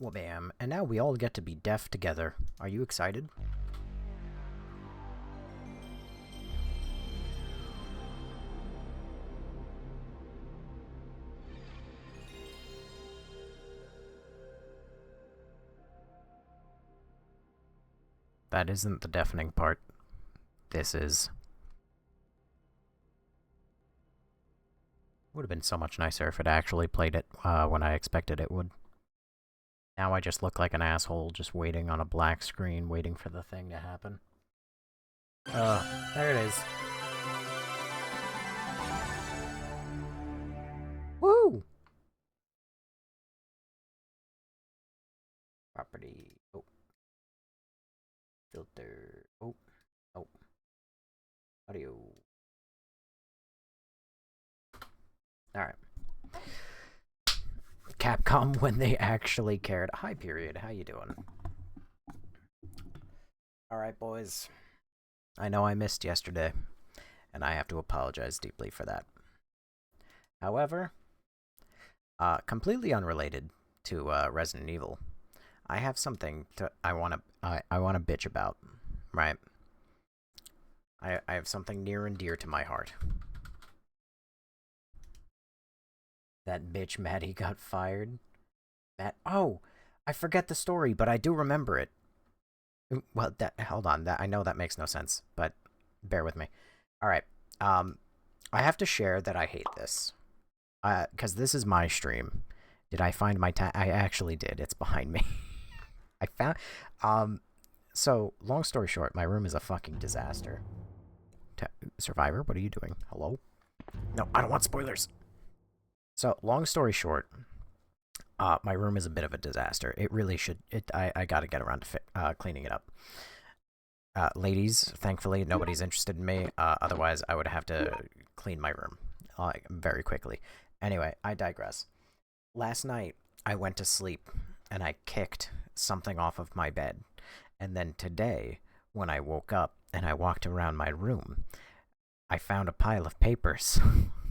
Well, bam. And now we all get to be deaf together. Are you excited? That isn't the deafening part. This is. Would have been so much nicer if it actually played it when I expected it would. Now I just look like an asshole just waiting on a black screen, waiting for the thing to happen. There it is. Woo! Property. Oh. Filter. Oh. Oh. Audio. Alright. Capcom when they actually cared. Hi, Period. How you doing? Alright, boys. I know I missed yesterday, and I have to apologize deeply for that. However, completely unrelated to Resident Evil, I have something I want to bitch about, right? I have something near and dear to my heart. That bitch Maddie got fired. Oh, I forget the story, but I do remember it. Well, hold on. I know that makes no sense, but bear with me. All right. I have to share that I hate this. Because this is my stream. Did I find my I actually did. It's behind me. I found. So long story short, my room is a fucking disaster. Survivor, what are you doing? Hello? No, I don't want spoilers. So, long story short, my room is a bit of a disaster. It really should. I got to get around to cleaning it up. Ladies, thankfully, nobody's interested in me. Otherwise, I would have to clean my room very quickly. Anyway, I digress. Last night, I went to sleep, and I kicked something off of my bed. And then today, when I woke up and I walked around my room, I found a pile of papers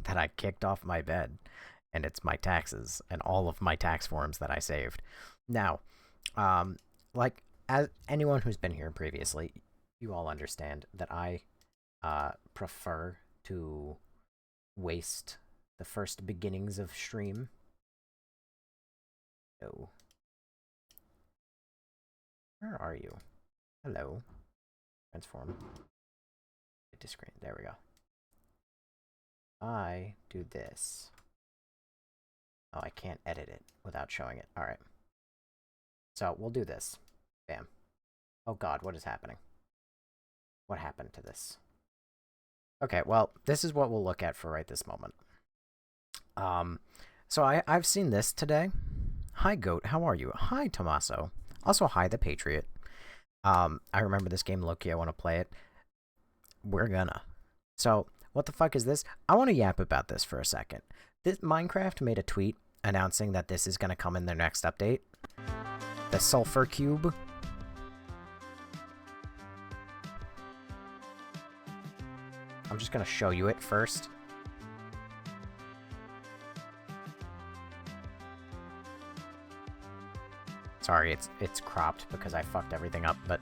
that I kicked off my bed. And it's my taxes and all of my tax forms that I saved. Now, like, as anyone who's been here previously, you all understand that I prefer to waste the first beginnings of stream. Oh. Where are you? Hello. Transform. Hit to screen. There we go. I do this. Oh, I can't edit it without showing it. Alright. So, we'll do this. Bam. Oh god, what is happening? What happened to this? Okay, well, this is what we'll look at for right this moment. So I've seen this today. Hi, Goat, how are you? Hi, Tommaso. Also, hi, The Patriot. I remember this game, Loki, I want to play it. We're gonna. So, what the fuck is this? I want to yap about this for a second. Minecraft made a tweet announcing that this is going to come in their next update. The Sulfur Cube. I'm just going to show you it first. Sorry, it's cropped because I fucked everything up, but...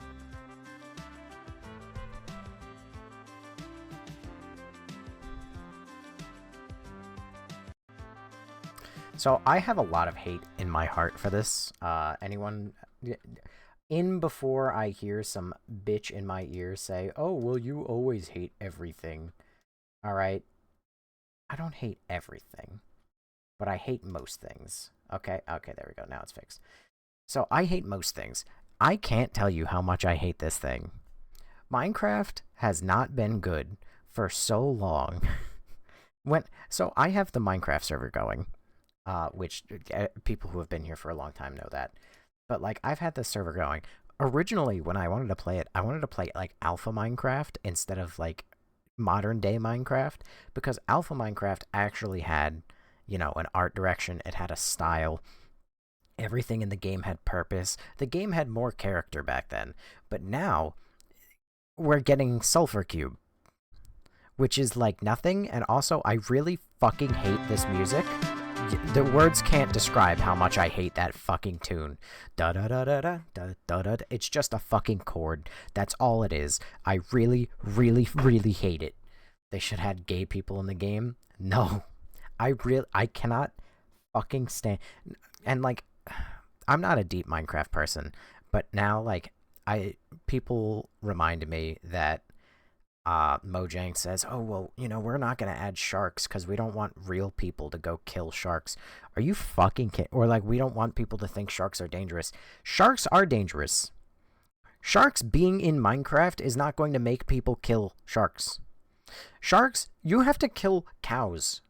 So, I have a lot of hate in my heart for this. Anyone... In before I hear some bitch in my ear say, oh, well, you always hate everything. Alright? I don't hate everything. But I hate most things. Okay, there we go. Now it's fixed. So, I hate most things. I can't tell you how much I hate this thing. Minecraft has not been good for so long. So, I have the Minecraft server going. Which people who have been here for a long time know that. But, like, I've had this server going. Originally, when I wanted to play it, I wanted to play, like, Alpha Minecraft instead of, like, modern-day Minecraft. Because Alpha Minecraft actually had, you know, an art direction. It had a style. Everything in the game had purpose. The game had more character back then. But now, we're getting Sulfur Cube. Which is, like, nothing. And also, I really fucking hate this music. The words can't describe how much I hate that fucking tune. Da da da da da da da da. It's just a fucking chord. That's all it is. I really, really, really hate it. They should have had gay people in the game. No, I cannot fucking stand. And like, I'm not a deep Minecraft person, but now like people remind me that Mojang says, oh, well, you know, we're not going to add sharks because we don't want real people to go kill sharks. Are you fucking kidding? Or, like, we don't want people to think sharks are dangerous. Sharks are dangerous. Sharks being in Minecraft is not going to make people kill sharks. Sharks, you have to kill cows,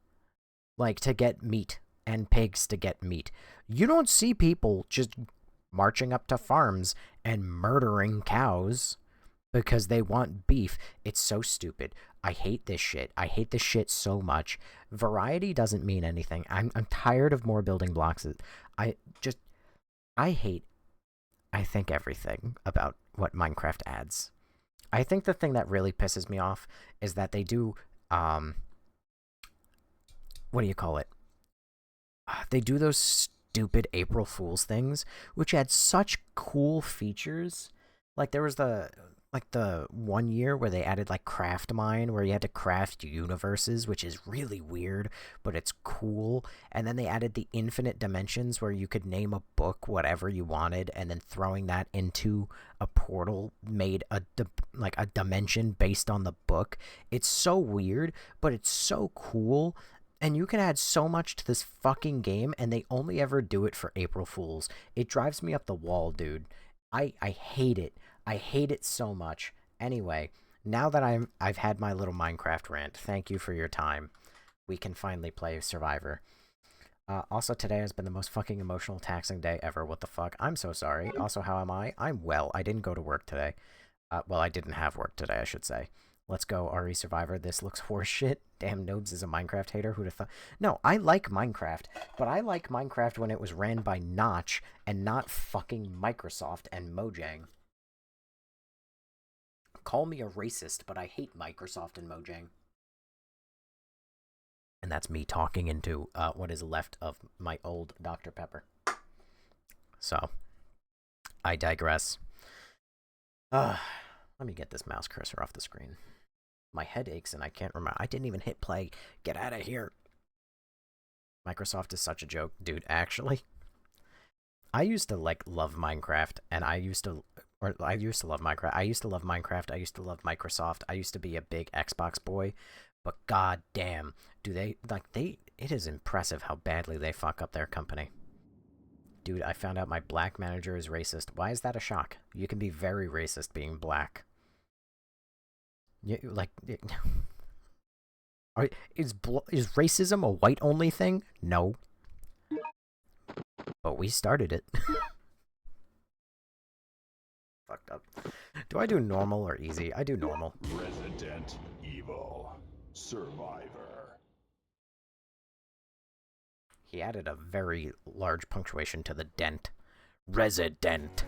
like, to get meat, and pigs to get meat. You don't see people just marching up to farms and murdering cows because they want beef. It's so stupid. I hate this shit. I hate this shit so much. Variety doesn't mean anything. I'm tired of more building blocks. I think everything about what Minecraft adds. I think the thing that really pisses me off is that they do, what do you call it? They do those stupid April Fool's things, which had such cool features. Like, there was the 1 year where they added, like, Craft Mine, where you had to craft universes, which is really weird, but it's cool. And then they added the infinite dimensions, where you could name a book whatever you wanted, and then throwing that into a portal made a dimension based on the book. It's so weird, but it's so cool. And you can add so much to this fucking game, and they only ever do it for April Fools. It drives me up the wall, dude. I hate it. I hate it so much. Anyway, now that I've had my little Minecraft rant, thank you for your time. We can finally play Survivor. Also, today has been the most fucking emotional, taxing day ever. What the fuck? I'm so sorry. Also, how am I? I'm well. I didn't go to work today. Well, I didn't have work today, I should say. Let's go, RE Survivor. This looks horseshit. Damn, Nodes is a Minecraft hater. Who'd have thought? No, I like Minecraft, but I like Minecraft when it was ran by Notch and not fucking Microsoft and Mojang. Call me a racist, but I hate Microsoft and Mojang. And that's me talking into what is left of my old Dr. Pepper. So, I digress. Let me get this mouse cursor off the screen. My head aches and I can't remember. I didn't even hit play. Get out of here. Microsoft is such a joke. Dude, actually, I used to, like, love Minecraft, and I used to love Minecraft. I used to love Minecraft. I used to love Microsoft. I used to be a big Xbox boy, but god damn, it is impressive how badly they fuck up their company. Dude, I found out my black manager is racist. Why is that a shock? You can be very racist being black. Is racism a white-only thing? No. But we started it. Fucked up. Do I do normal or easy? I do normal. Resident Evil Survivor. He added a very large punctuation to the dent. Resident.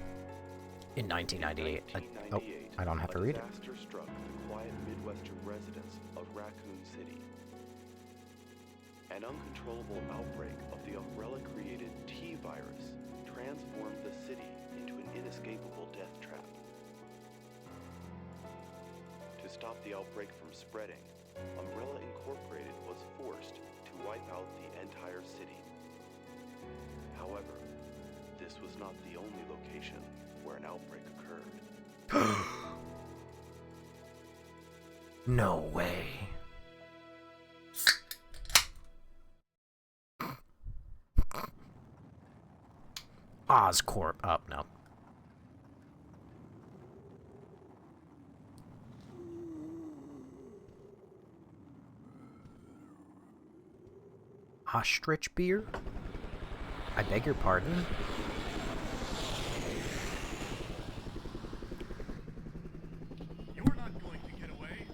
In 1998. Oh, I don't have to read it. Disaster struck the quiet Midwestern residents of Raccoon City. An uncontrollable outbreak of the Umbrella-created T-virus transformed the city into an inescapable death trap. To stop the outbreak from spreading, Umbrella Incorporated was forced to wipe out the entire city. However, this was not the only location where an outbreak occurred. No way. Oscorp. Oh, no. Ostrich beer? I beg your pardon? You're not going to get away.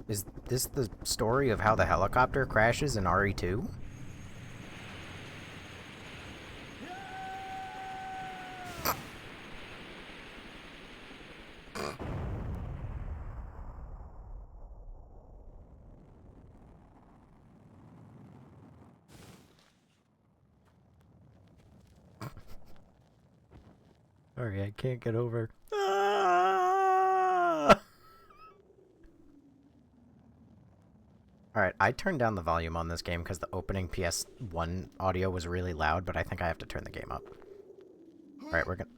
Is this the story of how the helicopter crashes in RE2? Sorry, I can't get over. Ah! Alright, I turned down the volume on this game because the opening PS1 audio was really loud, but I think I have to turn the game up. Alright, we're gonna...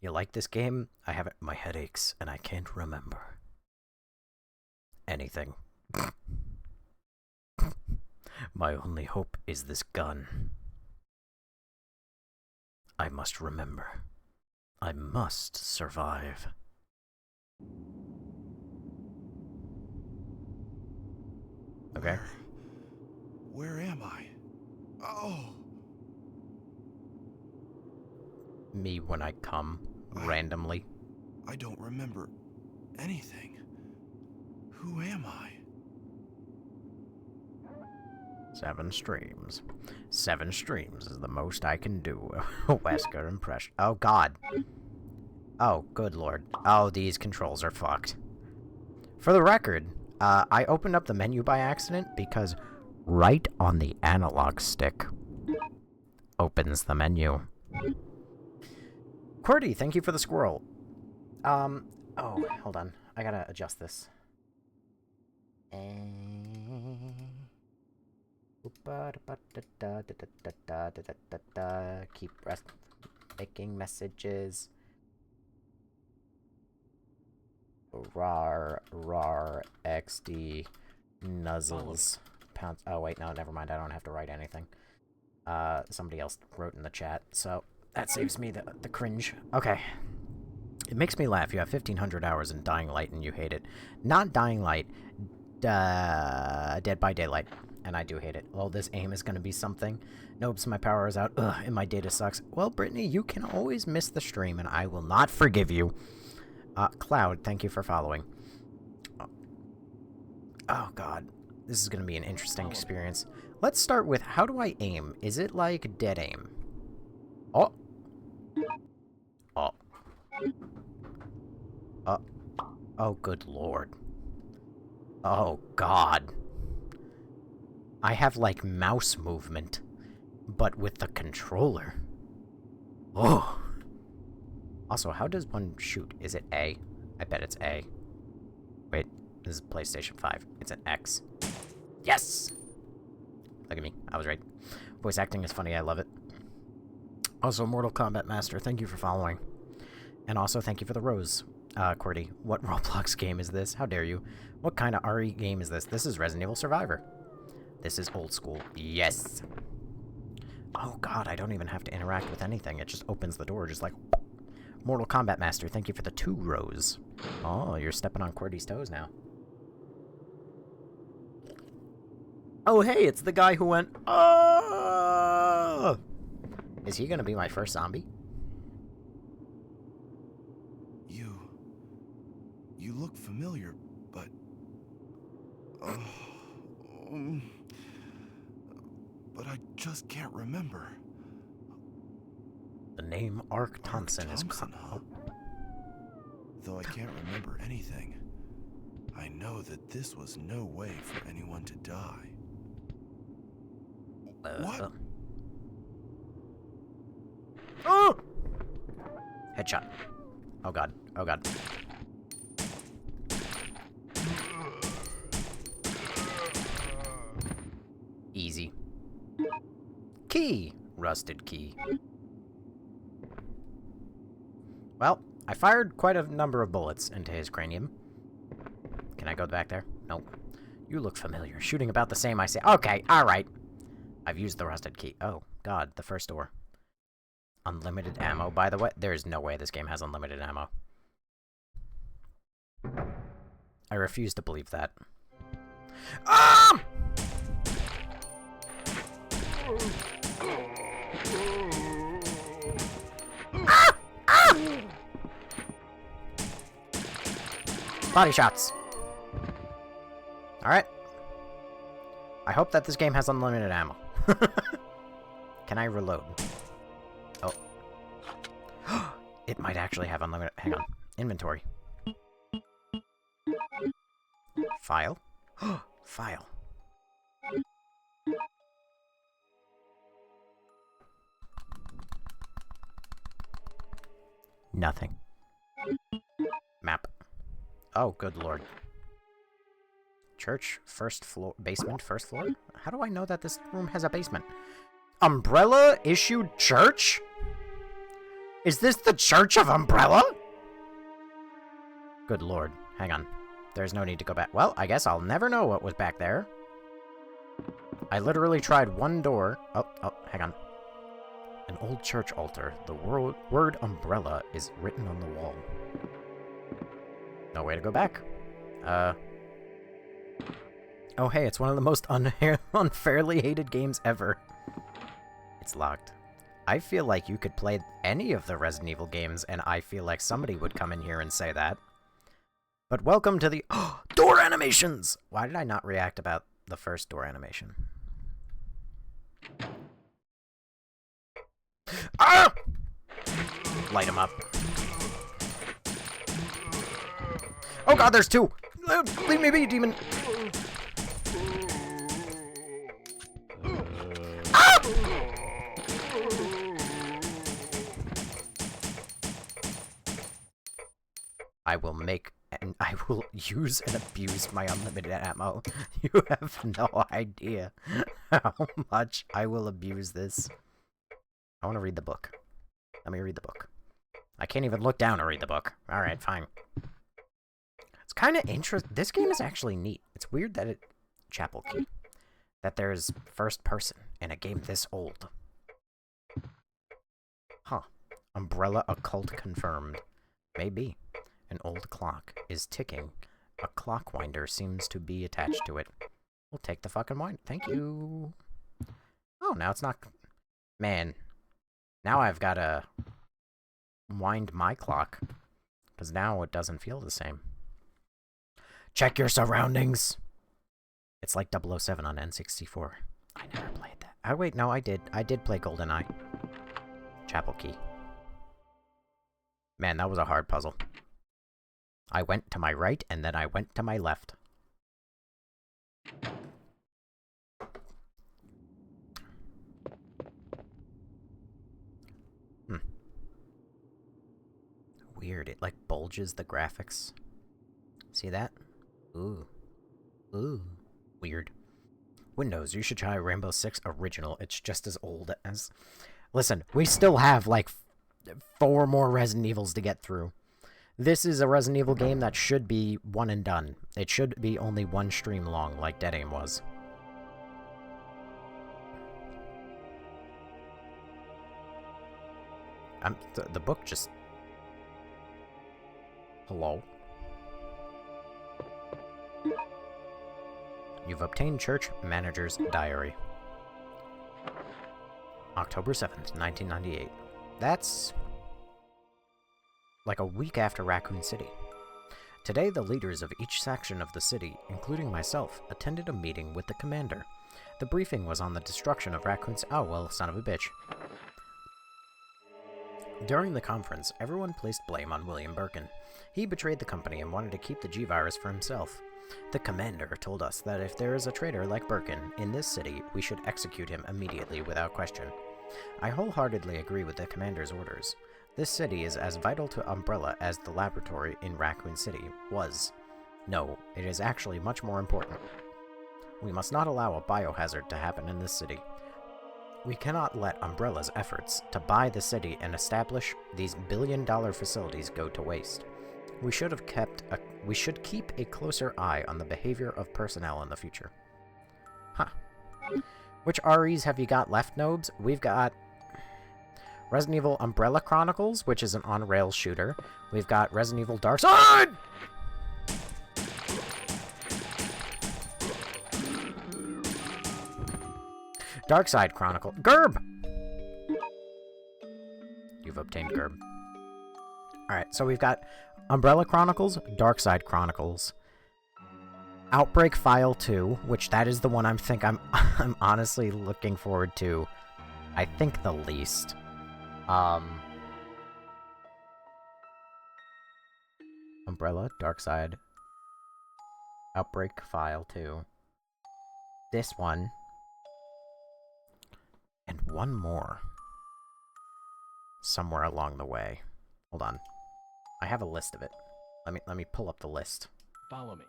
You like this game? I have it. My head aches, and I can't remember anything. My only hope is this gun. I must remember. I must survive. Okay. Where am I? Oh! Me when I come, randomly. I don't remember anything. Who am I? 7 streams. 7 streams is the most I can do. Wesker impression. Oh, God. Oh, good lord. Oh, these controls are fucked. For the record, I opened up the menu by accident because right on the analog stick opens the menu. QWERTY, thank you for the squirrel. Oh, hold on. I gotta adjust this. Keep making messages. Rar XD nuzzles. Pounds. Oh wait, no, never mind. I don't have to write anything. Somebody else wrote in the chat, so that saves me the cringe. Okay. It makes me laugh. You have 1,500 hours in Dying Light and you hate it. Not Dying Light. Dead by Daylight. And I do hate it. Well, this aim is going to be something. Nope, my power is out. Ugh, and my data sucks. Well, Brittany, you can always miss the stream, and I will not forgive you. Cloud, thank you for following. Oh, God. This is going to be an interesting experience. Let's start with, how do I aim? Is it like dead aim? Oh. Oh. Oh, good lord. Oh, God. I have, like, mouse movement, but with the controller. Oh. Also, how does one shoot? Is it A? I bet it's A. Wait, this is PlayStation 5. It's an X. Yes! Look at me. I was right. Voice acting is funny. I love it. Also, Mortal Kombat Master, thank you for following. And also, thank you for the rose, QWERTY. What Roblox game is this? How dare you? What kind of RE game is this? This is Resident Evil Survivor. This is old school. Yes! Oh, God, I don't even have to interact with anything. It just opens the door, just like... Mortal Kombat Master, thank you for the 2 rows. Oh, you're stepping on QWERTY's toes now. Oh, hey, it's the guy who went... Oh! Is he gonna be my first zombie? You look familiar, but... but I just can't remember. The name Ark Thompson is... Huh? Though I can't remember anything, I know that this was no way for anyone to die. What? Oh! Headshot. Oh, God. Oh, God. Easy. Key. Rusted key. Well, I fired quite a number of bullets into his cranium. Can I go back there? Nope. You look familiar. Shooting about the same, I say. Okay, alright. I've used the rusted key. Oh, God, the first door. Unlimited ammo, by the way. There's no way this game has unlimited ammo. I refuse to believe that. Ah! Ah! Ah! Body shots. Alright. I hope that this game has unlimited ammo. Can I reload? Oh. It might actually have unlimited... Hang on. Inventory. File. File. Nothing. Map. Oh, good lord. Church, first floor, basement, first floor? How do I know that this room has a basement? Umbrella issued church? Is this the Church of Umbrella? Good lord. Hang on. There's no need to go back. Well, I guess I'll never know what was back there. I literally tried one door. Oh, hang on. An old church altar. The word umbrella is written on the wall. No way to go back. Oh, hey, it's one of the most unfairly hated games ever. It's locked. I feel like you could play any of the Resident Evil games, and I feel like somebody would come in here and say that. But welcome to the door animations! Why did I not react about the first door animation? Ah! Light him up. Oh god, there's two! Leave me be, demon! Ah! I will use and abuse my unlimited ammo. You have no idea how much I will abuse this. I want to read the book. Let me read the book. I can't even look down to read the book. Alright, fine. It's kind of interesting. This game is actually neat. It's weird that Chapel Key. That there's first person in a game this old. Huh. Umbrella occult confirmed. Maybe. An old clock is ticking. A clock winder seems to be attached to it. We'll take the fucking wind. Thank you. Oh, now it's not... Man. Now I've got to wind my clock. Because now it doesn't feel the same. Check your surroundings! It's like 007 on N64. I never played that. Oh, wait, no, I did. I did play GoldenEye. Chapel Key. Man, that was a hard puzzle. I went to my right, and then I went to my left. Weird, it like bulges the graphics. See that? Ooh. Ooh. Weird. Windows, you should try Rainbow Six Original. It's just as old as... Listen, we still have like 4 more Resident Evils to get through. This is a Resident Evil game that should be one and done. It should be only one stream long, like Dead Aim was. The book just... Hello? You've obtained Church Manager's Diary. October 7th, 1998. That's... like a week after Raccoon City. Today, the leaders of each section of the city, including myself, attended a meeting with the commander. The briefing was on the destruction of Raccoon City. Oh, well, son of a bitch. During the conference, everyone placed blame on William Birkin. He betrayed the company and wanted to keep the G-Virus for himself. The commander told us that if there is a traitor like Birkin in this city, we should execute him immediately without question. I wholeheartedly agree with the commander's orders. This city is as vital to Umbrella as the laboratory in Raccoon City was. No, it is actually much more important. We must not allow a biohazard to happen in this city. We cannot let Umbrella's efforts to buy the city and establish these billion-dollar facilities go to waste. We should keep a closer eye on the behavior of personnel in the future. Huh. Which REs have you got left, Nobes? We've got Resident Evil Umbrella Chronicles, which is an on-rails shooter. We've got Resident Evil Dark Side! Dark Side Chronicle. Gerb! You've obtained Gerb. Alright, so we've got Umbrella Chronicles, Dark Side Chronicles, Outbreak File 2, which that is the one I'm honestly looking forward to, I think, the least. Umbrella, Dark Side, Outbreak File 2. this one. And one more. Somewhere along the way. Hold on. I have a list of it. Let me pull up the list. Follow me.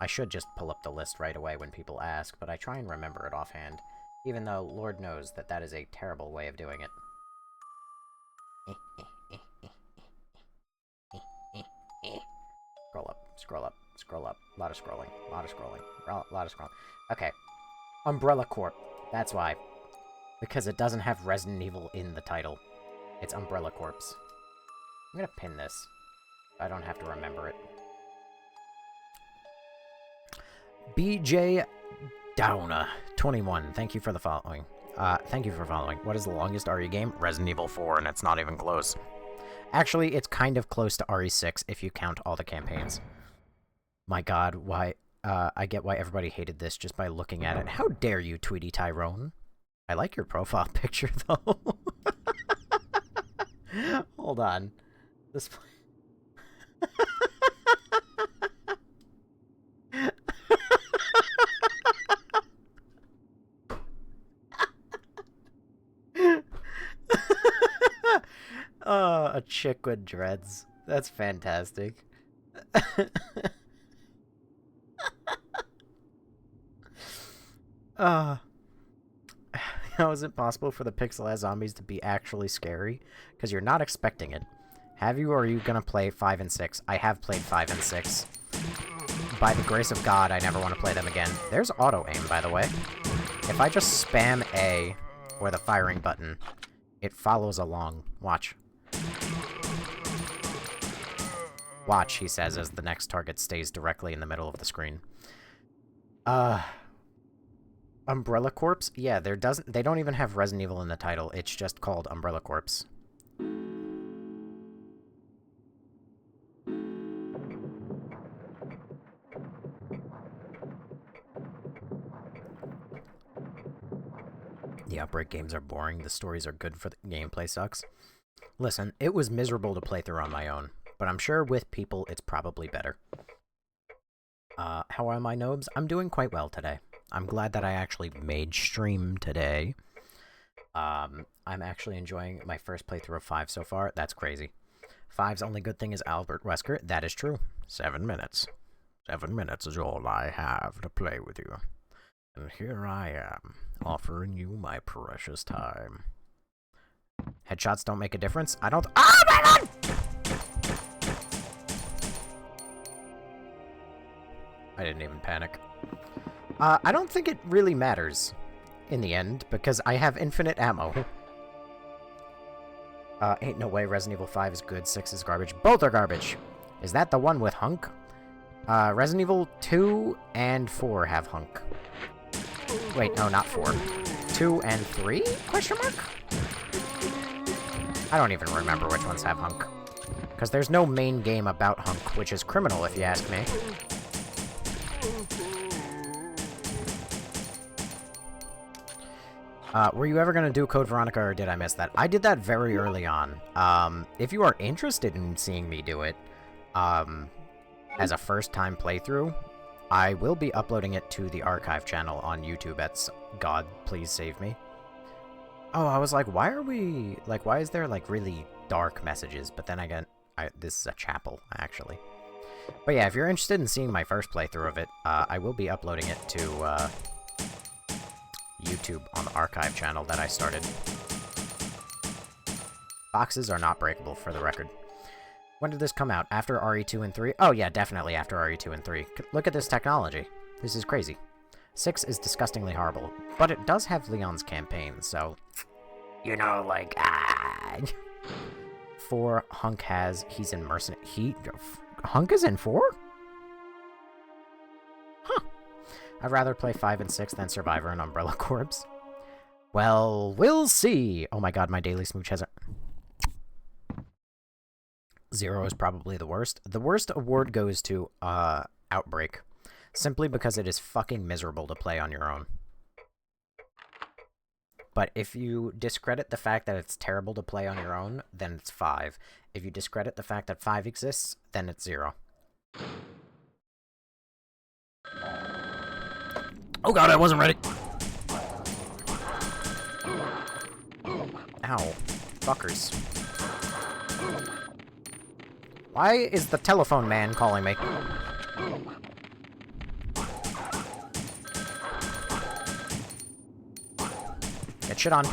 I should just pull up the list right away when people ask, but I try and remember it offhand, even though Lord knows that that is a terrible way of doing it. Scroll up, scroll up, scroll up. A lot of scrolling, a lot of scrolling, a lot of scrolling. Okay. Umbrella Corp. That's why. Because it doesn't have Resident Evil in the title. It's Umbrella Corps. I'm gonna pin this. I don't have to remember it. BJ Downa 21. Thank you for the following. Thank you for following. What is the longest RE game? Resident Evil 4, and it's not even close. Actually, it's kind of close to RE6 if you count all the campaigns. My god, why... I get why everybody hated this just by looking at it. How dare you, Tweety Tyrone? I like your profile picture, though. Hold on. This... Oh, a chick with dreads. That's fantastic. How is it possible for the pixelized zombies to be actually scary? Because you're not expecting it. Have you, or are you gonna play 5 and 6? I have played 5 and 6. By the grace of God, I never want to play them again. There's auto-aim, by the way. If I just spam A, or the firing button, it follows along. Watch. Watch, he says, as the next target stays directly in the middle of the screen. Umbrella Corps? Yeah, they don't even have Resident Evil in the title. It's just called Umbrella Corps. The Outbreak games are boring, the stories are good, for the gameplay sucks. Listen, it was miserable to play through on my own, but I'm sure with people it's probably better. How are my nobs? I'm doing quite well today. I'm glad that I actually made stream today. I'm actually enjoying my first playthrough of 5 so far. That's crazy. 5's only good thing is Albert Wesker. That is true. 7 minutes. 7 minutes is all I have to play with you. And here I am, offering you my precious time. Headshots don't make a difference? I don't— Oh my god! I didn't even panic. I don't think it really matters in the end, because I have infinite ammo. Ain't no way Resident Evil 5 is good, 6 is garbage. Both are garbage! Is that the one with Hunk? Resident Evil 2 and 4 have Hunk. Wait, no, not 4. 2 and 3? Question mark? I don't even remember which ones have Hunk. Because there's no main game about Hunk, which is criminal if you ask me. Were you ever going to do Code Veronica, or did I miss that? I did that very early on. If you are interested in seeing me do it, as a first-time playthrough, I will be uploading it to the archive channel on YouTube at God Please Save Me. Oh, I was like, why are we... Like, why is there, like, really dark messages? But then again, this is a chapel, actually. But yeah, if you're interested in seeing my first playthrough of it, I will be uploading it to, YouTube on the archive channel that I started. Boxes are not breakable, for the record. When did this come out? After RE2 and 3? Oh yeah, definitely after RE2 and 3. Look at this technology. This is crazy. 6 is disgustingly horrible, but it does have Leon's campaign, so... You know, like, 4, Hunk has... He's in Mercenary... Hunk is in 4? Huh. I'd rather play 5 and 6 than Survivor and Umbrella Corps. Well, we'll see! Oh my god, my daily smooch has a... 0 is probably the worst. The worst award goes to, Outbreak. Simply because it is fucking miserable to play on your own. But if you discredit the fact that it's terrible to play on your own, then it's 5. If you discredit the fact that 5 exists, then it's 0. Oh god, I wasn't ready! Ow. Fuckers. Why is the telephone man calling me? Get shit on.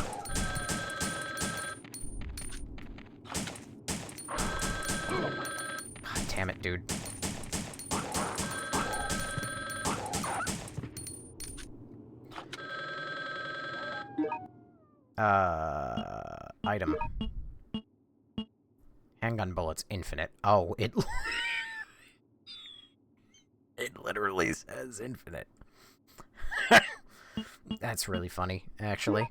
God damn it, dude. Item. Handgun bullets infinite. Oh, it... it literally says infinite. That's really funny, actually.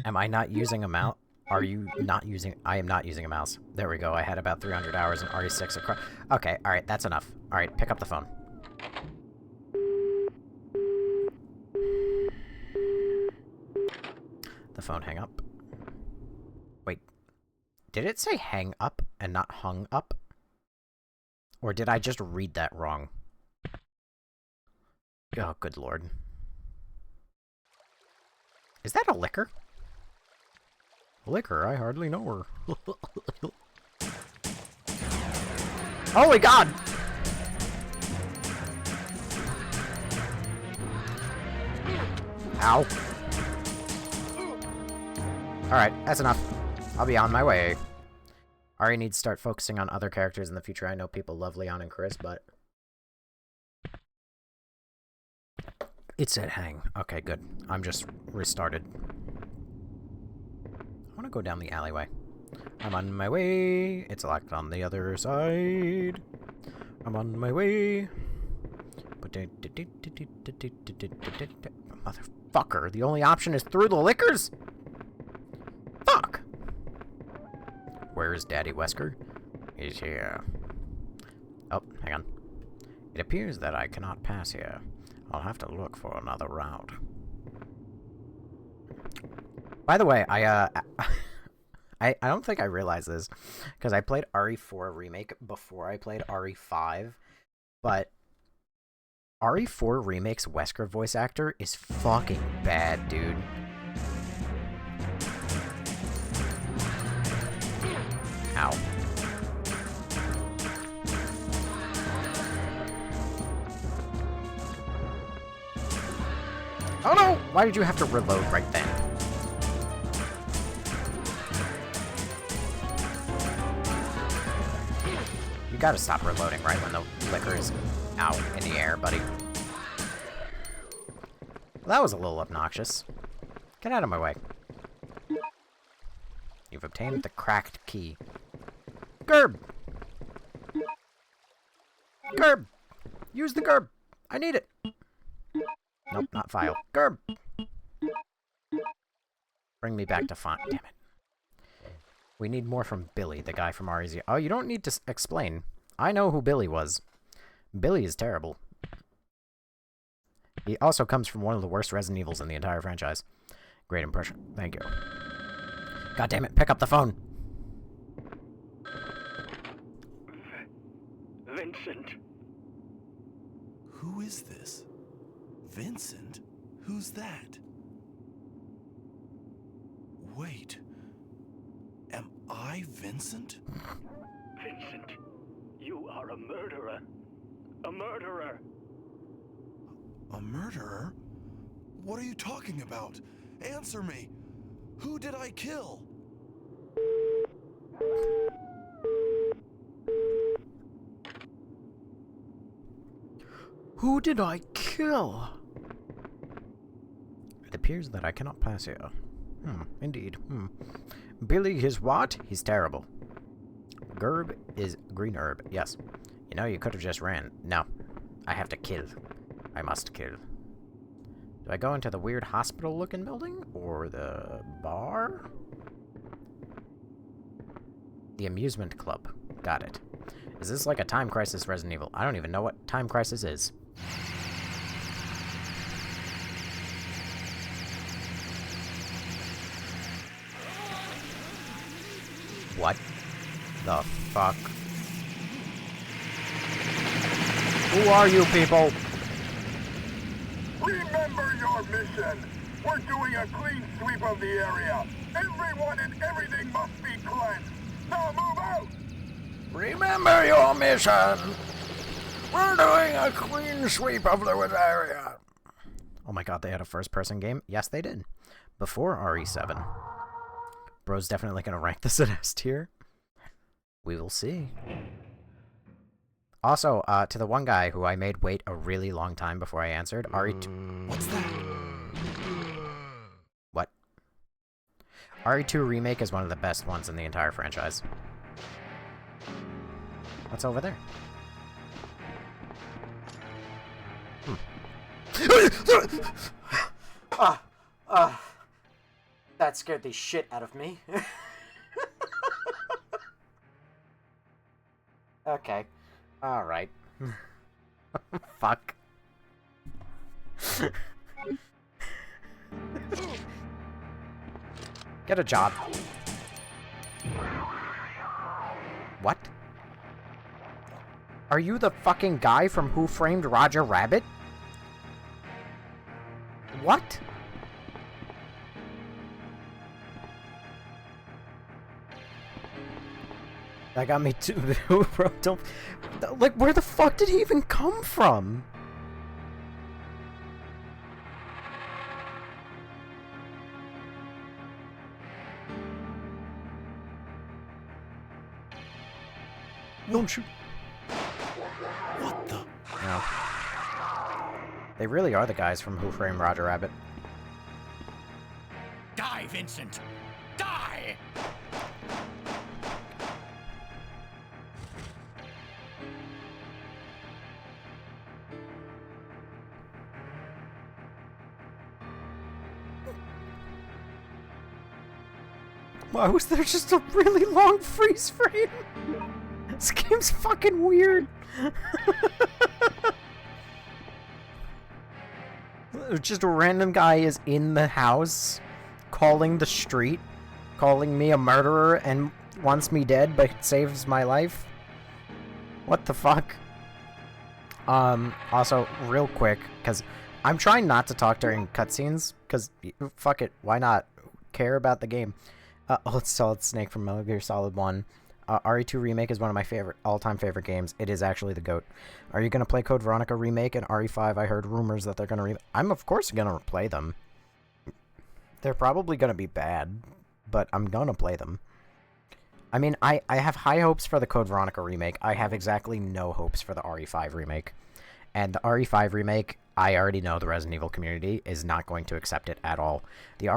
Am I not using a mouse? Are you not using... I am not using a mouse. There we go. I had about 300 hours in RE6 across... Okay, alright, that's enough. Alright, pick up the phone. The phone hang up. Wait. Did it say hang up and not hung up? Or did I just read that wrong? Oh, good lord. Is that a liquor? Liquor? I hardly know her. Holy god! Ow. Alright, that's enough. I'll be on my way. Ari needs to start focusing on other characters in the future. I know people love Leon and Chris, but... It said hang. Okay, good. I'm just restarted. I want to go down the alleyway. I'm on my way. It's locked on the other side. I'm on my way. Motherfucker. The only option is through the liquors? Fuck! Where is Daddy Wesker? He's here. Oh, hang on. It appears that I cannot pass here. I'll have to look for another route. By the way, I don't think I realized this, because I played RE4 Remake before I played RE5, but RE4 Remake's Wesker voice actor is fucking bad, dude. Ow. Oh no! Why did you have to reload right then? You gotta stop reloading right when the liquor is out in the air, buddy. Well, that was a little obnoxious. Get out of my way. You've obtained the cracked key. Gerb! Gerb! Use the Gerb! I need it! Nope, not file. Gerb! Bring me back to font. Damn it. We need more from Billy, the guy from REZ. Oh, you don't need to explain. I know who Billy was. Billy is terrible. He also comes from one of the worst Resident Evils in the entire franchise. Great impression. Thank you. God damn it, pick up the phone! Vincent. Who is this? Vincent? Who's that? Wait. Am I Vincent? Vincent, you are a murderer. A murderer. A murderer? What are you talking about? Answer me! Who did I kill? Who did I kill? It appears that I cannot pass here. Indeed. Billy is what? He's terrible. Gerb is green herb. Yes. You know, you could have just ran. No. I have to kill. I must kill. Do I go into the weird hospital-looking building? Or the bar? The amusement club. Got it. Is this like a Time Crisis Resident Evil? I don't even know what Time Crisis is. What the fuck? Who are you people? Remember your mission. We're doing a clean sweep of the area. Everyone and everything must be cleansed. Now move out! Remember your mission. We're doing a clean sweep of the area. Oh my god, they had a first-person game? Yes, they did. Before RE7. Bro's definitely gonna rank this at S tier. We will see. Also, to the one guy who I made wait a really long time before I answered, RE2... What's that? What? RE2 Remake is one of the best ones in the entire franchise. What's over there? That scared the shit out of me. Okay. Alright. Fuck. Get a job. What? Are you the fucking guy from Who Framed Roger Rabbit? What? That got me too. Bro, don't. Like, where the fuck did he even come from? Don't shoot. What the? No. They really are the guys from Who Framed Roger Rabbit. Die, Vincent! Die! Why was there just a really long freeze frame? This game's fucking weird. Just a random guy is in the house, calling the street, calling me a murderer, and wants me dead, but saves my life. What the fuck? Also, real quick, because I'm trying not to talk during cutscenes, because fuck it, why not? Care about the game. Solid Snake from Metal Gear Solid 1. RE2 Remake is one of my all-time favorite games. It is actually the GOAT. Are you going to play Code Veronica Remake and RE5? I heard rumors that they're going to I'm of course going to play them. They're probably going to be bad, but I'm going to play them. I mean, I have high hopes for the Code Veronica Remake. I have exactly no hopes for the RE5 Remake. And the RE5 Remake, I already know the Resident Evil community is not going to accept it at all. The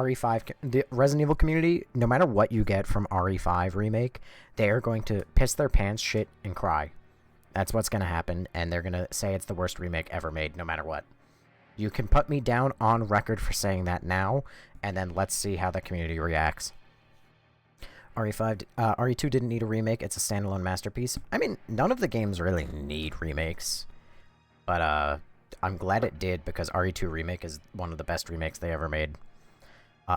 Resident Evil community, no matter what you get from RE5 Remake, they are going to piss their pants, shit, and cry. That's what's going to happen, and they're going to say it's the worst remake ever made, no matter what. You can put me down on record for saying that now, and then let's see how the community reacts. RE2 didn't need a remake. It's a standalone masterpiece. I mean, none of the games really need remakes. But, I'm glad it did, because RE2 Remake is one of the best remakes they ever made.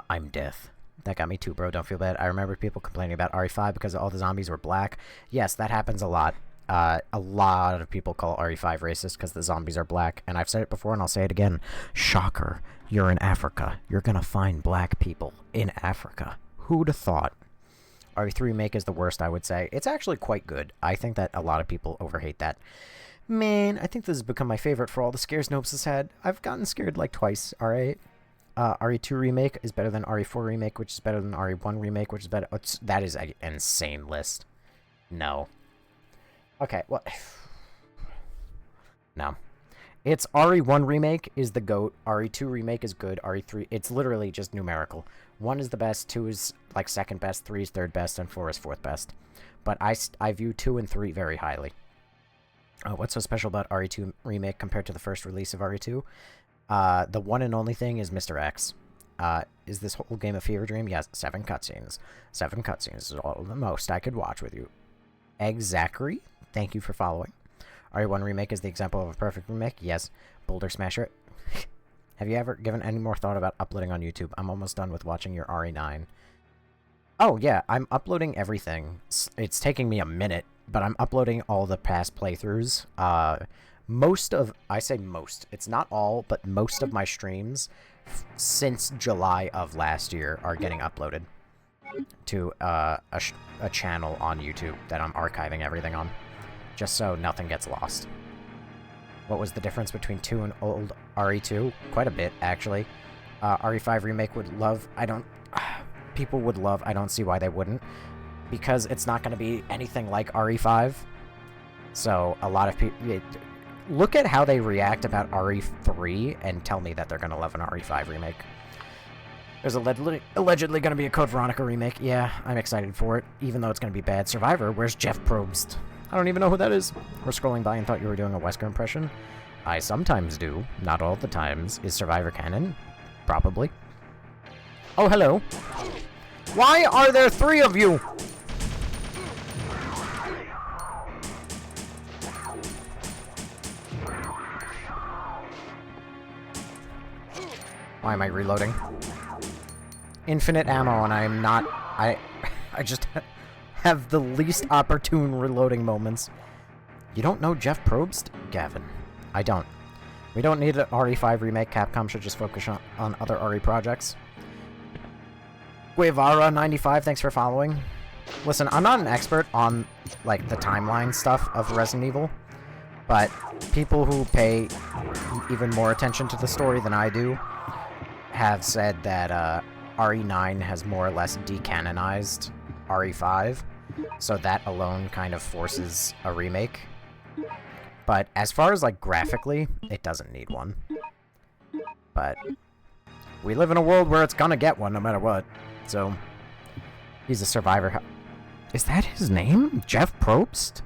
I'm death. That got me too, bro. Don't feel bad. I remember people complaining about RE5 because all the zombies were black. Yes, that happens a lot. A lot of people call RE5 racist because the zombies are black. And I've said it before, and I'll say it again. Shocker. You're in Africa. You're gonna find black people in Africa. Who'd have thought? RE3 Remake is the worst, I would say. It's actually quite good. I think that a lot of people overhate that. Man, I think this has become my favorite for all the scares Nopes has had. I've gotten scared like twice, alright? RE2 Remake is better than RE4 Remake, which is better than RE1 Remake, which is better... that is an insane list. No. Okay, well... No. It's RE1 Remake is the GOAT, RE2 Remake is good, RE3... It's literally just numerical. 1 is the best, 2 is, like, second best, 3 is third best, and 4 is fourth best. But I view 2 and 3 very highly. What's so special about RE2 Remake compared to the first release of RE2? The one and only thing is Mr. X. Is this whole game a fever dream? Yes, 7 cutscenes. 7 cutscenes is all the most I could watch with you. Egg Zachary, thank you for following. RE1 Remake is the example of a perfect remake? Yes. Boulder Smasher. Have you ever given any more thought about uploading on YouTube? I'm almost done with watching your RE9. Oh, yeah, I'm uploading everything. It's taking me a minute, but I'm uploading all the past playthroughs. I say most, it's not all, but most of my streams since July of last year are getting uploaded to a channel on YouTube that I'm archiving everything on, just so nothing gets lost. What was the difference between 2 and old RE2? Quite a bit, actually. RE5 Remake would love, people would love, I don't see why they wouldn't, because it's not going to be anything like RE5. So, a lot of people, look at how they react about RE3 and tell me that they're going to love an RE5 remake. There's allegedly going to be a Code Veronica remake. Yeah, I'm excited for it, even though it's going to be bad. Survivor, where's Jeff Probst? I don't even know who that is. We're scrolling by and thought you were doing a Wesker impression. I sometimes do, not all the times. Is Survivor canon? Probably. Oh, hello. Why are there 3 of you? Why am I reloading? Infinite ammo, and I'm not... I just have the least opportune reloading moments. You don't know Jeff Probst? Gavin. I don't. We don't need an RE5 remake. Capcom should just focus on other RE projects. Guevara95, thanks for following. Listen, I'm not an expert on, like, the timeline stuff of Resident Evil, but people who pay even more attention to the story than I do have said that RE9 has more or less decanonized RE5, so that alone kind of forces a remake. But as far as, like, graphically, it doesn't need one. But we live in a world where it's gonna get one no matter what, so he's a survivor. Is that his name? Jeff Probst?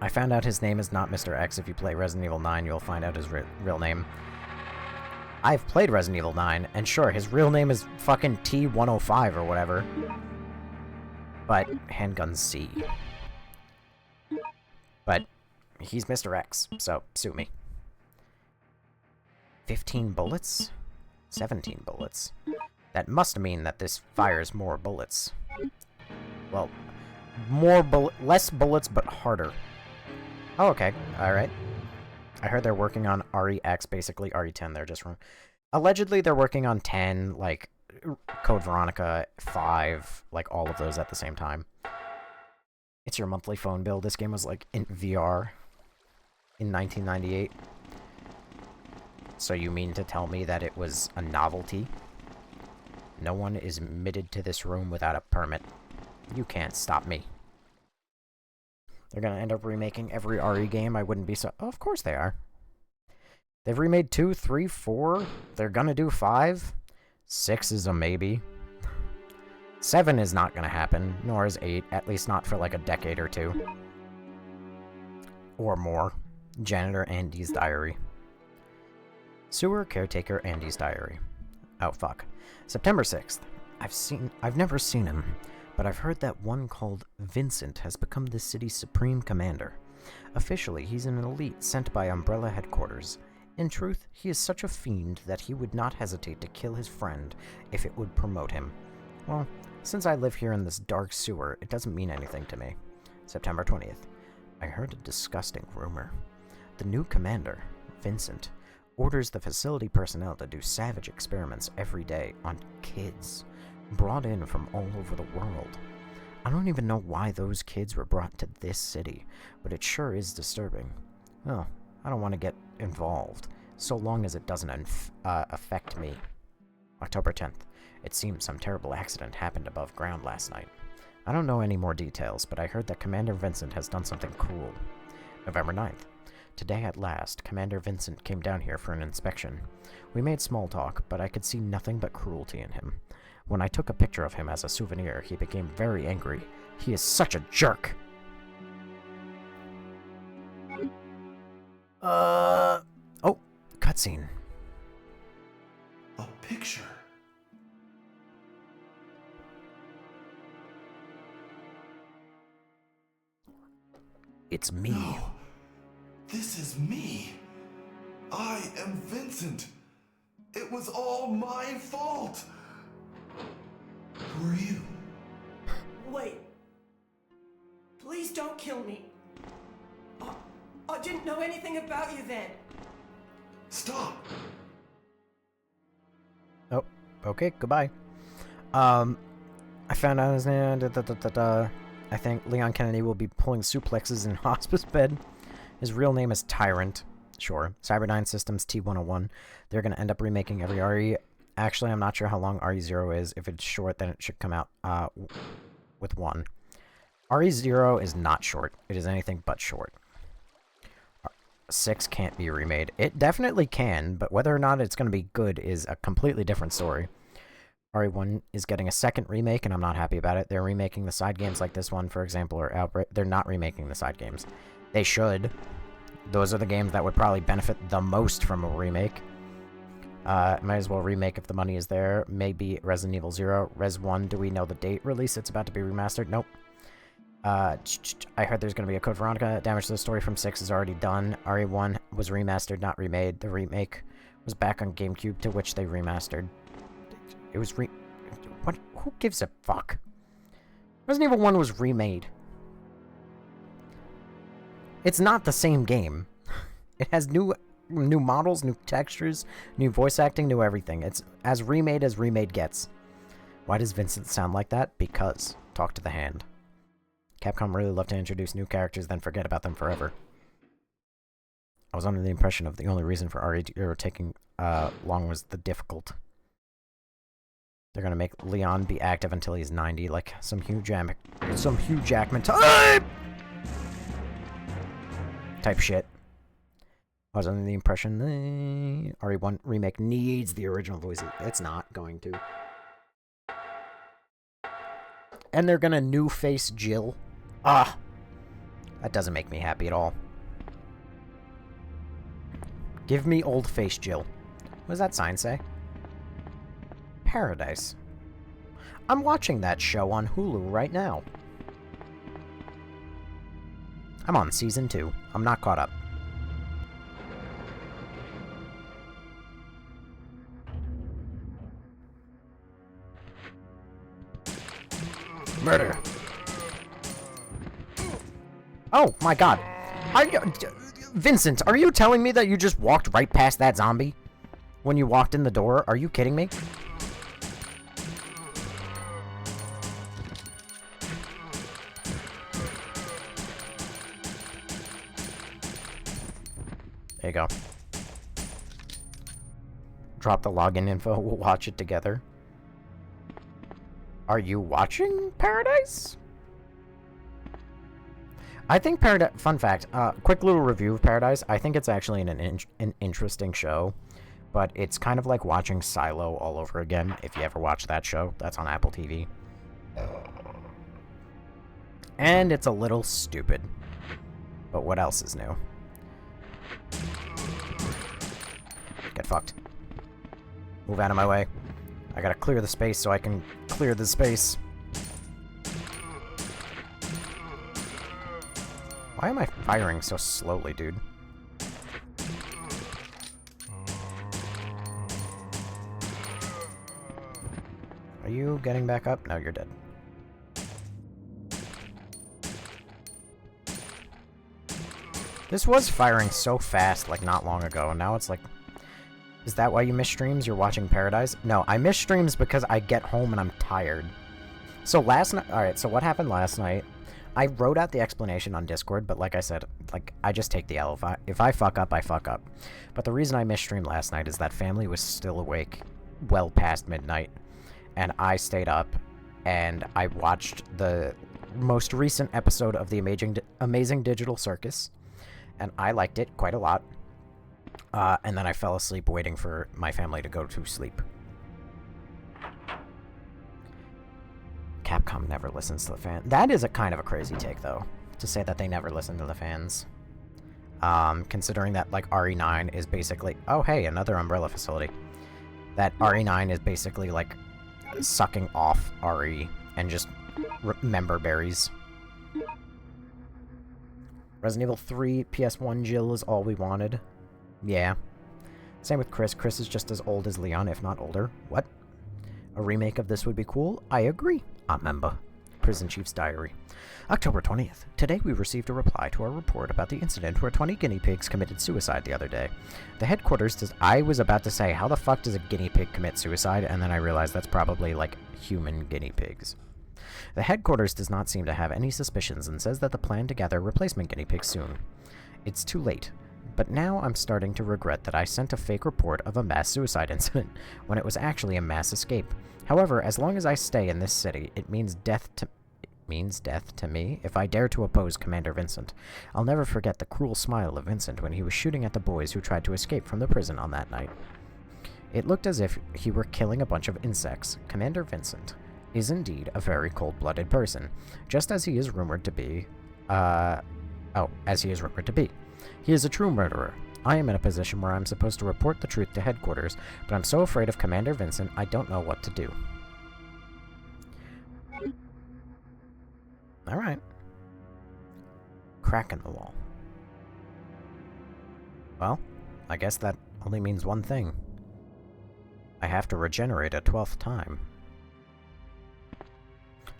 I found out his name is not Mr. X. If you play Resident Evil 9, you'll find out his real name. I've played Resident Evil 9, and sure, his real name is fucking T-105 or whatever. But Handgun C. But he's Mr. X, so sue me. 15 bullets? 17 bullets. That must mean that this fires more bullets. Well, less bullets, but harder. Oh, okay. Alright. I heard they're working on REX, basically RE10, they're just wrong. Allegedly, they're working on 10, like, Code Veronica, 5, like, all of those at the same time. It's your monthly phone bill. This game was, like, in VR in 1998. So you mean to tell me that it was a novelty? No one is admitted to this room without a permit. You can't stop me. They're gonna end up remaking every RE game. I wouldn't be so... Oh, of course they are. They've remade 2, 3, 4. They're gonna do 5. 6 is a maybe. 7 is not gonna happen, nor is 8, at least not for like a decade or 2. Or more. Janitor Andy's Diary. Sewer Caretaker Andy's Diary. Oh, fuck. September 6th. I've never seen him, but I've heard that one called Vincent has become the city's supreme commander. Officially, he's an elite sent by Umbrella headquarters. In truth, he is such a fiend that he would not hesitate to kill his friend if it would promote him. Well, since I live here in this dark sewer, it doesn't mean anything to me. September 20th. I heard a disgusting rumor. The new commander, Vincent, orders the facility personnel to do savage experiments every day on kids, brought in from all over the world. I don't even know why those kids were brought to this city, but it sure is disturbing. Well, I don't want to get involved, so long as it doesn't affect me. October 10th. It seems some terrible accident happened above ground last night. I don't know any more details, but I heard that Commander Vincent has done something cruel. November 9th. Today at last, Commander Vincent came down here for an inspection. We made small talk, but I could see nothing but cruelty in him. When I took a picture of him as a souvenir, he became very angry. He is such a jerk! Oh, cutscene. A picture. It's me. No. This is me. I am Vincent. It was all my fault. Who are you? Wait. Please don't kill me. I didn't know anything about you then. Stop! Oh, okay, goodbye. I found out his name. I think Leon Kennedy will be pulling suplexes in hospice bed. His real name is Tyrant. Sure. Cyberdyne Systems T101. They're going to end up remaking every RE. Actually, I'm not sure how long RE0 is. If it's short, then it should come out with 1. RE0 is not short. It is anything but short. 6 can't be remade. It definitely can, but whether or not it's going to be good is a completely different story. RE1 is getting a second remake, and I'm not happy about it. They're remaking the side games like this one, for example, or Outbreak. They're not remaking the side games. They should. Those are the games that would probably benefit the most from a remake. Might as well remake if the money is there. Maybe Resident Evil 0. Res 1, do we know the date release? It's about to be remastered? Nope. I heard there's going to be a Code Veronica. Damage to the story from 6 is already done. RE1 was remastered, not remade. The remake was back on GameCube, to which they remastered. It was What? Who gives a fuck? Resident Evil 1 was remade. It's not the same game. It has new models, new textures, new voice acting, new everything. It's as remade gets. Why does Vincent sound like that? Because. Talk to the hand. Capcom really love to introduce new characters, then forget about them forever. I was under the impression of the only reason for RE0 taking long was the difficult. They're gonna make Leon be active until he's 90, like some Hugh Jackman type shit. I was under the impression the RE1 remake needs the original voices. It's not going to. And they're gonna new face Jill. Ah! That doesn't make me happy at all. Give me old face Jill. What does that sign say? Paradise. I'm watching that show on Hulu right now. I'm on season 2. I'm not caught up. Murder. Oh my god. Vincent, are you telling me that you just walked right past that zombie? When you walked in the door? Are you kidding me? There you go. Drop the login info. We'll watch it together. Are you watching Paradise? I think Paradise... Fun fact. Quick little review of Paradise. I think it's actually an interesting show. But it's kind of like watching Silo all over again. If you ever watch that show. That's on Apple TV. And it's a little stupid. But what else is new? Get fucked. Move out of my way. I gotta clear the space so I can clear the space. Why am I firing so slowly, dude? Are you getting back up? No, you're dead. This was firing so fast, like, not long ago, and now it's like... Is that why you miss streams? You're watching Paradise? No, I miss streams because I get home and I'm tired. So last night... Alright, so what happened last night? I wrote out the explanation on Discord, but like I said, like, I just take the L. If I fuck up, I fuck up. But the reason I missed stream last night is that family was still awake well past midnight. And I stayed up, and I watched the most recent episode of the Amazing Digital Circus. And I liked it quite a lot. And then I fell asleep waiting for my family to go to sleep. Capcom never listens to the fans. That is a kind of a crazy take, though, to say that they never listen to the fans. Considering that, like, RE9 is basically... Oh, hey, another Umbrella facility. That RE9 is basically, like, sucking off RE and just member berries. Resident Evil 3 PS1 Jill is all we wanted. Yeah. Same with Chris. Chris is just as old as Leon, if not older. What? A remake of this would be cool? I agree. I member. Prison Chief's Diary. October 20th. Today we received a reply to our report about the incident where 20 guinea pigs committed suicide the other day. The headquarters does— I was about to say, how the fuck does a guinea pig commit suicide? And then I realized that's probably, like, human guinea pigs. The headquarters does not seem to have any suspicions and says that the plan to gather replacement guinea pigs soon. It's too late. But now I'm starting to regret that I sent a fake report of a mass suicide incident, when it was actually a mass escape. However, as long as I stay in this city, it means death to me if I dare to oppose Commander Vincent. I'll never forget the cruel smile of Vincent when he was shooting at the boys who tried to escape from the prison on that night. It looked as if he were killing a bunch of insects. Commander Vincent is indeed a very cold-blooded person, just as he is rumored to be. As he is rumored to be. He is a true murderer. I am in a position where I'm supposed to report the truth to headquarters, but I'm so afraid of Commander Vincent, I don't know what to do. Alright. Crack in the wall. Well, I guess that only means one thing. I have to regenerate a 12th time.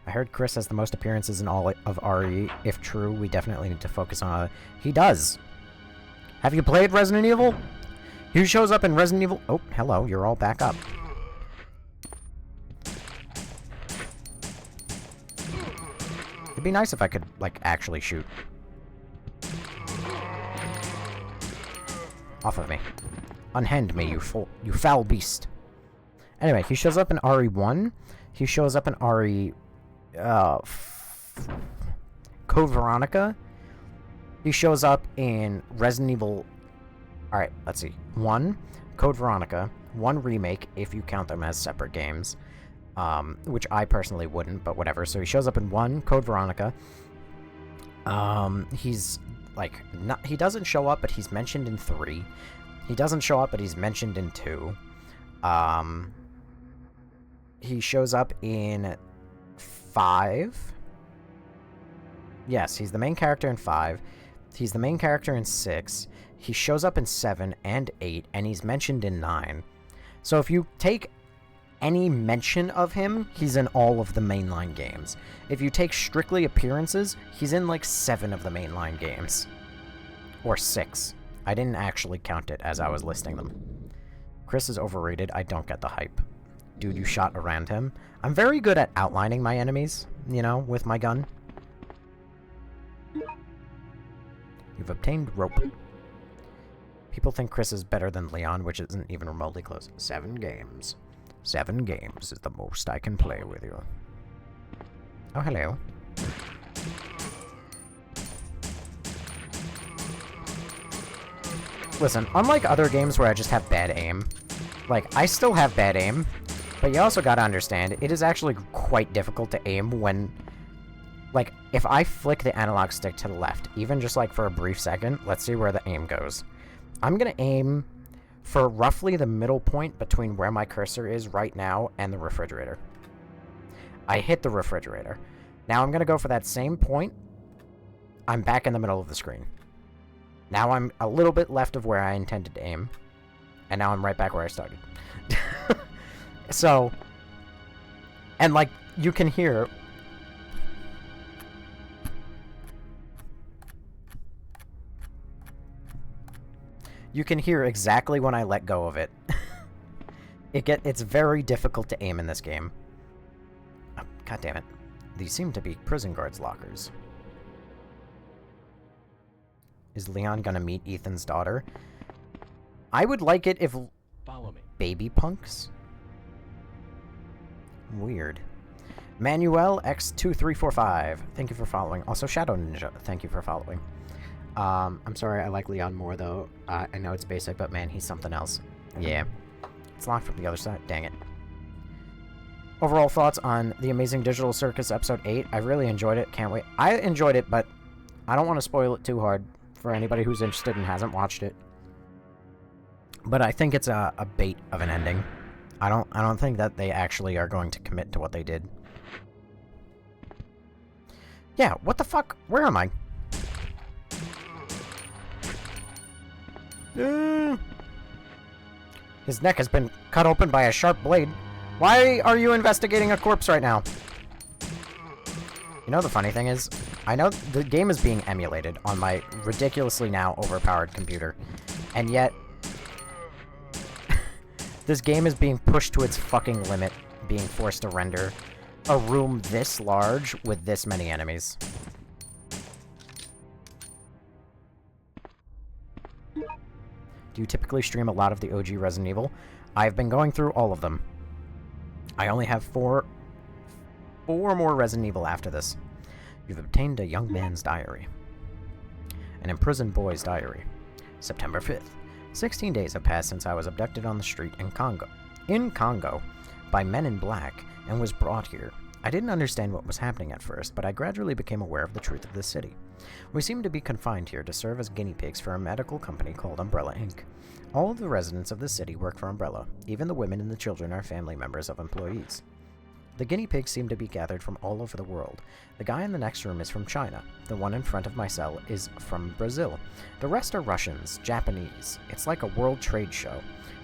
I heard Chris has the most appearances in all of RE. If true, we definitely need to focus on... He does! Have you played Resident Evil? He shows up in Resident Evil... Oh, hello, you're all back up. It'd be nice if I could, like, actually shoot. Off of me. Unhand me, you foul beast. Anyway, he shows up in RE1. He shows up in RE... Code Veronica. He shows up in Resident Evil... Alright, let's see. 1, Code Veronica. 1 Remake, if you count them as separate games. Which I personally wouldn't, but whatever. So he shows up in 1, Code Veronica. He's, like... he doesn't show up, but he's mentioned in 3. He doesn't show up, but he's mentioned in 2. He shows up in 5. Yes, he's the main character in 5. He's the main character in 6. He shows up in 7 and 8, and he's mentioned in 9. So if you take any mention of him, he's in all of the mainline games. If you take strictly appearances, he's in like 7 of the mainline games. Or 6. I didn't actually count it as I was listing them. Chris is overrated. I don't get the hype. Dude, you shot around him. I'm very good at outlining my enemies, you know, with my gun. You've obtained rope. People think Chris is better than Leon, which isn't even remotely close. 7 games. 7 games is the most I can play with you. Oh, hello. Listen, unlike other games where I just have bad aim, like, I still have bad aim, but you also gotta understand, it is actually quite difficult to aim when... Like, if I flick the analog stick to the left, even just like for a brief second, let's see where the aim goes. I'm gonna aim for roughly the middle point between where my cursor is right now and the refrigerator. I hit the refrigerator. Now I'm gonna go for that same point. I'm back in the middle of the screen. Now I'm a little bit left of where I intended to aim. And now I'm right back where I started. So, and like, you can hear... You can hear exactly when I let go of it. It's very difficult to aim in this game. Oh, God damn it. These seem to be prison guards' lockers. Is Leon gonna meet Ethan's daughter? I would like it if... Follow me. Baby punks? Weird. Manuel X2345. Thank you for following. Also, Shadow Ninja. Thank you for following. I'm sorry, I like Leon more, though. I know it's basic, but man, he's something else. Yeah. It's locked from the other side. Dang it. Overall thoughts on The Amazing Digital Circus Episode 8. I really enjoyed it. Can't wait. I enjoyed it, but I don't want to spoil it too hard for anybody who's interested and hasn't watched it. But I think it's a bait of an ending. I don't think that they actually are going to commit to what they did. Yeah, what the fuck? Where am I? His neck has been cut open by a sharp blade. Why are you investigating a corpse right now? You know the funny thing is, I know the game is being emulated on my ridiculously now overpowered computer, and yet this game is being pushed to its fucking limit, being forced to render a room this large with this many enemies. Do you typically stream a lot of the OG Resident Evil? I've been going through all of them. I only have four more Resident Evil after this. You've obtained a young man's diary. An imprisoned boy's diary. September 5th. 16 days have passed since I was abducted on the street in Congo, by men in black, and was brought here. I didn't understand what was happening at first, but I gradually became aware of the truth of this city. We seem to be confined here to serve as guinea pigs for a medical company called Umbrella Inc. All of the residents of the city work for Umbrella. Even the women and the children are family members of employees. The guinea pigs seem to be gathered from all over the world. The guy in the next room is from China. The one in front of my cell is from Brazil. The rest are Russians, Japanese. It's like a world trade show.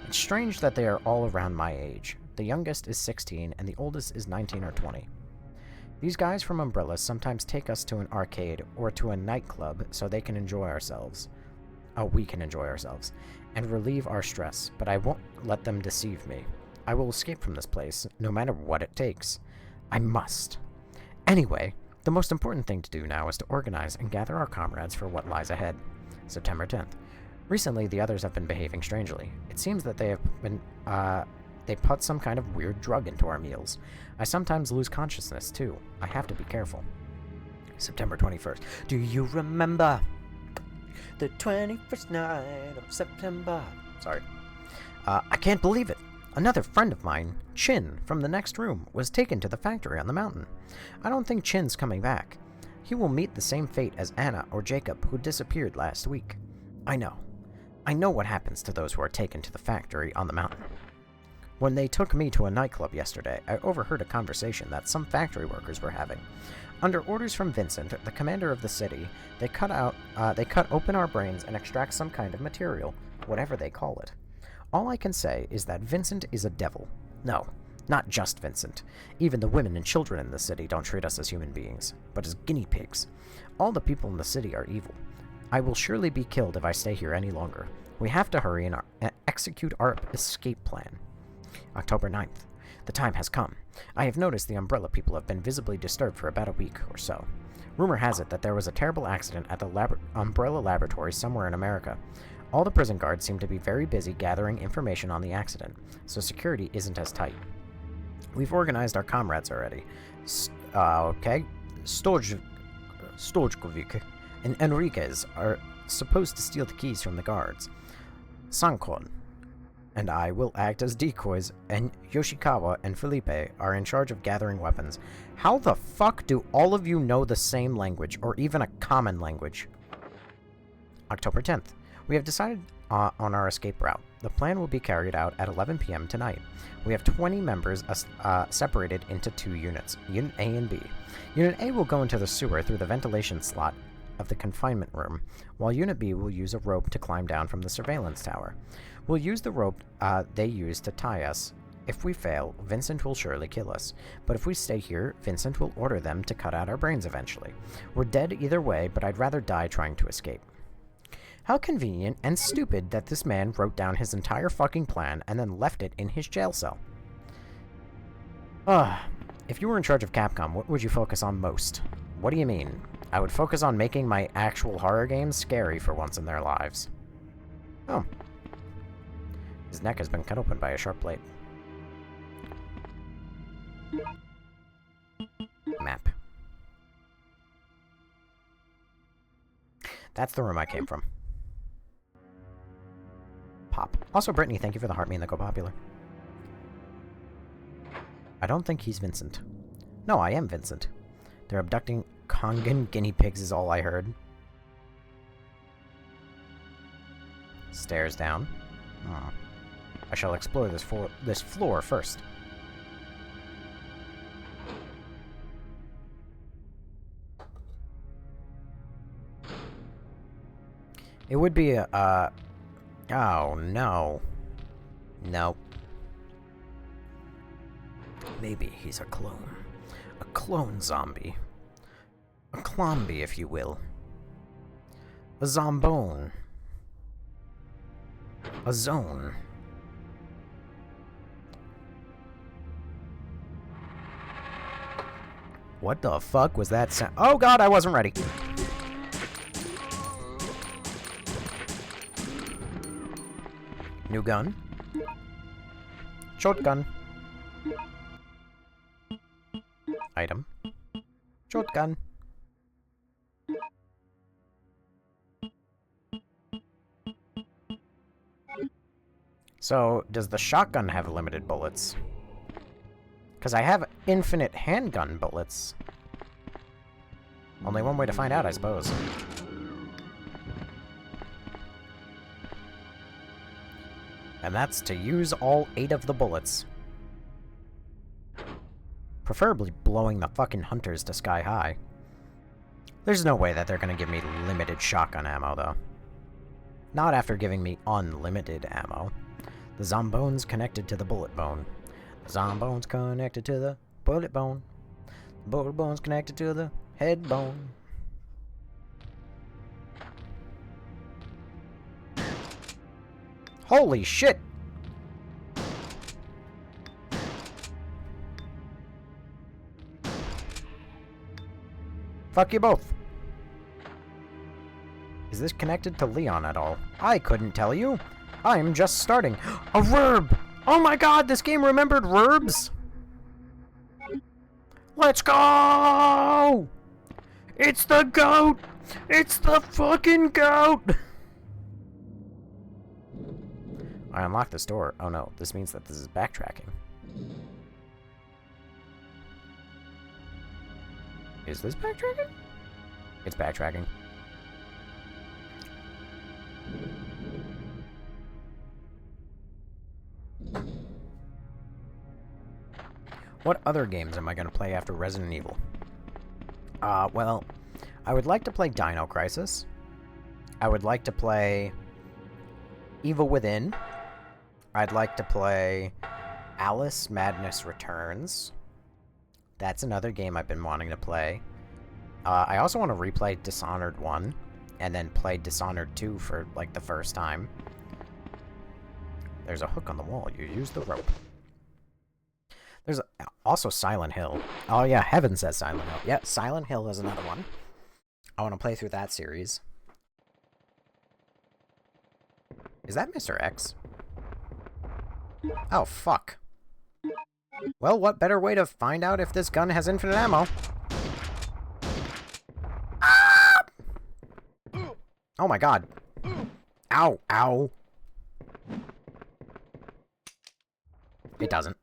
It's strange that they are all around my age. The youngest is 16 and the oldest is 19 or 20. These guys from Umbrella sometimes take us to an arcade or to a nightclub so they can enjoy ourselves. Oh, we can enjoy ourselves. And relieve our stress, but I won't let them deceive me. I will escape from this place, no matter what it takes. I must. Anyway, the most important thing to do now is to organize and gather our comrades for what lies ahead. September 10th. Recently, the others have been behaving strangely. It seems that they put some kind of weird drug into our meals. I sometimes lose consciousness, too. I have to be careful. September 21st. Do you remember the 21st night of September? Sorry. I can't believe it. Another friend of mine, Chin, from the next room, was taken to the factory on the mountain. I don't think Chin's coming back. He will meet the same fate as Anna or Jacob, who disappeared last week. I know. I know what happens to those who are taken to the factory on the mountain. When they took me to a nightclub yesterday, I overheard a conversation that some factory workers were having. Under orders from Vincent, the commander of the city, they cut open our brains and extract some kind of material, whatever they call it. All I can say is that Vincent is a devil. No, not just Vincent. Even the women and children in the city don't treat us as human beings, but as guinea pigs. All the people in the city are evil. I will surely be killed if I stay here any longer. We have to hurry and execute our escape plan. October 9th. The time has come. I have noticed the Umbrella people have been visibly disturbed for about a week or so. Rumor has it that there was a terrible accident at the Umbrella laboratory somewhere in America. All the prison guards seem to be very busy gathering information on the accident, so security isn't as tight. We've organized our comrades already. Stojkovic and Enriquez are supposed to steal the keys from the guards. Sankon and I will act as decoys, and Yoshikawa and Felipe are in charge of gathering weapons. How the fuck do all of you know the same language, or even a common language? October 10th. We have decided on our escape route. The plan will be carried out at 11 p.m. tonight. We have 20 members separated into 2 units, Unit A and B. Unit A will go into the sewer through the ventilation slot of the confinement room, while Unit B will use a rope to climb down from the surveillance tower. We'll use the rope they use to tie us. If we fail, Vincent will surely kill us. But if we stay here, Vincent will order them to cut out our brains eventually. We're dead either way, but I'd rather die trying to escape. How convenient and stupid that this man wrote down his entire fucking plan and then left it in his jail cell. If you were in charge of Capcom, what would you focus on most? What do you mean? I would focus on making my actual horror games scary for once in their lives. Oh. His neck has been cut open by a sharp blade. Map. That's the room I came from. Pop. Also, Brittany, thank you for the heart me and the Go Popular. I don't think he's Vincent. No, I am Vincent. They're abducting Kongan guinea pigs is all I heard. Stairs down. Oh. I shall explore this floor first. It would be a, oh, no. No. Maybe he's a clone. A clone zombie. A clomby, if you will. A zombone. A zone. What the fuck was that sound? Oh god, I wasn't ready. New gun. Shotgun. Item. Shotgun. So, does the shotgun have limited bullets? Because I have infinite handgun bullets. Only one way to find out, I suppose. And that's to use all 8 of the bullets. Preferably blowing the fucking hunters to sky high. There's no way that they're gonna give me limited shotgun ammo, though. Not after giving me unlimited ammo. The zombone's connected to the bullet bone. The zombone's connected to the bullet bone. The bullet bone's connected to the head bone. Holy shit! Fuck you both. Is this connected to Leon at all? I couldn't tell you. I'm just starting. A verb! Oh my god, this game remembered verbs! Let's go! It's the goat! It's the fucking goat! I unlocked this door. Oh no, this means that this is backtracking. Is this backtracking? It's backtracking. What other games am I going to play after Resident Evil? Well, I would like to play Dino Crisis. I would like to play Evil Within. I'd like to play Alice Madness Returns. That's another game I've been wanting to play. I also want to replay Dishonored 1, and then play Dishonored 2 for, like, the first time. There's a hook on the wall. You use the rope. There's also Silent Hill. Oh yeah, Heaven says Silent Hill. Yeah, Silent Hill is another one. I want to play through that series. Is that Mr. X? Oh, fuck. Well, what better way to find out if this gun has infinite ammo? Ah! Oh my god. Ow, ow. It doesn't.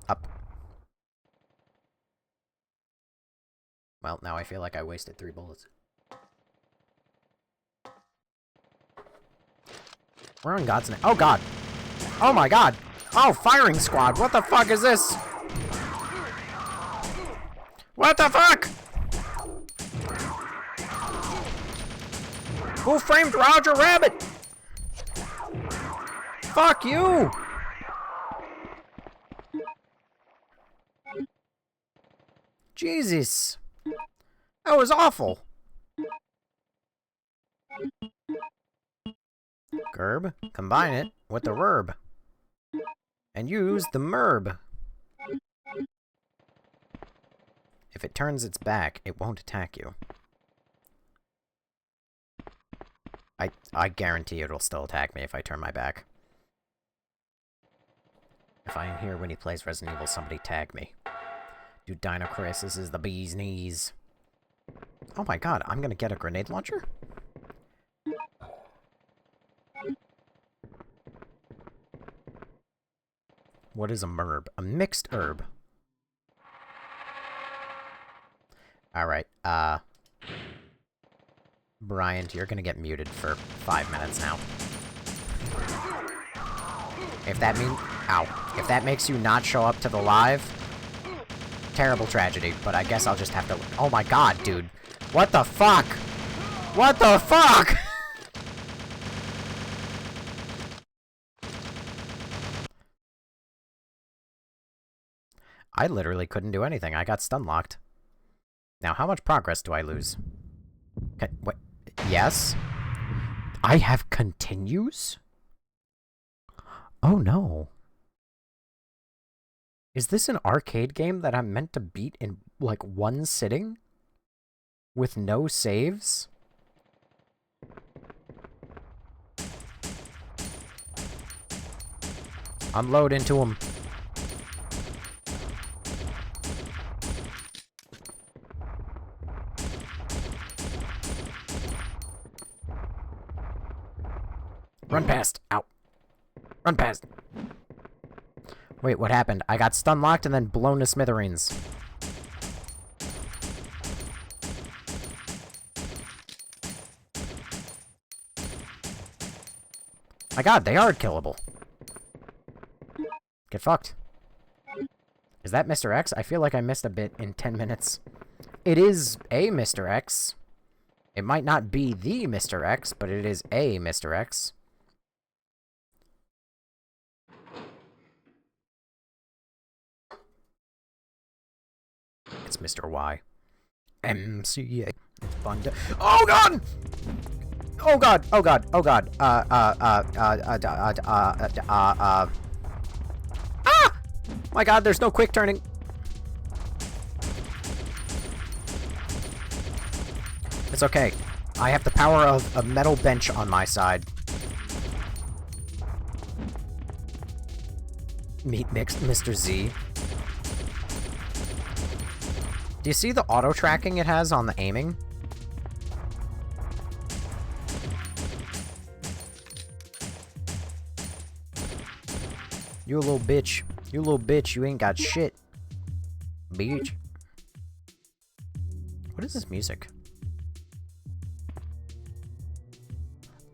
Up. Well, now I feel like I wasted 3 bullets. We're on God's name. Oh, God. Oh, my God. Oh, firing squad. What the fuck is this? What the fuck? Who framed Roger Rabbit? Fuck you! Jesus. That was awful. Gerb, combine it with the verb. And use the merb. If it turns its back, it won't attack you. I guarantee it'll still attack me if I turn my back. If I am here when he plays Resident Evil, somebody tag me. Dude, Dino Crisis is the bee's knees. Oh my god, I'm gonna get a grenade launcher? What is a merb? A mixed herb. Alright, Bryant, you're gonna get muted for 5 minutes now. If that means... Ow. If that makes you not show up to the live... Terrible tragedy, but I guess I'll just have to... Oh my god, dude. What the fuck? What the fuck? I literally couldn't do anything. I got stun locked. Now, how much progress do I lose? Okay, what? Yes? I have continues? Oh no. Is this an arcade game that I'm meant to beat in, like, one sitting? With no saves? Unload into him. Run past. Ow. Run past. Wait, what happened? I got stun locked and then blown to smithereens. My god, they are killable. Get fucked. Is that Mr. X? I feel like I missed a bit in 10 minutes. It is a Mr. X. It might not be the Mr. X, but it is a Mr. X. It's Mr. Y. MCA. It's fun to— Oh god! Oh god! Oh god! Oh god! Ah! My god, there's no quick turning. It's okay. I have the power of a metal bench on my side. Meet mixed Mr. Z. Do you see the auto tracking it has on the aiming? You a little bitch. You little bitch. You ain't got shit. Bitch. What is this music?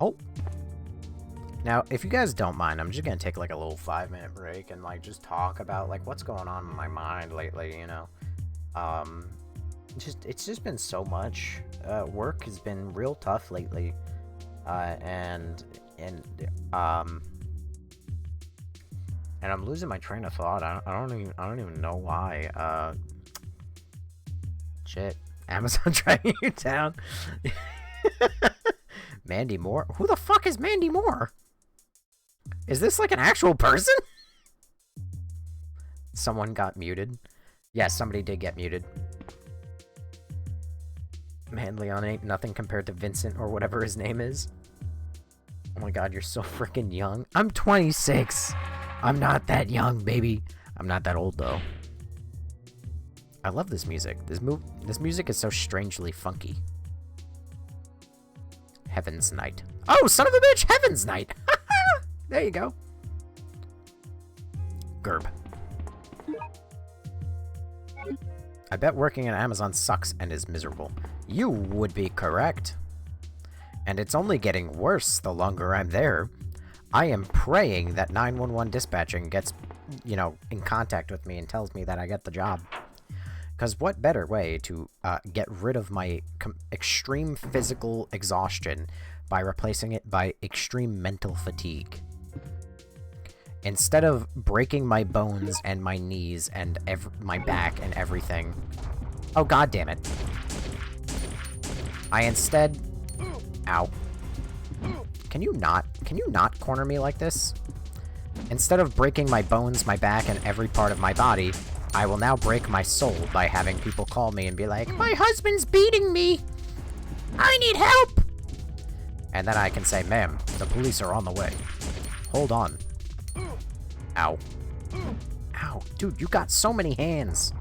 Oh. Now, if you guys don't mind, I'm just gonna take like a little 5-minute break and like just talk about like what's going on in my mind lately, you know. It's just been so much. Work has been real tough lately. And I'm losing my train of thought. I don't even know why. Shit. Amazon tracking you down. Mandy Moore? Who the fuck is Mandy Moore? Is this like an actual person? Someone got muted. Yes, somebody did get muted. Man, Leon ain't nothing compared to Vincent or whatever his name is. Oh my god, you're so freaking young. I'm 26. I'm not that young, baby. I'm not that old, though. I love this music. This music is so strangely funky. Heaven's Night. Oh, son of a bitch! Heaven's Night! There you go. Gerb. I bet working at Amazon sucks and is miserable. You would be correct. And it's only getting worse the longer I'm there. I am praying that 911 dispatching gets, you know, in contact with me and tells me that I get the job. Because what better way to get rid of my extreme physical exhaustion by replacing it by extreme mental fatigue? Instead of breaking my bones and my knees and my back and everything. Oh, god damn it. I instead... Ow. Can you not corner me like this? Instead of breaking my bones, my back, and every part of my body, I will now break my soul by having people call me and be like, "My husband's beating me! I need help!" And then I can say, "Ma'am, the police are on the way. Hold on." Ow. Ow. Dude, you got so many hands.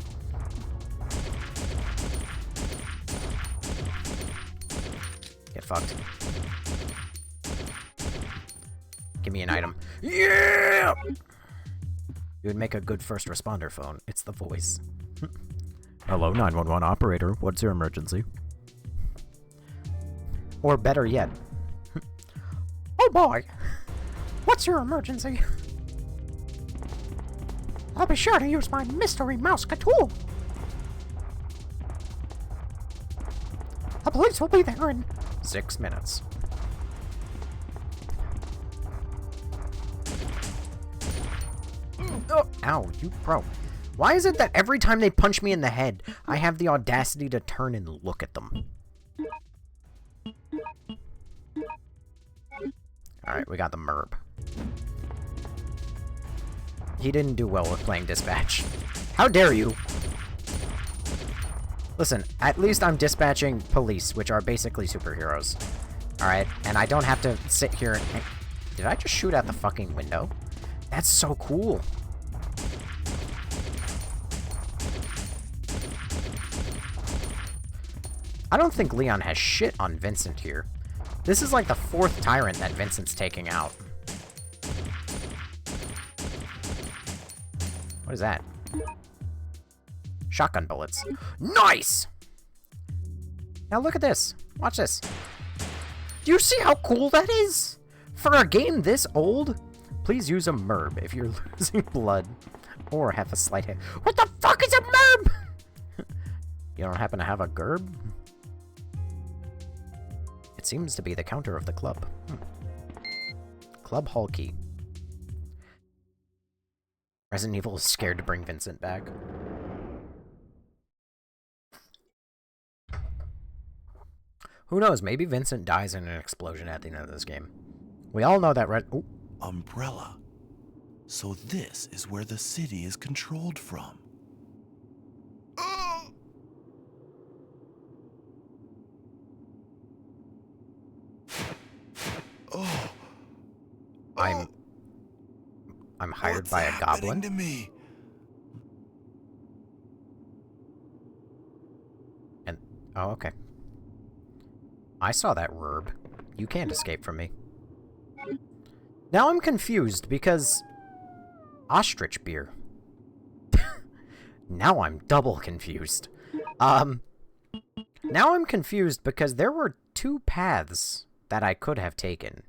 Get fucked. Give me an item. Yeah! You would make a good first responder phone. It's the voice. Hello, 911 operator. What's your emergency? Or better yet. Oh boy! What's your emergency? I'll be sure to use my mystery mouse tool. The police will be there in 6 minutes. Oh, ow, you bro. Why is it that every time they punch me in the head, I have the audacity to turn and look at them? Alright, we got the Merb. He didn't do well with playing Dispatch. How dare you? Listen, at least I'm dispatching police, which are basically superheroes. Alright, and I don't have to sit here and... Did I just shoot out the fucking window? That's so cool. I don't think Leon has shit on Vincent here. This is like the 4th Tyrant that Vincent's taking out. What is that? Shotgun bullets. Nice! Now look at this. Watch this. Do you see how cool that is? For a game this old, please use a Merb if you're losing blood or have a slight hit. What the fuck is a Merb? You don't happen to have a Gerb? It seems to be the counter of the club. Club Hall Key. Resident Evil is scared to bring Vincent back. Who knows, maybe Vincent dies in an explosion at the end of this game. We all know that Ooh. Umbrella. So this is where the city is controlled from. Oh. I'm hired What's by a happening goblin. To me? And oh, okay. I saw that Rurb. You can't escape from me. Now I'm confused because ostrich beer. Now I'm double confused. Now I'm confused because there were 2 paths that I could have taken.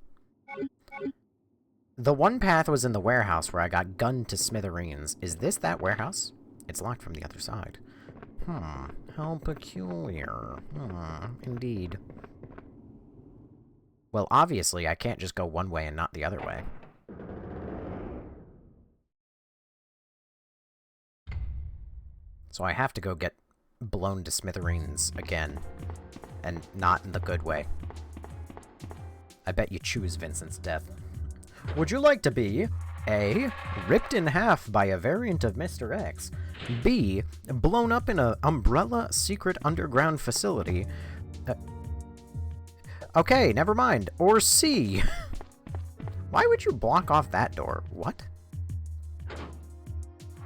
The one path was in the warehouse where I got gunned to smithereens. Is this that warehouse? It's locked from the other side. How peculiar. Indeed. Well, obviously, I can't just go one way and not the other way. So I have to go get blown to smithereens again. And not in the good way. I bet you choose Vincent's death. Would you like to be A. Ripped in half by a variant of Mr. X, B. Blown up in an Umbrella secret underground facility, okay, never mind, or C. Why would you block off that door? What?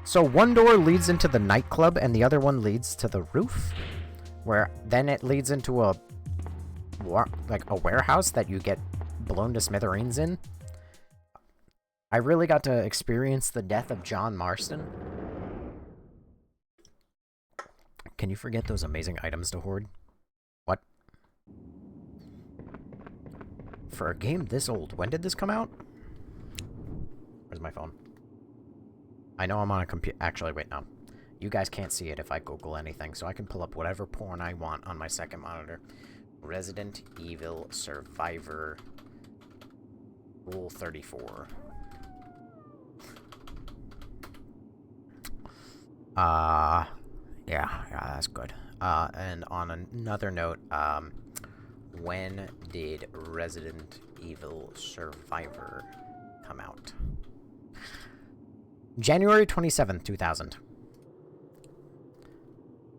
So one door leads into the nightclub and the other one leads to the roof? Where then it leads into a warehouse that you get blown to smithereens in? I really got to experience the death of John Marston. Can you forget those amazing items to hoard? What? For a game this old, when did this come out? Where's my phone? I know I'm on a computer. Actually, wait, no. You guys can't see it if I Google anything, so I can pull up whatever porn I want on my second monitor. Resident Evil Survivor Rule 34. Yeah, that's good. And on another note, when did Resident Evil Survivor come out? January 27th, 2000.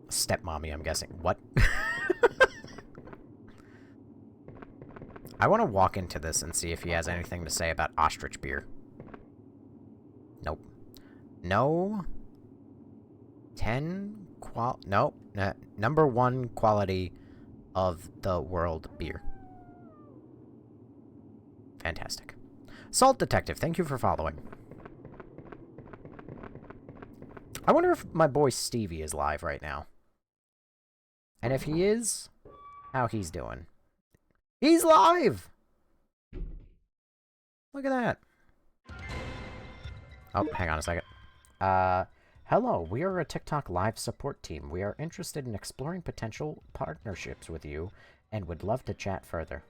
Stepmommy, I'm guessing. What? I want to walk into this and see if he has anything to say about ostrich beer. Nope. No. 10 nope. Number 1 quality of the world beer. Fantastic. Salt Detective, thank you for following. I wonder if my boy Stevie is live right now. And if he is, how he's doing. He's live! Look at that. Oh, hang on a second. Hello, we are a TikTok live support team. We are interested in exploring potential partnerships with you and would love to chat further.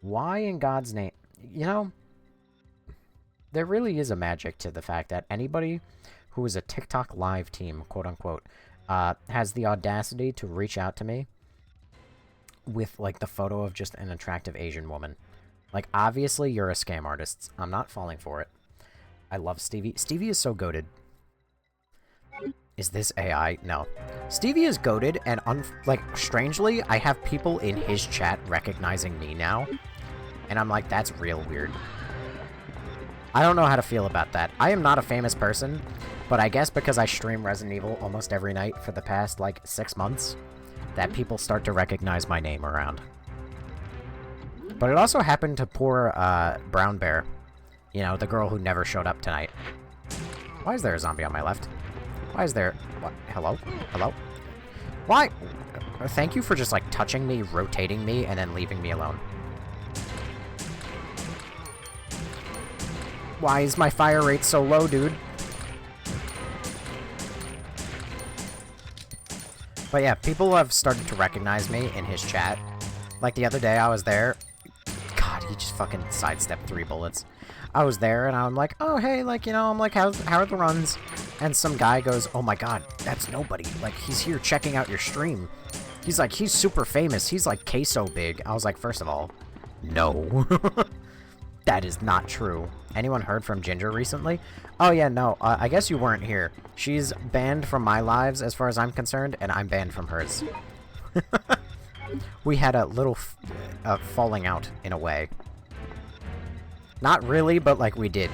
Why in God's name? You know, there really is a magic to the fact that anybody who is a TikTok live team, quote unquote, has the audacity to reach out to me with, like, the photo of just an attractive Asian woman. Like, obviously, you're a scam artist. I'm not falling for it. I love Stevie. Stevie is so goated. Is this AI? No. Stevie is goated, and, like, strangely, I have people in his chat recognizing me now. And I'm like, that's real weird. I don't know how to feel about that. I am not a famous person, but I guess because I stream Resident Evil almost every night for the past, like, 6 months, that people start to recognize my name around. But it also happened to poor, Brown Bear. You know, the girl who never showed up tonight. Why is there a zombie on my left? Why is there... What? Hello? Hello? Why? Thank you for just, like, touching me, rotating me, and then leaving me alone. Why is my fire rate so low, dude? But yeah, people have started to recognize me in his chat. Like, the other day I was there. God, he just fucking sidestepped 3 bullets. I was there, and I'm like, oh, hey, like, you know, I'm like, how are the runs? And some guy goes, oh my god, that's nobody. Like, he's here checking out your stream. He's like, he's super famous. He's like queso big. I was like, first of all, no. That is not true. Anyone heard from Ginger recently? Oh yeah, no, I guess you weren't here. She's banned from my lives as far as I'm concerned, and I'm banned from hers. We had a little falling out, in a way. Not really, but like we did.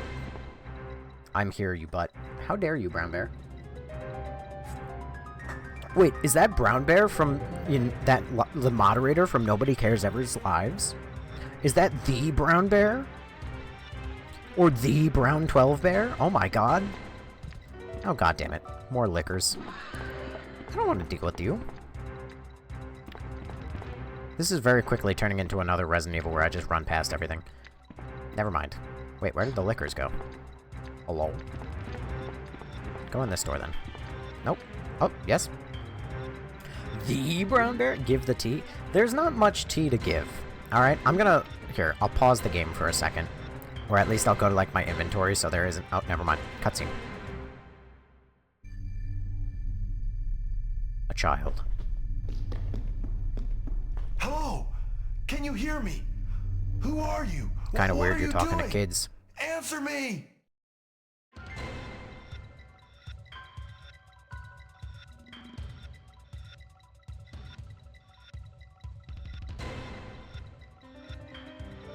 I'm here, you butt. How dare you, Brown Bear? Wait, is that Brown Bear from the moderator from Nobody Cares Ever's Lives? Is that the Brown Bear? Or the Brown 12 Bear? Oh my god. Oh god damn it. More liquors. I don't want to deal with you. This is very quickly turning into another Resident Evil where I just run past everything. Never mind. Wait, where did the liquors go? Hello? Go in this door then. Nope. Oh, yes. The Brown Bear? Give the tea? There's not much tea to give. Alright, I'm gonna... Here, I'll pause the game for a second. Or at least I'll go to, like, my inventory so there isn't... Oh, never mind. Cutscene. A child. Hello? Can you hear me? Who are you? Kind of What weird are you're you talking doing? to kids. Answer me!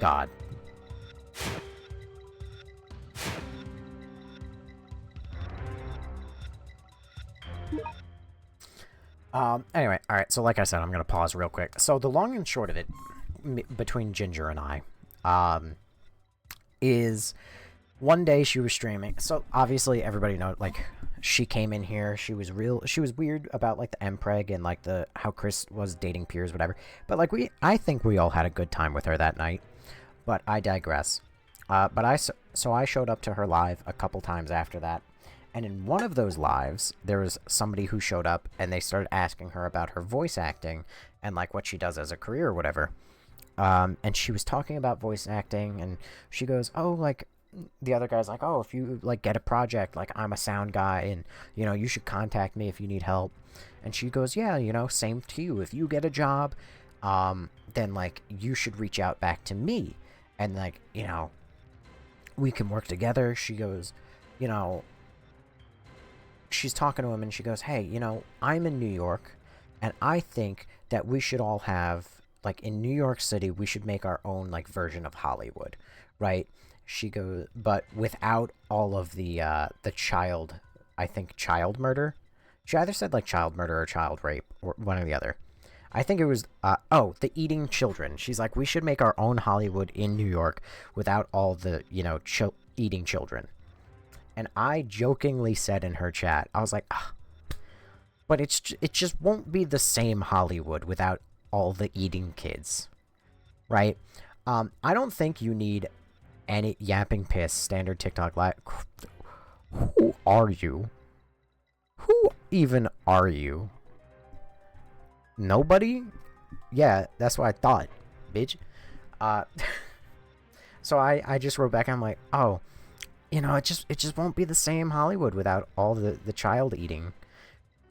God. Anyway, alright, so like I said, I'm gonna pause real quick. So the long and short of it, between Ginger and I, is one day she was streaming. So obviously everybody knows, like, she came in here, she was weird about, like, the MPreg and, like, how Chris was dating Piers, whatever. But, like, I think we all had a good time with her that night. But I digress. So I showed up to her live a couple times after that. And in one of those lives, there was somebody who showed up, and they started asking her about her voice acting and, like, what she does as a career or whatever. And she was talking about voice acting, and she goes, oh, like, the other guy's like, oh, if you, like, get a project, like, I'm a sound guy, and, you know, you should contact me if you need help. And she goes, yeah, you know, same to you. If you get a job, then, like, you should reach out back to me. And, like, you know, we can work together. She goes, you know... She's talking to him, and she goes, hey, you know, I'm in New York, and I think that we should all have, like, in New York City, we should make our own, like, version of Hollywood, right? She goes, but without all of the child, I think, child murder. She either said, like, child murder or child rape, or one or the other. I think it was, the eating children. She's like, we should make our own Hollywood in New York without all the, you know, eating children. And I jokingly said in her chat, I was like, but it just won't be the same Hollywood without all the eating kids, right? I don't think you need any yapping piss standard TikTok live. Who are you? Who even are you? Nobody? Yeah, that's what I thought, bitch. So I just wrote back, I'm like, oh, you know, it just won't be the same Hollywood without all the child eating.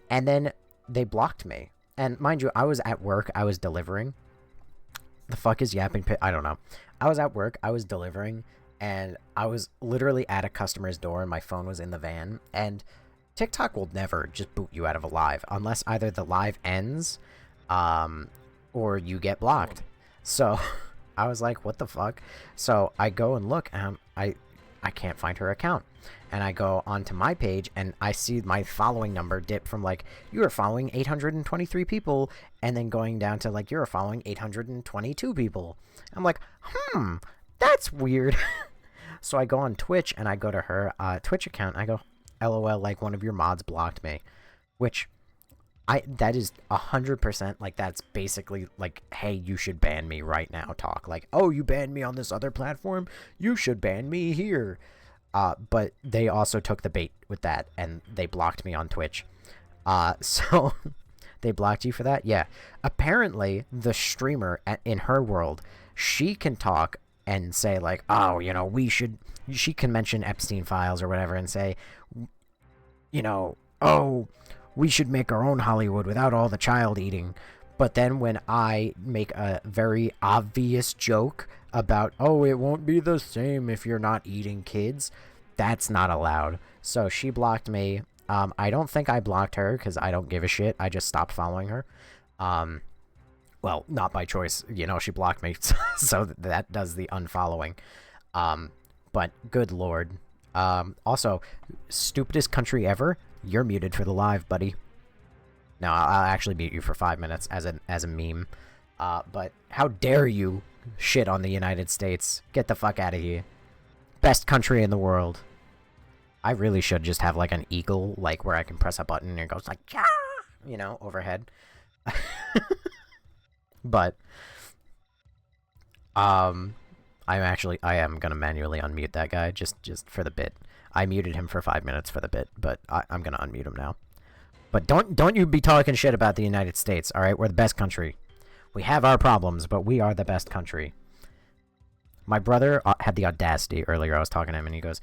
And then they blocked me. And mind you, I was at work, I was delivering. The fuck is yapping pit? I don't know. I was at work, I was delivering, and I was literally at a customer's door and my phone was in the van. And TikTok will never just boot you out of a live unless either the live ends or you get blocked. So I was like, what the fuck? So I go and look, and I can't find her account. And I go onto my page, and I see my following number dip from, like, you are following 823 people, and then going down to, like, you're following 822 people. I'm like, that's weird. So I go on Twitch, and I go to her Twitch account, and I go, LOL, like, one of your mods blocked me. Which, that is 100%, like, that's basically, like, hey, you should ban me right now talk. Like, oh, you banned me on this other platform? You should ban me here. But they also took the bait with that, and they blocked me on Twitch. So they blocked you for that? Yeah. Apparently, the streamer in her world, she can talk and say, like, oh, you know, she can mention Epstein files or whatever and say, you know, oh, we should make our own Hollywood without all the child eating. But then when I make a very obvious joke about, oh, it won't be the same if you're not eating kids, that's not allowed. So she blocked me. I don't think I blocked her because I don't give a shit. I just stopped following her. Well, not by choice. You know, she blocked me, so that does the unfollowing. But good lord. Also, stupidest country ever, you're muted for the live, buddy. No, I'll actually mute you for 5 minutes as a meme. But how dare you shit on the United States? Get the fuck out of here. Best country in the world. I really should just have, like, an eagle, like, where I can press a button and it goes, like, yeah, you know, overhead. But, I am gonna manually unmute that guy, just for the bit. I muted him for 5 minutes for the bit, but I'm gonna unmute him now. But don't you be talking shit about the United States, alright? We're the best country. We have our problems, but we are the best country. My brother had the audacity earlier. I was talking to him, and he goes,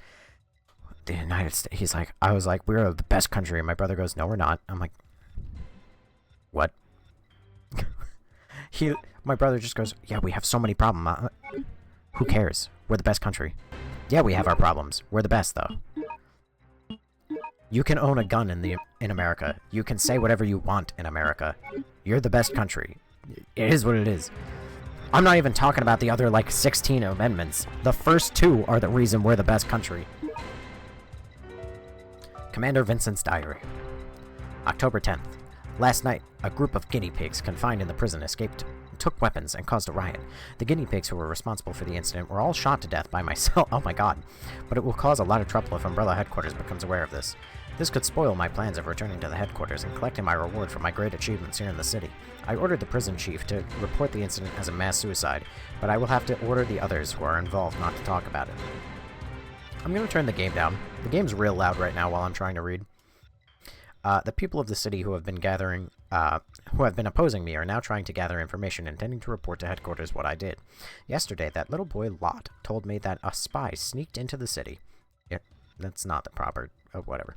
the United States. He's like, I was like, we're the best country. And my brother goes, no, we're not. I'm like, what? My brother just goes, yeah, we have so many problems. Who cares? We're the best country. Yeah, we have our problems. We're the best, though. You can own a gun in America. You can say whatever you want in America. You're the best country. It is what it is. I'm not even talking about the other, like, 16 amendments. The first two are the reason we're the best country. Commander Vincent's diary. October 10th. Last night, a group of guinea pigs confined in the prison escaped, took weapons, and caused a riot. The guinea pigs who were responsible for the incident were all shot to death by myself. Oh my god. But it will cause a lot of trouble if Umbrella Headquarters becomes aware of this. This could spoil my plans of returning to the headquarters and collecting my reward for my great achievements here in the city. I ordered the prison chief to report the incident as a mass suicide, but I will have to order the others who are involved not to talk about it. I'm going to turn the game down. The game's real loud right now while I'm trying to read. The people of the city who have been opposing me are now trying to gather information, intending to report to headquarters what I did. Yesterday, that little boy Lot told me that a spy sneaked into the city. That's not the proper... Oh, whatever.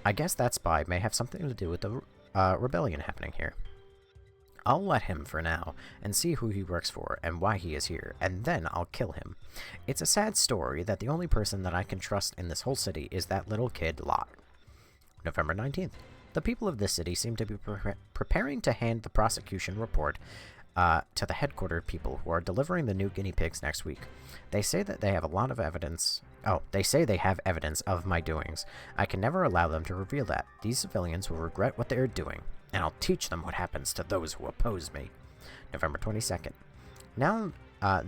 I guess that spy may have something to do with the rebellion happening here. I'll let him for now, and see who he works for, and why he is here, and then I'll kill him. It's a sad story that the only person that I can trust in this whole city is that little kid Lot. November 19th. The people of this city seem to be preparing to hand the prosecution report to the headquarters people who are delivering the new guinea pigs next week. They say that they have a lot of evidence... Oh, they say they have evidence of my doings. I can never allow them to reveal that. These civilians will regret what they are doing, and I'll teach them what happens to those who oppose me. November 22nd. Now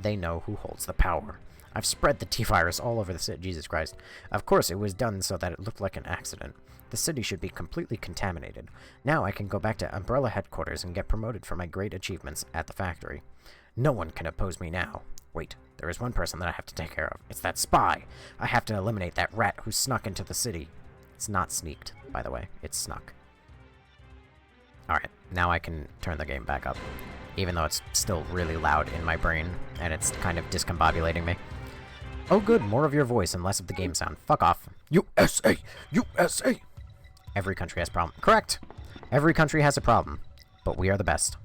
they know who holds the power. I've spread the T-virus all over the city. Jesus Christ. Of course, it was done so that it looked like an accident. The city should be completely contaminated. Now I can go back to Umbrella Headquarters and get promoted for my great achievements at the factory. No one can oppose me now. Wait, there is one person that I have to take care of. It's that spy. I have to eliminate that rat who snuck into the city. It's not sneaked, by the way. It's snuck. Alright, now I can turn the game back up. Even though it's still really loud in my brain, and it's kind of discombobulating me. Oh good, more of your voice and less of the game sound. Fuck off. USA! USA! Every country has a problem. Correct! Every country has a problem. But we are the best.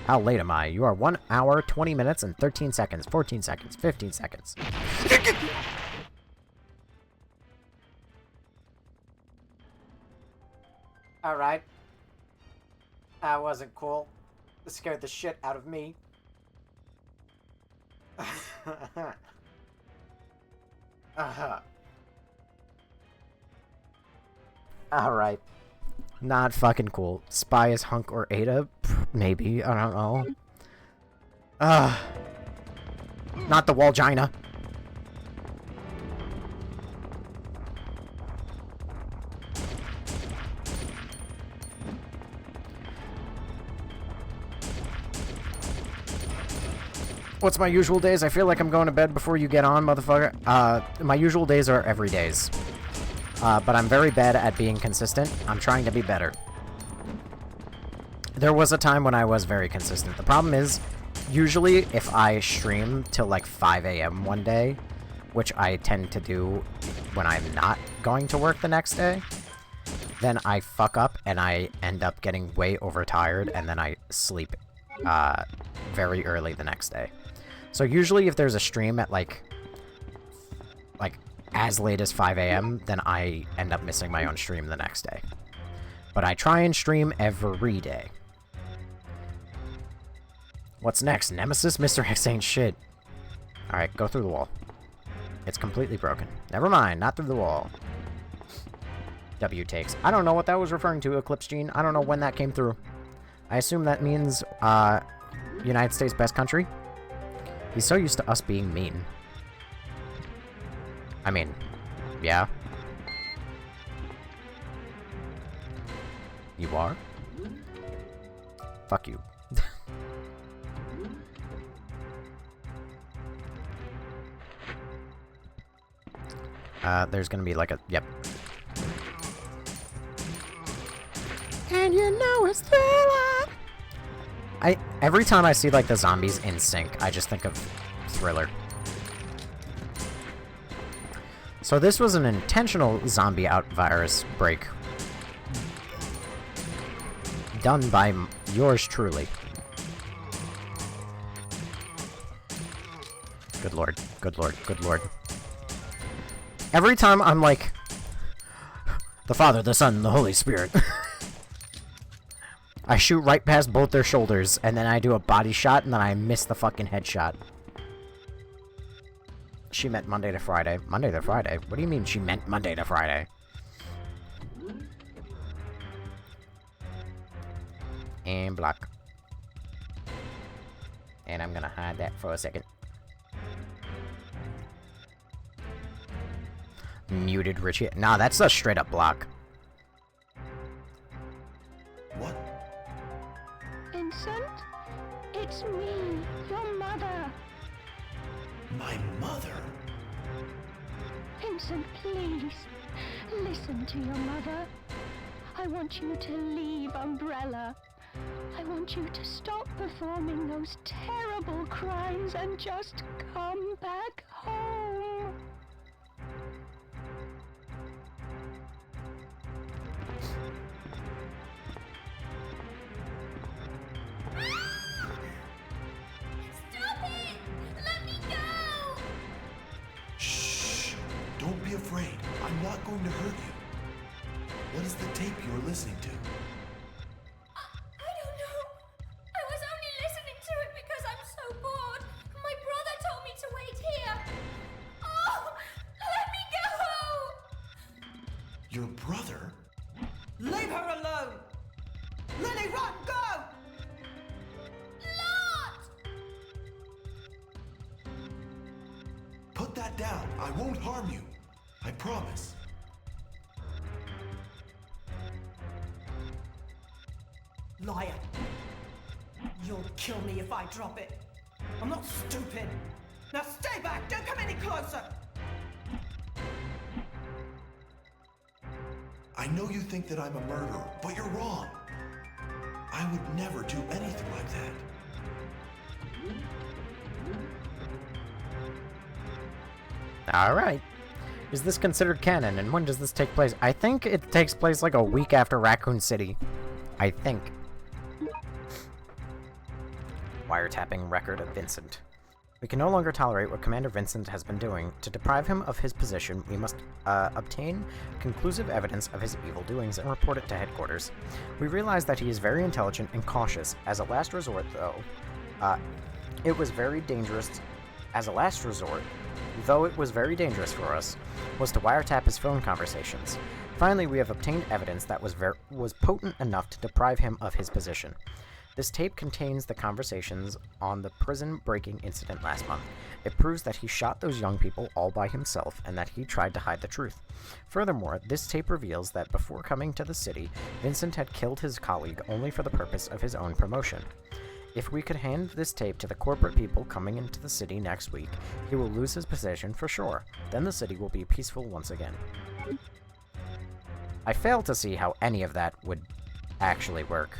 How late am I? You are 1 hour, 20 minutes, and 13 seconds, 14 seconds, 15 seconds. Alright. That wasn't cool. It scared the shit out of me. Alright. Not fucking cool. Spy is Hunk or Ada? Maybe. I don't know. Not the Walgina. What's my usual days? I feel like I'm going to bed before you get on, motherfucker. My usual days are every days. But I'm very bad at being consistent. I'm trying to be better. There was a time when I was very consistent. The problem is, usually if I stream till like 5 a.m. one day, which I tend to do when I'm not going to work the next day, then I fuck up and I end up getting way overtired and then I sleep very early the next day. So usually if there's a stream at like as late as 5 a.m., then I end up missing my own stream the next day. But I try and stream every day. What's next? Nemesis? Mr. X ain't shit. Alright, go through the wall. It's completely broken. Never mind, not through the wall. W takes. I don't know what that was referring to, Eclipse Gene. I don't know when that came through. I assume that means, United States best country? He's so used to us being mean. I mean, yeah. You are? Fuck you. There's gonna be like a... Yep. And you know it's Thriller! Every time I see, like, the zombies in sync, I just think of Thriller. So this was an intentional zombie virus break. Done by yours truly. Good lord, good lord, good lord. Every time I'm like... The Father, the Son, the Holy Spirit. I shoot right past both their shoulders, and then I do a body shot, and then I miss the fucking headshot. She meant Monday to Friday. Monday to Friday? What do you mean she meant Monday to Friday? And block. And I'm gonna hide that for a second. Muted Richie. Nah, that's a straight up block. What? Vincent? It's me, your mother. My mother? Vincent, please. Listen to your mother. I want you to leave Umbrella. I want you to stop performing those terrible crimes and just come back home. Stop it! Let me go! Shh! Don't be afraid. I'm not going to hurt you. What is the tape you're listening to? I don't know. I was only listening to it because I'm so bored. My brother told me to wait here. Oh! Let me go! Your brother? Leave her alone! Lily, run, go! Lot! Put that down. I won't harm you. I promise. Liar. You'll kill me if I drop it. I'm not stupid. Now stay back! Don't come any closer! I know you think that I'm a murderer, but you're wrong. I would never do anything like that. Alright. Is this considered canon, and when does this take place? I think it takes place like a week after Raccoon City. I think. Wiretapping record of Vincent. We can no longer tolerate what Commander Vincent has been doing. To deprive him of his position, we must obtain conclusive evidence of his evil doings and report it to headquarters. We realize that he is very intelligent and cautious. As a last resort, though, it was very dangerous. As a last resort, though it was very dangerous for us, was to wiretap his phone conversations. Finally, we have obtained evidence that was potent enough to deprive him of his position. This tape contains the conversations on the prison breaking incident last month. It proves that he shot those young people all by himself and that he tried to hide the truth. Furthermore, this tape reveals that before coming to the city, Vincent had killed his colleague only for the purpose of his own promotion. If we could hand this tape to the corporate people coming into the city next week, he will lose his position for sure. Then the city will be peaceful once again. I fail to see how any of that would actually work.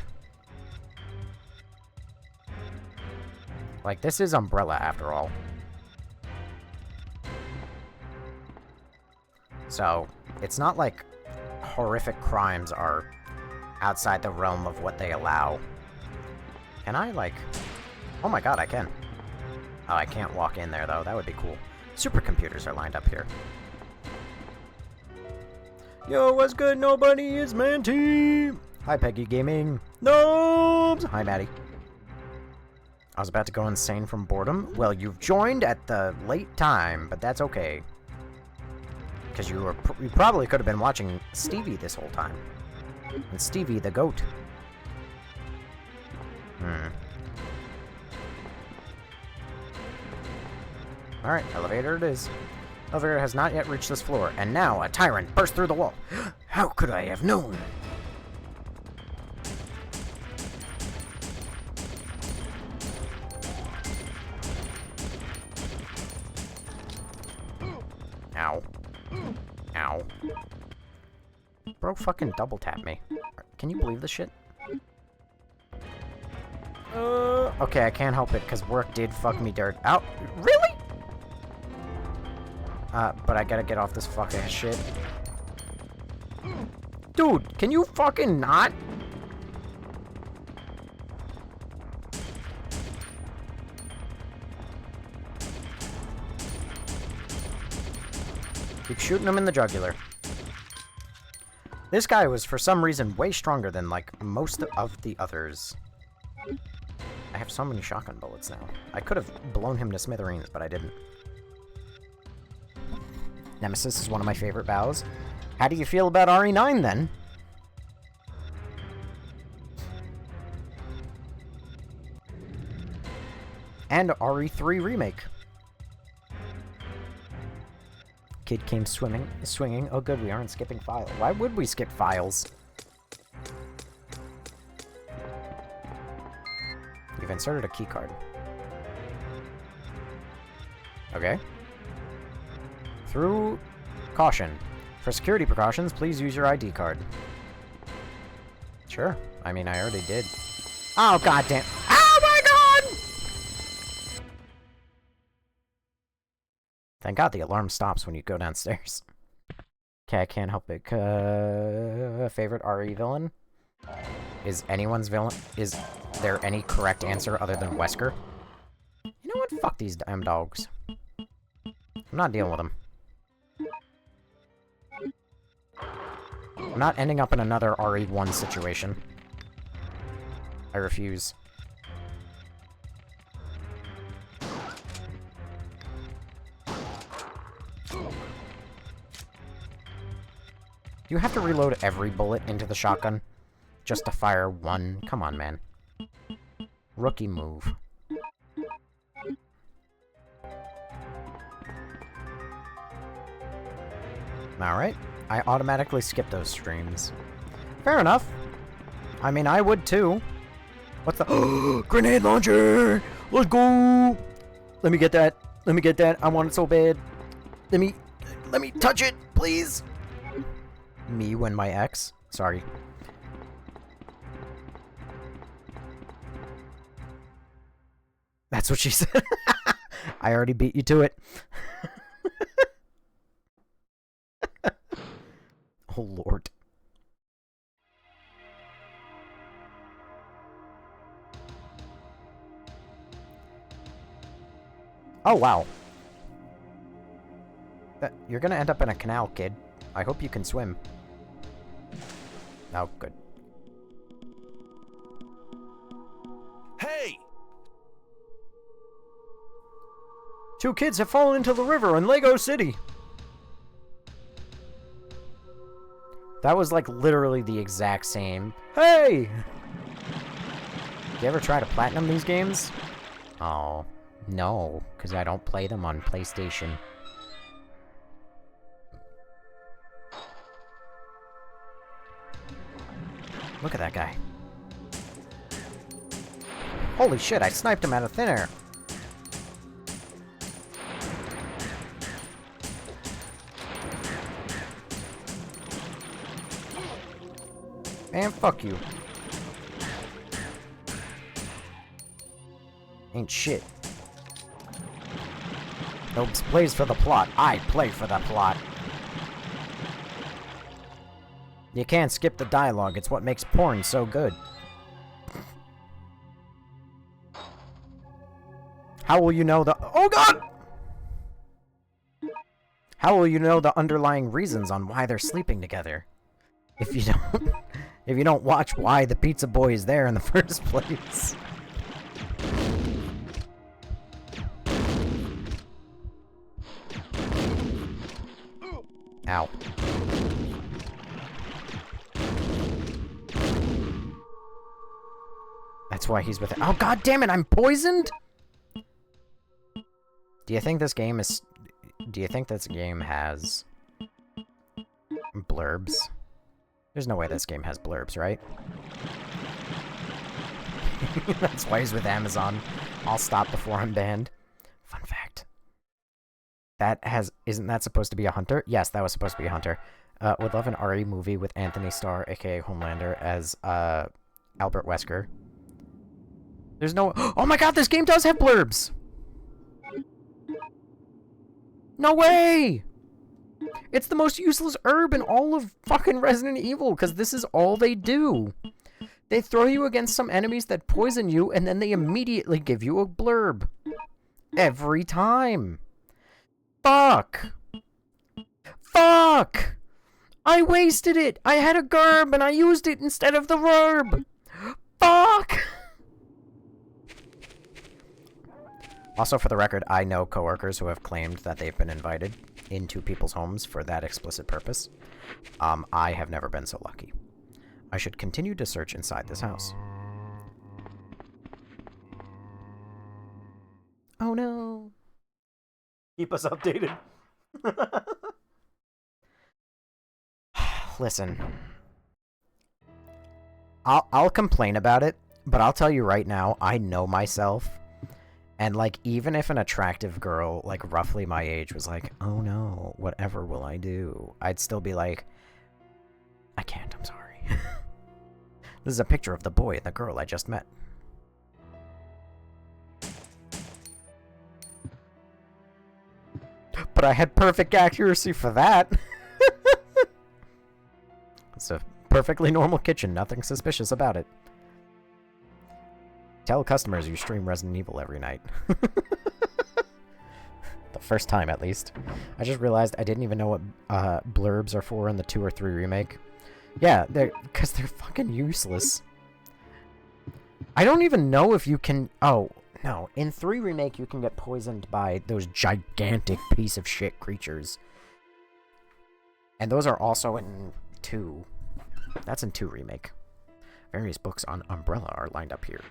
Like, this is Umbrella, after all. So, it's not like horrific crimes are outside the realm of what they allow. Can I, like... Oh my god, I can. Oh, I can't walk in there, though. That would be cool. Supercomputers are lined up here. Yo, what's good, nobody? It's Manty! Hi, Peggy Gaming. Noobs! Hi, Maddie. I was about to go insane from boredom. Well, you've joined at the late time, but that's okay. Because you probably could have been watching Stevie this whole time. And Stevie the goat. Alright, elevator it is. Elevator has not yet reached this floor, and now a tyrant burst through the wall. How could I have known? Ow. Ow. Bro fucking double tapped me. Can you believe this shit? Okay, I can't help it, because work did fuck me dirt. Ow. Really? But I gotta get off this fucking shit. Dude, can you fucking not? Keep shooting him in the jugular. This guy was, for some reason, way stronger than, like, most of the others. I have so many shotgun bullets now. I could have blown him to smithereens, but I didn't. Nemesis is one of my favorite bows. How do you feel about RE9, then? And RE3 Remake. Kid came swinging. Oh good, we aren't skipping files. Why would we skip files? You've inserted a keycard. Okay. Through caution. For security precautions, please use your ID card. Sure. I mean, I already did. Oh, goddamn. Oh my god! Thank god the alarm stops when you go downstairs. Okay, I can't help it. Favorite RE villain? Is anyone's villain? Is there any correct answer other than Wesker? You know what? Fuck these damn dogs. I'm not dealing with them. I'm not ending up in another RE1 situation. I refuse. Do you have to reload every bullet into the shotgun just to fire one? Come on, man. Rookie move. Alright. I automatically skip those streams. Fair enough. I mean, I would too. What's the... Grenade launcher! Let's go! Let me get that. Let me get that. I want it so bad. Let me touch it, please! Me when my ex? Sorry. That's what she said. I already beat you to it. Oh, Lord. Oh, wow. You're gonna end up in a canal, kid. I hope you can swim. Oh, good. Hey! 2 kids have fallen into the river in Lego City! That was, like, literally the exact same. Hey! You ever try to platinum these games? Oh, no, because I don't play them on PlayStation. Look at that guy. Holy shit, I sniped him out of thin air. Man, fuck you. Ain't shit. Nobes plays for the plot. I play for the plot. You can't skip the dialogue. It's what makes porn so good. How will you know the— oh god! How will you know the underlying reasons on why they're sleeping together? If you don't— if you don't watch why the pizza boy is there in the first place. Ow. That's why he's with it. Oh, god damn it, I'm poisoned? Do you think this game is— do you think this game has blurbs? There's no way this game has blurbs, right? That's why he's with Amazon. I'll stop before I'm banned. Fun fact. Isn't that supposed to be a hunter? Yes, that was supposed to be a hunter. Would love an RE movie with Anthony Starr, aka Homelander, as Albert Wesker. There's no— oh my god, this game does have blurbs! No way! It's the most useless herb in all of fucking Resident Evil, because this is all they do. They throw you against some enemies that poison you, and then they immediately give you a blurb. Every time. Fuck! Fuck! I wasted it! I had a gerb, and I used it instead of the verb! Fuck! Also, for the record, I know coworkers who have claimed that they've been invited into people's homes for that explicit purpose. I have never been so lucky. I should continue to search inside this house. Oh no! Keep us updated. Listen. I'll complain about it, but I'll tell you right now, I know myself. And, like, even if an attractive girl, like, roughly my age was like, oh no, whatever will I do? I'd still be like, I can't, I'm sorry. This is a picture of the boy and the girl I just met. But I had perfect accuracy for that. It's a perfectly normal kitchen, nothing suspicious about it. Tell customers you stream Resident Evil every night. The first time, at least. I just realized I didn't even know what blurbs are for in the 2 or 3 remake. Yeah, because they're fucking useless. I don't even know if you can— oh, no. In 3 remake, you can get poisoned by those gigantic piece of shit creatures. And those are also in 2. That's in 2 remake. Various books on Umbrella are lined up here.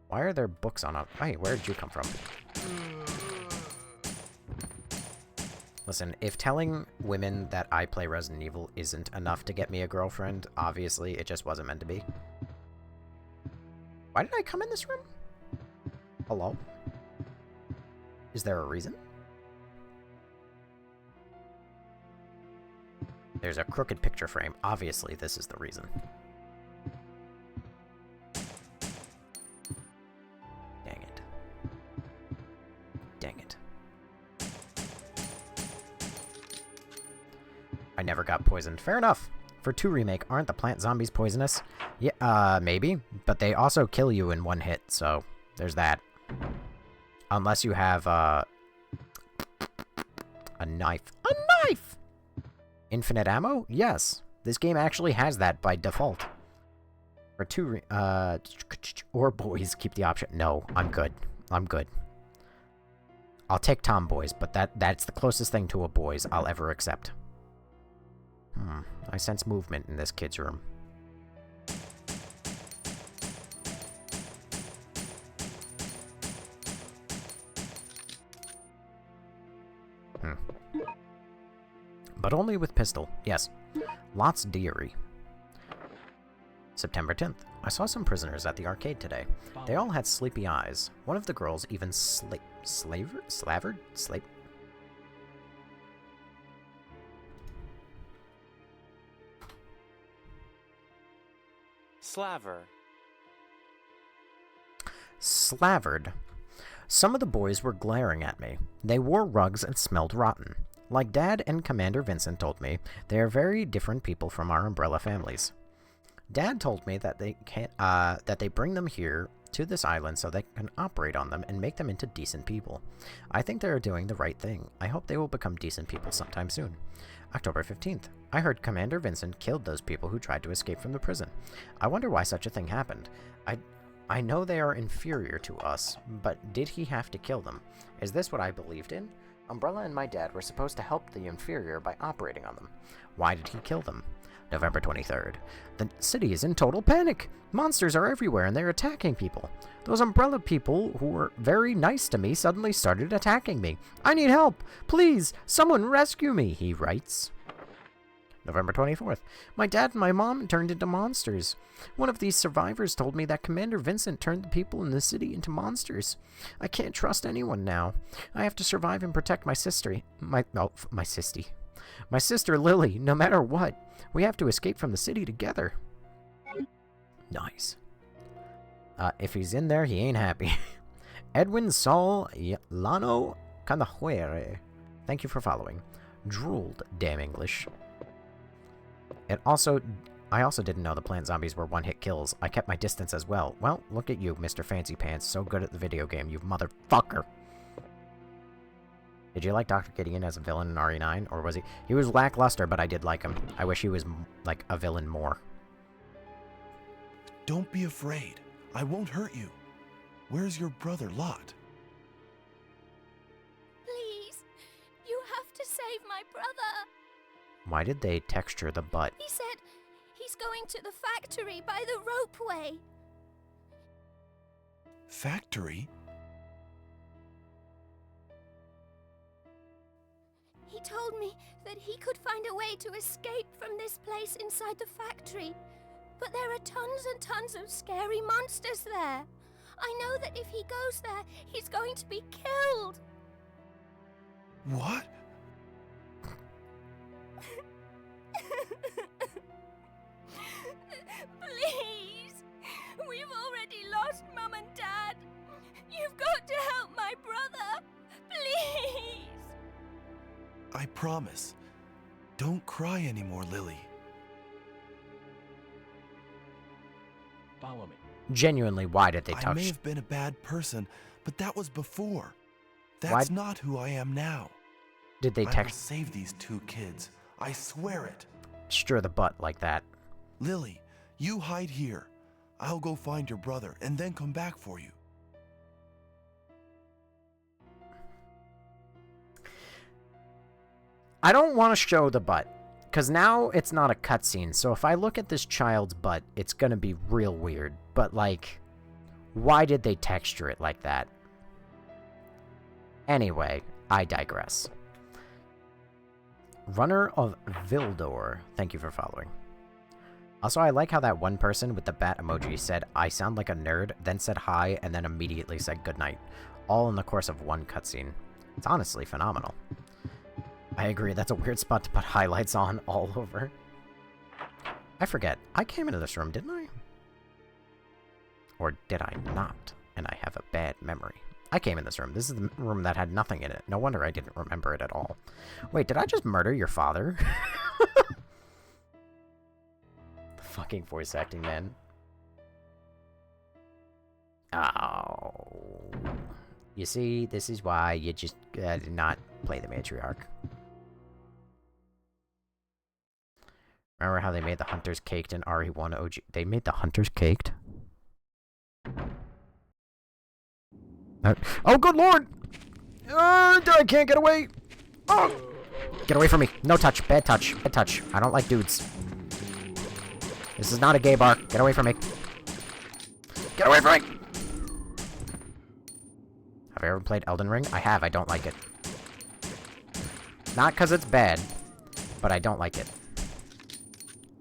Why are there books on— hey, where did you come from? Listen, if telling women that I play Resident Evil isn't enough to get me a girlfriend, obviously it just wasn't meant to be. Why did I come in this room? Hello? Is there a reason? There's a crooked picture frame. Obviously, this is the reason. Dang it. Dang it. I never got poisoned. Fair enough. For 2 Remake, aren't the plant zombies poisonous? Yeah, maybe. But they also kill you in 1 hit, so there's that. Unless you have, a knife. A knife! Infinite ammo? Yes. This game actually has that by default. For 2 or boys, keep the option. No, I'm good. I'm good. I'll take tomboys, but that's the closest thing to a boys I'll ever accept. I sense movement in this kid's room. But only with pistol, yes. Lots dearie. September 10th. I saw some prisoners at the arcade today. They all had sleepy eyes. One of the girls even slavered? Slavered. Some of the boys were glaring at me. They wore rugs and smelled rotten. Like Dad and Commander Vincent told me, they are very different people from our Umbrella families. Dad told me that they bring them here to this island so they can operate on them and make them into decent people. I think they are doing the right thing. I hope they will become decent people sometime soon. October 15th. I heard Commander Vincent killed those people who tried to escape from the prison. I wonder why such a thing happened. I know they are inferior to us, but did he have to kill them? Is this what I believed in? Umbrella and my dad were supposed to help the inferior by operating on them. Why did he kill them? November 23rd. The city is in total panic. Monsters are everywhere and they're attacking people. Those Umbrella people who were very nice to me suddenly started attacking me. I need help. Please, someone rescue me, he writes. November 24th. My dad and my mom turned into monsters. One of these survivors told me that Commander Vincent turned the people in the city into monsters. I can't trust anyone now. I have to survive and protect my sister. My sister Lily, no matter what. We have to escape from the city together. Nice. If he's in there, he ain't happy. Edwin Sol Lano Canahuere. Thank you for following. Drooled, damn English. I also didn't know the plant zombies were one-hit kills. I kept my distance as well. Well, look at you, Mr. Fancy Pants. So good at the video game, you motherfucker. Did you like Dr. Gideon as a villain in RE9? Or was he... He was lackluster, but I did like him. I wish he was, like, a villain more. Don't be afraid. I won't hurt you. Where's your brother, Lot? Please, you have to save my brother. Why did they texture the butt? He said he's going to the factory by the ropeway. Factory? He told me that he could find a way to escape from this place inside the factory. But there are tons and tons of scary monsters there. I know that if he goes there, he's going to be killed. What? Please! We've already lost Mum and Dad. You've got to help my brother. Please! I promise. Don't cry anymore, Lily. Follow me. Genuinely, why did they I touch... may have been a bad person, but that was before. That's not who I am now. Did they I will text... save these 2 kids. I swear it. Stir the butt like that. Lily, you hide here. I'll go find your brother and then come back for you. I don't want to show the butt, because now it's not a cutscene, so if I look at this child's butt, it's gonna be real weird. But, like, why did they texture it like that? Anyway, I digress. Runner of Vildor, thank you for following. Also, I like how that one person with the bat emoji said, I sound like a nerd, then said hi, and then immediately said goodnight. All in the course of one cutscene. It's honestly phenomenal. I agree, that's a weird spot to put highlights on all over. I forget, I came into this room, didn't I? Or did I not? And I have a bad memory. I came in this room. This is the room that had nothing in it. No wonder I didn't remember it at all. Wait, did I just murder your father? fucking voice acting, man. Oh. You see, this is why you just did not play the Matriarch. Remember how they made the Hunters Caked in RE1 OG? They made the Hunters Caked? Oh, good lord! I can't get away! Oh! Get away from me! No touch. Bad touch. Bad touch. I don't like dudes. This is not a gay bar. Get away from me. Get away from me! Have I ever played Elden Ring? I have. I don't like it. Not because it's bad, but I don't like it.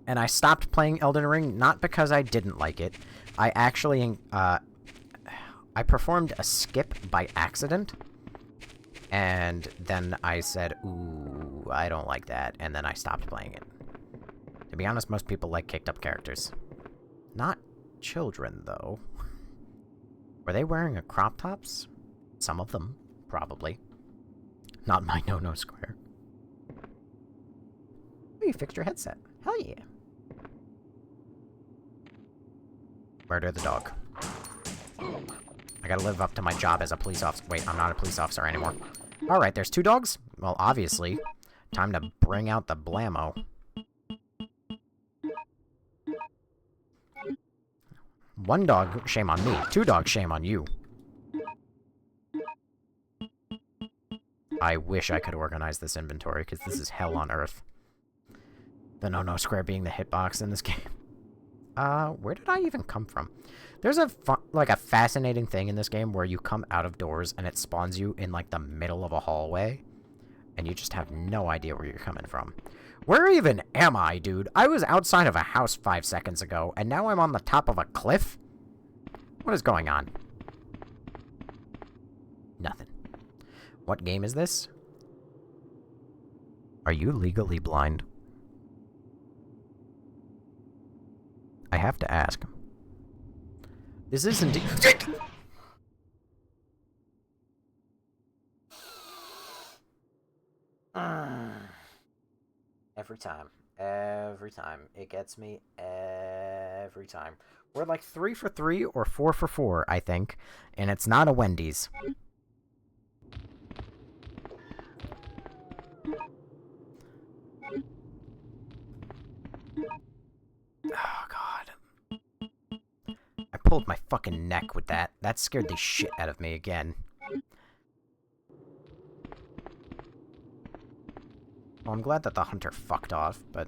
And I stopped playing Elden Ring not because I didn't like it. I actually, I performed a skip by accident. And then I said, ooh, I don't like that. And then I stopped playing it. To be honest, most people like kicked up characters. Not children, though. Were they wearing a crop tops? Some of them, probably. Not my no-no square. Oh, you fixed your headset. Hell yeah. Murder the dog. I gotta live up to my job as a police officer. Wait, I'm not a police officer anymore. Alright, there's 2 dogs? Well, obviously. Time to bring out the blammo. One dog, shame on me. 2 dogs, shame on you. I wish I could organize this inventory, because this is hell on earth. The no-no square being the hitbox in this game. Where did I even come from? There's a fascinating thing in this game where you come out of doors and it spawns you in, like, the middle of a hallway. And you just have no idea where you're coming from. Where even am I, dude? I was outside of a house 5 seconds ago, and now I'm on the top of a cliff? What is going on? Nothing. What game is this? Are you legally blind? I have to ask. This is indeed... Every time. Every time. It gets me every time. We're like 3 for 3 or 4 for 4, I think. And it's not a Wendy's. Oh, God. I pulled my fucking neck with that. That scared the shit out of me again. Well, I'm glad that the hunter fucked off, but...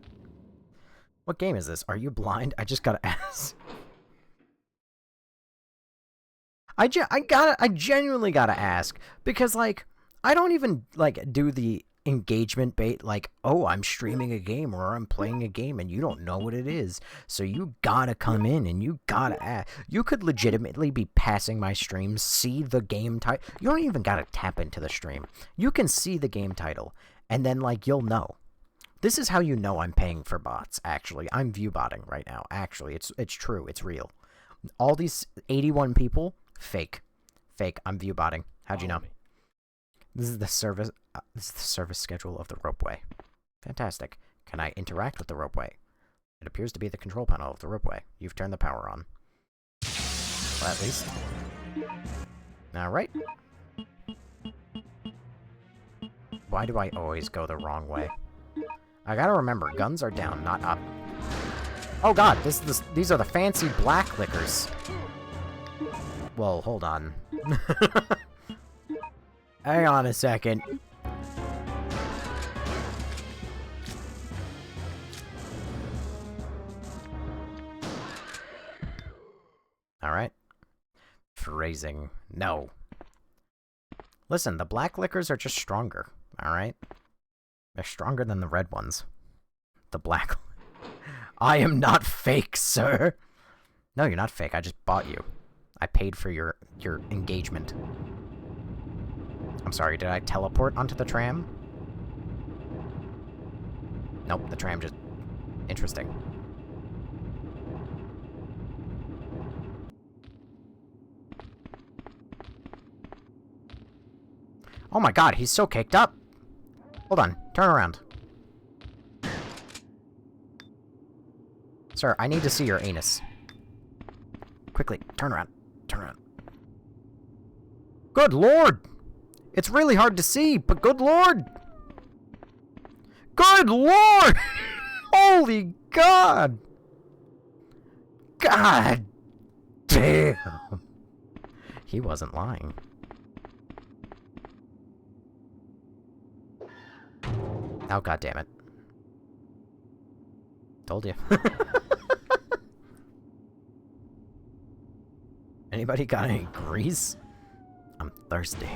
What game is this? Are you blind? I just gotta ask. I genuinely gotta ask. Because, like, I don't even, like, do the engagement bait, like, oh, I'm streaming a game or I'm playing a game and you don't know what it is. So you gotta come in and you gotta ask. You could legitimately be passing my stream, see the game title. You don't even gotta tap into the stream. You can see the game title. And then, like, you'll know. This is how you know I'm paying for bots, actually. I'm view botting right now. Actually, it's true. It's real. All these 81 people, fake. Fake. I'm view botting. How'd you know? This is the service schedule of the ropeway. Fantastic. Can I interact with the ropeway? It appears to be the control panel of the ropeway. You've turned the power on. Well, at least. Alright. Why do I always go the wrong way? I gotta remember, guns are down, not up. Oh god, these are the fancy black liquors. Well, hold on. Hang on a second. Alright. Phrasing. No. Listen, the black liquors are just stronger. Alright? They're stronger than the red ones. The black... I am not fake, sir! No, you're not fake. I just bought you. I paid for your engagement. I'm sorry, did I teleport onto the tram? Nope, the tram just... Interesting. Oh my god, he's so caked up! Hold on, turn around. Sir, I need to see your anus. Quickly, turn around. Turn around. Good lord! It's really hard to see, but good lord! Good lord! Holy god! God damn! He wasn't lying. Oh, god damn it. Told you. Anybody got any grease? I'm thirsty.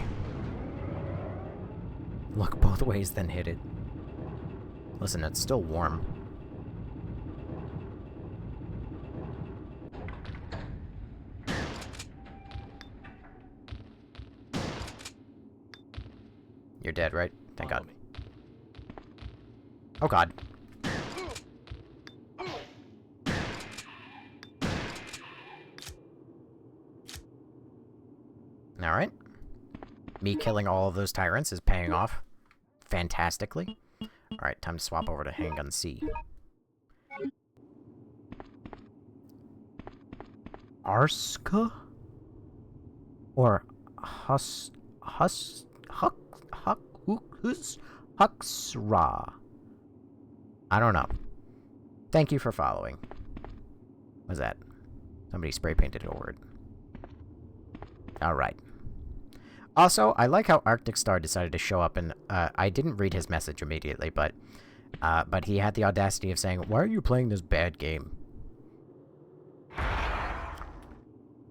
Look both ways, then hit it. Listen, it's still warm. You're dead, right? Thank God. Oh god. Alright. Me killing all of those tyrants is paying off fantastically. Alright, time to swap over to handgun C. Arska? Or Huxra. I don't know. Thank you for following. What's that? Somebody spray painted over it. Alright. Also, I like how Arctic Star decided to show up and, I didn't read his message immediately, but he had the audacity of saying, "Why are you playing this bad game?"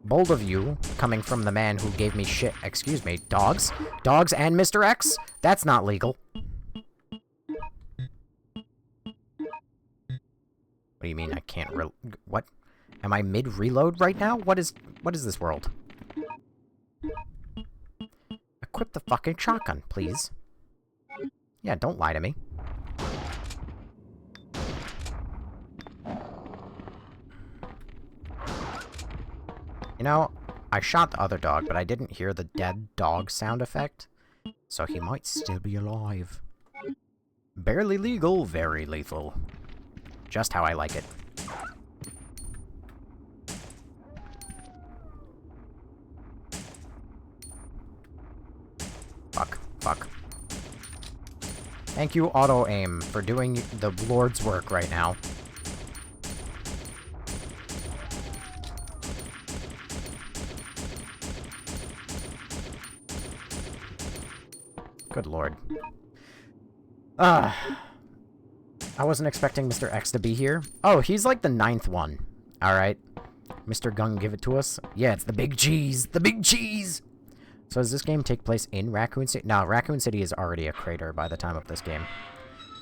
Bold of you, coming from the man who gave me shit. Excuse me, dogs? Dogs and Mr. X? That's not legal. What do you mean I can't what? Am I mid-reload right now? What is this world? Equip the fucking shotgun, please. Yeah, don't lie to me. You know, I shot the other dog, but I didn't hear the dead dog sound effect, so he might still be alive. Barely legal, very lethal. Just how I like it. Fuck. Fuck. Thank you, auto-aim, for doing the Lord's work right now. Good lord. I wasn't expecting Mr. X to be here. Oh, he's like the 9th one. Alright. Mr. Gung, give it to us. Yeah, it's the big cheese! The big cheese! So does this game take place in Raccoon City? No, Raccoon City is already a crater by the time of this game.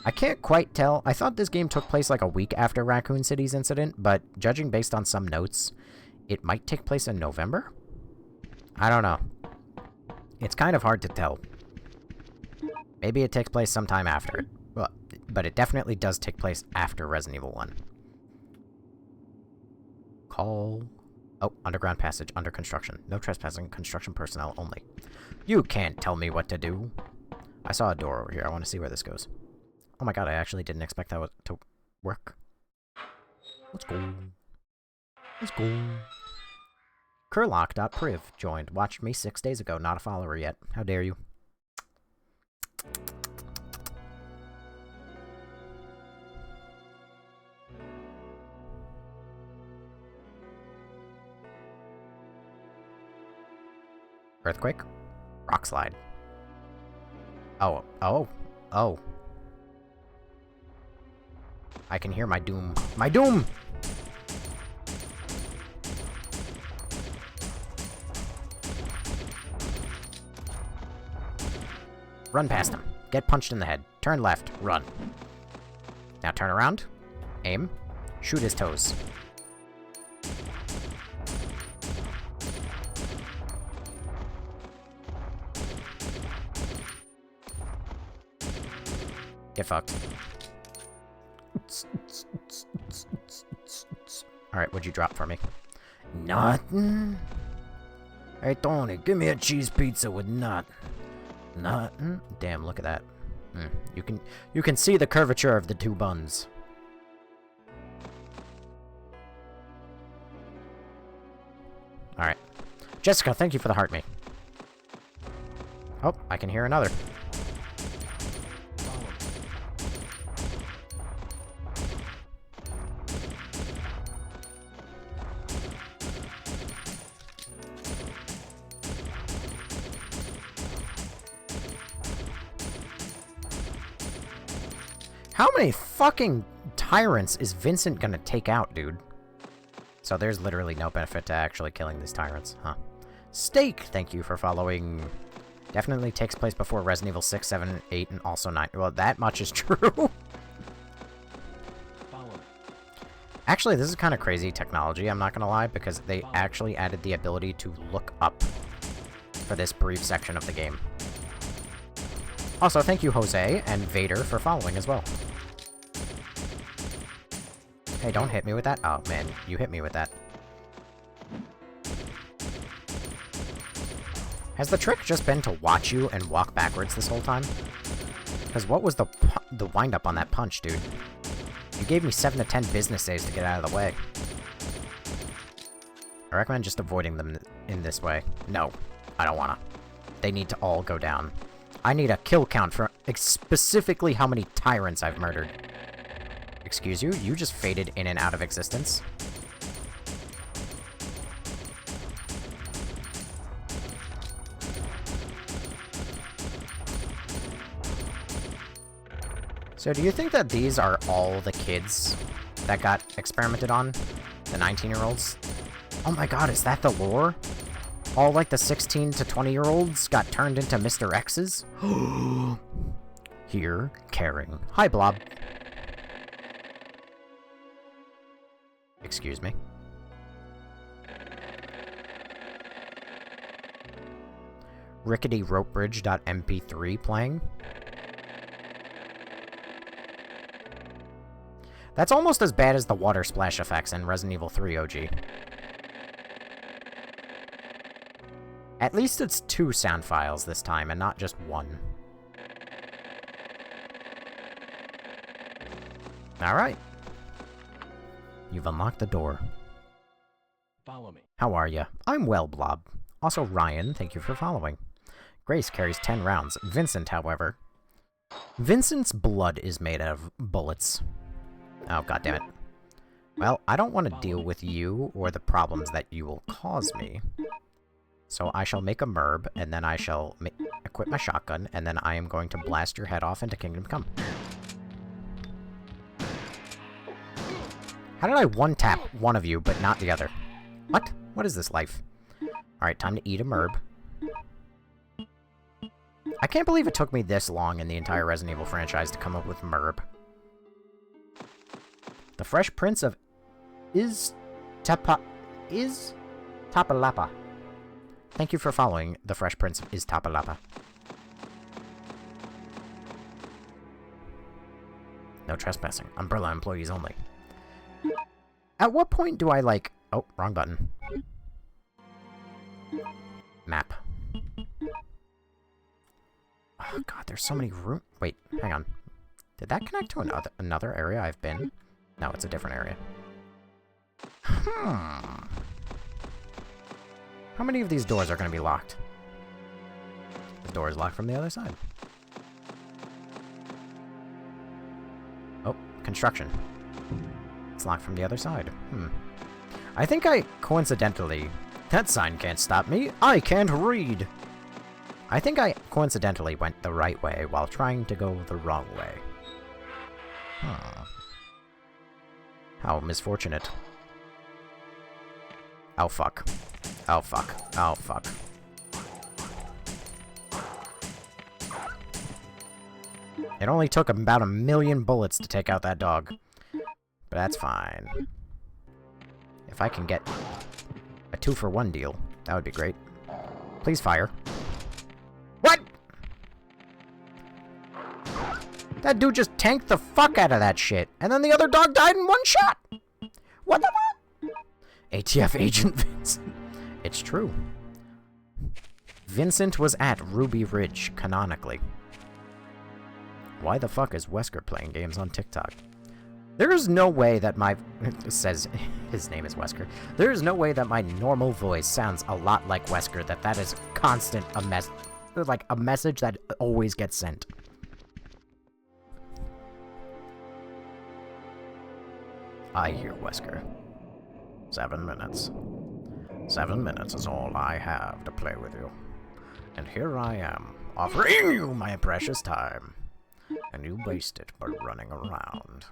I can't quite tell. I thought this game took place like a week after Raccoon City's incident, but judging based on some notes, it might take place in November? I don't know. It's kind of hard to tell. Maybe it takes place sometime after it. Well, but it definitely does take place after Resident Evil 1. Call... Oh, underground passage, under construction. No trespassing, construction personnel only. You can't tell me what to do. I saw a door over here. I want to see where this goes. Oh my god, I actually didn't expect that to work. Let's go. Let's go. Kurlock.priv joined. Watched me 6 days ago. Not a follower yet. How dare you? Earthquake? Rock slide. Oh, oh, oh. I can hear my doom. My doom! Run past him. Get punched in the head. Turn left. Run. Now turn around. Aim. Shoot his toes. Get fucked. Alright, what'd you drop for me? Nothing? Hey, Tony, give me a cheese pizza with nut. Nothing? Damn, look at that. You can see the curvature of the two buns. Jessica, thank you for the heart me. Oh, I can hear another. How many fucking tyrants is Vincent gonna take out, dude? So there's literally no benefit to actually killing these tyrants, huh? Steak, thank you for following. Definitely takes place before Resident Evil 6, 7, 8, and also 9. Well, that much is true. Actually, this is kind of crazy technology, I'm not gonna lie, because they actually added the ability to look up for this brief section of the game. Also, thank you, Jose and Vader, for following as well. Hey, don't hit me with that. Oh, man, you hit me with that. Has the trick just been to watch you and walk backwards this whole time? Because what was the wind-up on that punch, dude? You gave me 7 to 10 business days to get out of the way. I recommend just avoiding them in this way. No, I don't wanna. They need to all go down. I need a kill count for specifically how many tyrants I've murdered. Excuse you? You just faded in and out of existence. So do you think that these are all the kids that got experimented on? The 19-year-olds? Oh my god, is that the lore? All, like, the 16 to 20-year-olds got turned into Mr. X's? Here, caring. Hi, Blob. Excuse me. Rickety Rope Bridge.mp3 playing. That's almost as bad as the water splash effects in Resident Evil 3 OG. At least it's 2 sound files this time, and not just 1. Alright. You've unlocked the door. Follow me. How are ya? I'm well, Blob. Also, Ryan, thank you for following. Grace carries 10 rounds. Vincent, however... Vincent's blood is made out of bullets. Oh, goddammit. Well, I don't want to deal with you or the problems that you will cause me. So I shall make a merb, and then I shall equip my shotgun, and then I am going to blast your head off into Kingdom Come. How did I one-tap one of you, but not the other? What? What is this life? Alright, time to eat a merb. I can't believe it took me this long in the entire Resident Evil franchise to come up with merb. The Fresh Prince of Tapalapa. Thank you for following the Fresh Prince of Tapalapa. No trespassing. Umbrella employees only. At what point do I, like... Oh, wrong button. Map. Oh, God, there's so many rooms... Wait, hang on. Did that connect to another area I've been? No, it's a different area. How many of these doors are going to be locked? The door is locked from the other side. Oh, construction. It's locked from the other side. I think I coincidentally... That sign can't stop me. I can't read. I think I coincidentally went the right way while trying to go the wrong way. How misfortunate. Oh, fuck. Oh, fuck. Oh, fuck. It only took about 1,000,000 bullets to take out that dog. But that's fine. If I can get a 2-for-1 deal, that would be great. Please fire. What?! That dude just tanked the fuck out of that shit, and then the other dog died in 1 shot! What the fuck? ATF Agent Vincent. It's true. Vincent was at Ruby Ridge, canonically. Why the fuck is Wesker playing games on TikTok? There is no way that my... says his name is Wesker. There is no way that my normal voice sounds a lot like Wesker, that is constant like a message that always gets sent. I hear Wesker. 7 minutes. 7 minutes is all I have to play with you. And here I am, offering you my precious time. And you waste it by running around.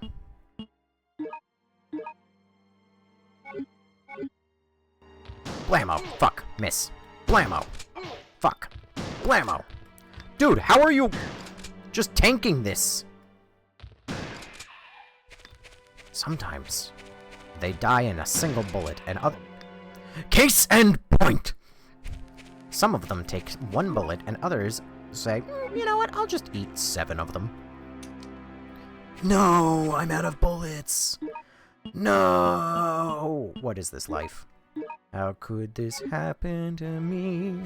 Blammo! Fuck! Miss! Blammo! Fuck! Blammo! Dude, how are you just tanking this? Sometimes they die in a single bullet, and other... Case and point! Some of them take 1 bullet, and others say, you know what, I'll just eat 7 of them. No, I'm out of bullets! No! What is this life? How could this happen to me?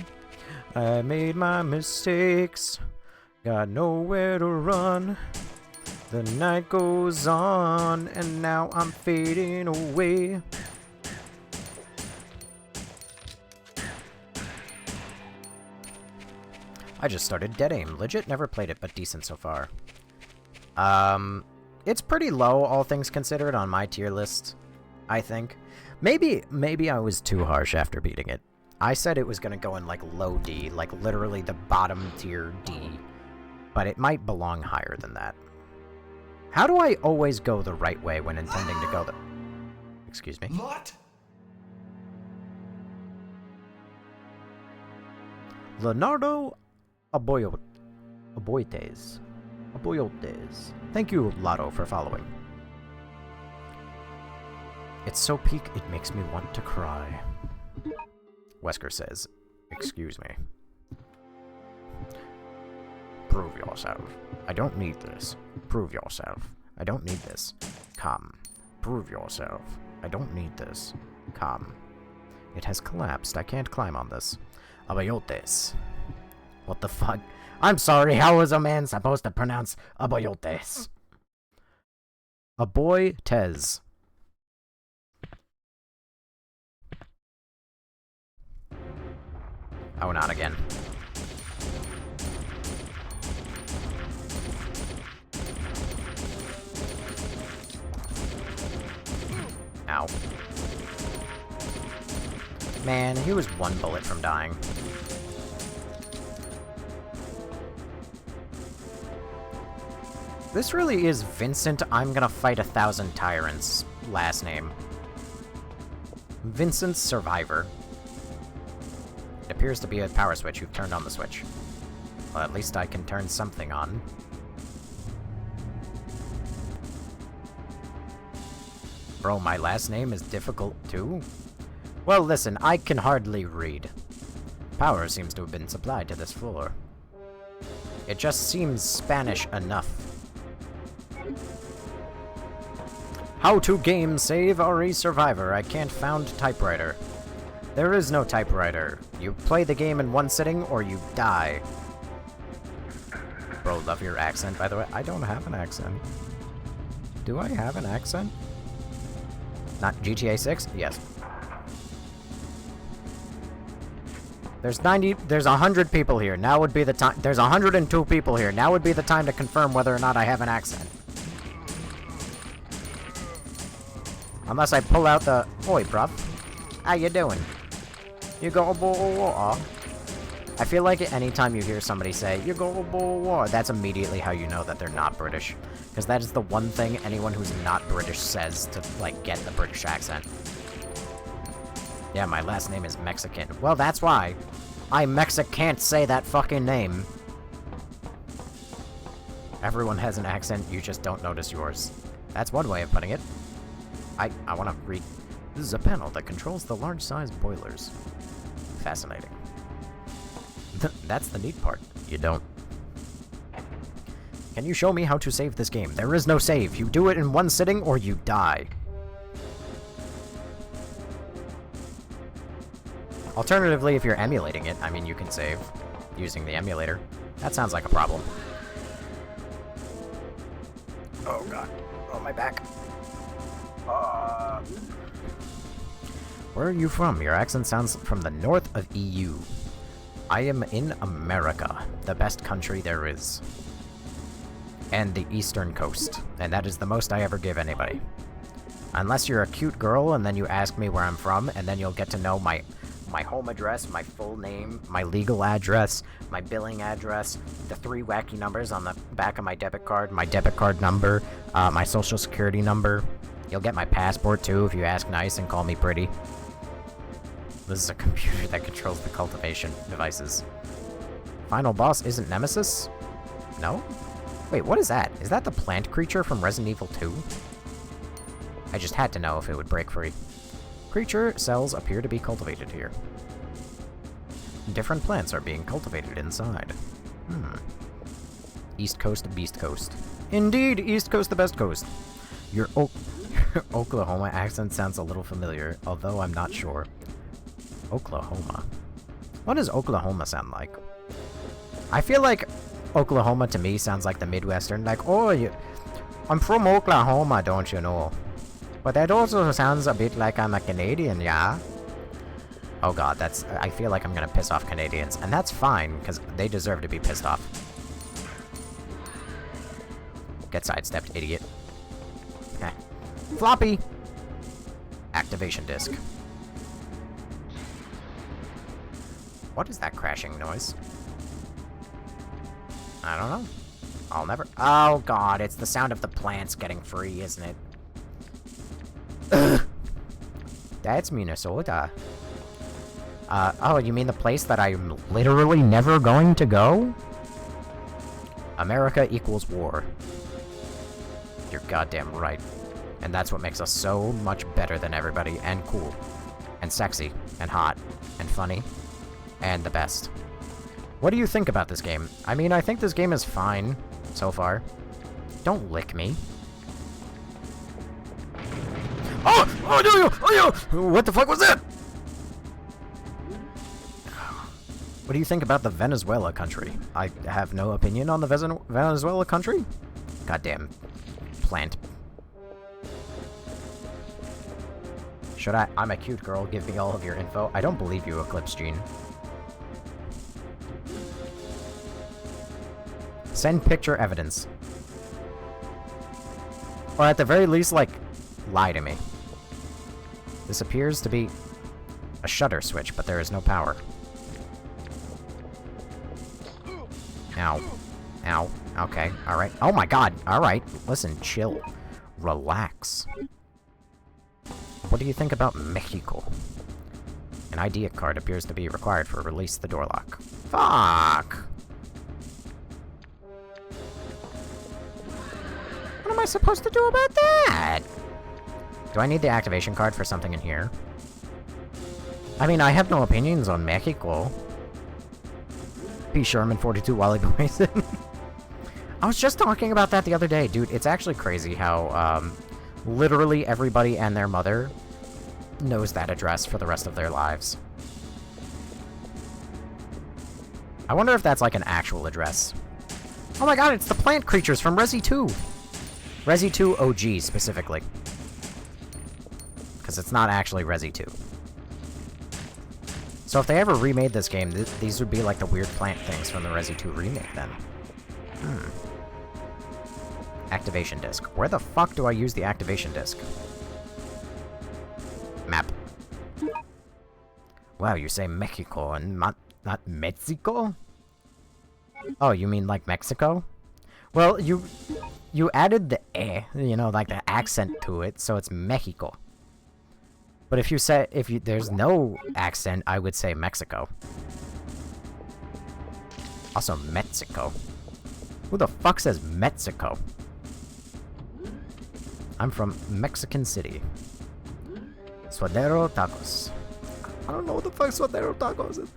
I made my mistakes, got nowhere to run. The night goes on, and now I'm fading away. I just started Dead Aim. Legit never played it, but decent so far. It's pretty low, all things considered, on my tier list, I think. Maybe I was too harsh after beating it. I said it was gonna go in, like, low D, like, literally the bottom tier D. But it might belong higher than that. How do I always go the right way when intending to go the... Excuse me? What? Leonardo Aboyotes. Thank you, Lotto, for following. It's so peak, it makes me want to cry. Wesker says, excuse me. Prove yourself. I don't need this. Prove yourself. I don't need this. Come. Prove yourself. I don't need this. Come. It has collapsed. I can't climb on this. Aboyotes. What the fuck? I'm sorry, how was a man supposed to pronounce aboyotes? Aboytes. Oh, not again. Ow. Man, he was 1 bullet from dying. This really is Vincent I'm gonna fight 1,000 Tyrants last name. Vincent Survivor. It appears to be a power switch. You've turned on the switch. Well, at least I can turn something on. Bro, my last name is difficult too? Well, listen, I can hardly read. Power seems to have been supplied to this floor. It just seems Spanish enough. How to game save RE Survivor. I can't found typewriter. There is no typewriter. You play the game in 1 sitting or you die. Bro, love your accent, by the way. I don't have an accent. Do I have an accent? Not GTA 6? Yes. There's 100 people here. Now would be the time. There's 102 people here. Now would be the time to confirm whether or not I have an accent. Unless I pull out the... Oi, bruv. How you doing? You go war. I feel like anytime you hear somebody say, you go war, that's immediately how you know that they're not British. Because that is the one thing anyone who's not British says to, like, get the British accent. Yeah, my last name is Mexican. Well, that's why. I can't say that fucking name. Everyone has an accent, you just don't notice yours. That's one way of putting it. I want to read... This is a panel that controls the large-sized boilers. Fascinating. That's the neat part. You don't. Can you show me how to save this game? There is no save. You do it in 1 sitting or you die. Alternatively, if you're emulating it, I mean, you can save using the emulator. That sounds like a problem. Oh god. Oh, my back. Where are you from? Your accent sounds from the north of EU. I am in America, the best country there is. And the eastern coast. And that is the most I ever give anybody. Unless you're a cute girl and then you ask me where I'm from, and then you'll get to know my home address, my full name, my legal address, my billing address, the 3 wacky numbers on the back of my debit card number, my social security number. You'll get my passport too if you ask nice and call me pretty. This is a computer that controls the cultivation devices. Final boss isn't Nemesis? No? Wait, what is that? Is that the plant creature from Resident Evil 2? I just had to know if it would break free. Creature cells appear to be cultivated here. Different plants are being cultivated inside. East Coast, Beast Coast. Indeed, East Coast the best coast. Your Oklahoma accent sounds a little familiar, although I'm not sure. Oklahoma. What does Oklahoma sound like? I feel like Oklahoma to me sounds like the Midwestern, like, oh, I'm from Oklahoma, don't you know? But that also sounds a bit like I'm a Canadian, yeah? Oh god, I feel like I'm gonna piss off Canadians, and that's fine, because they deserve to be pissed off. Get sidestepped, idiot. Heh. Floppy! Activation disk. What is that crashing noise? I don't know. I'll never— oh god, it's the sound of the plants getting free, isn't it? Ugh. That's Minnesota. Oh, you mean the place that I'm literally never going to go? America equals war. You're goddamn right. And that's what makes us so much better than everybody, and cool, and sexy, and hot, and funny, and the best. What do you think about this game? I mean, I think this game is fine, so far. Don't lick me. Oh! Oh, no! Oh, no! What the fuck was that? What do you think about the Venezuela country? I have no opinion on the Venezuela country. Goddamn plant. Should I— I'm a cute girl, give me all of your info. I don't believe you, Eclipse Gene. Send picture evidence. Or at the very least, like, lie to me. This appears to be a shutter switch, but there is no power. Ow. Ow. Okay, alright. Oh my god, alright. Listen, chill. Relax. What do you think about Mexico? An ID card appears to be required for release the door lock. Fuck! What am I supposed to do about that? Do I need the activation card for something in here? I mean, I have no opinions on Mexico. P. Sherman 42 Wally Boys. I was just talking about that the other day, dude. It's actually crazy how, literally everybody and their mother knows that address for the rest of their lives. I wonder if that's like an actual address. Oh my god, it's the plant creatures from Resi 2! Resi 2 OG, specifically. Because it's not actually Resi 2. So if they ever remade this game, these would be like the weird plant things from the Resi 2 remake, then. Activation disk. Where the fuck do I use the activation disk? Map. Wow, you say Mexico and not Mexico? Oh, you mean like Mexico? Well, you added the you know, like the accent to it, so it's Mexico. But if you say, there's no accent, I would say Mexico. Also, Mexico. Who the fuck says Mexico? I'm from Mexican City. Suadero tacos. I don't know what the fuck Suadero tacos is.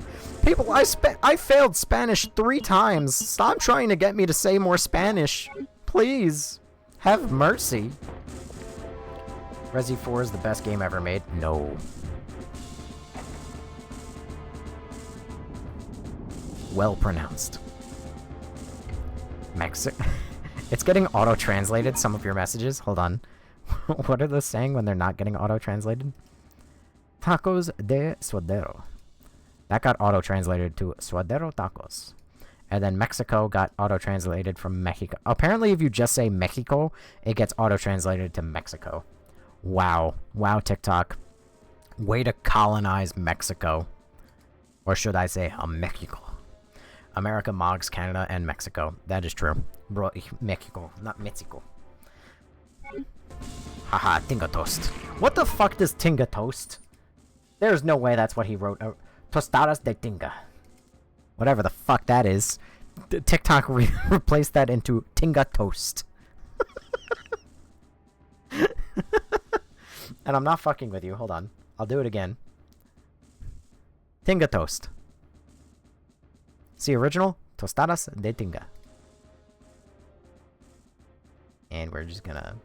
People, I failed Spanish 3 times. Stop trying to get me to say more Spanish. Please. Have mercy. Resi 4 is the best game ever made? No. Well pronounced. It's getting auto-translated, some of your messages. Hold on. What are they saying when they're not getting auto-translated? Tacos de suadero. That got auto-translated to suadero tacos. And then Mexico got auto-translated from Mexico. Apparently, if you just say Mexico, it gets auto-translated to Mexico. Wow. Wow, TikTok. Way to colonize Mexico. Or should I say, Mexico. America mogs Canada and Mexico. That is true. Bro, Mexico, not Mexico. Haha, Tinga Toast. What the fuck does Tinga Toast? There's no way that's what he wrote. Tostadas de Tinga. Whatever the fuck that is. TikTok replaced that into Tinga Toast. And I'm not fucking with you. Hold on. I'll do it again. Tinga Toast. See original? Tostadas de Tinga. And we're just gonna...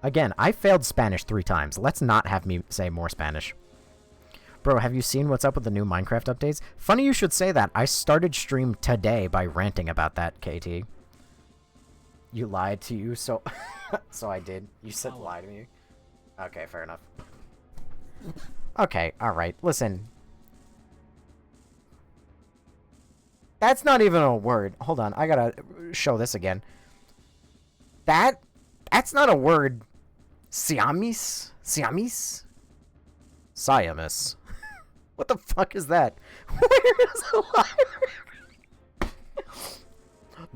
Again, I failed Spanish 3 times. Let's not have me say more Spanish. Bro, have you seen what's up with the new Minecraft updates? Funny you should say that. I started stream today by ranting about that, KT. You lied to you, so... so I did. You said lie to me. Okay, fair enough. Okay, alright. Listen. That's not even a word. Hold on, I gotta show this again. That's not a word. Siamese? Siamese? Siamese. What the fuck is that? Where is the library?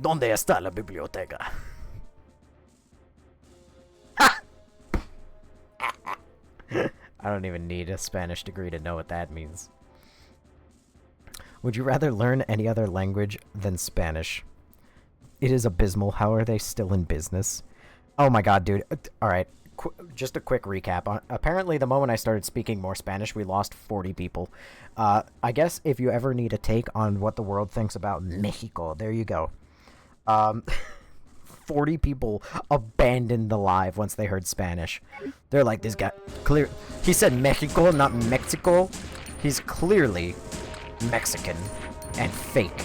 ¿Dónde está la biblioteca? I don't even need a Spanish degree to know what that means. Would you rather learn any other language than Spanish? It is abysmal. How are they still in business? Oh my god, dude. Alright, just a quick recap. Apparently, the moment I started speaking more Spanish, we lost 40 people. I guess if you ever need a take on what the world thinks about Mexico, there you go. 40 people abandoned the live once they heard Spanish. They're like, this guy... He said Mexico, not Mexico. He's clearly Mexican and fake.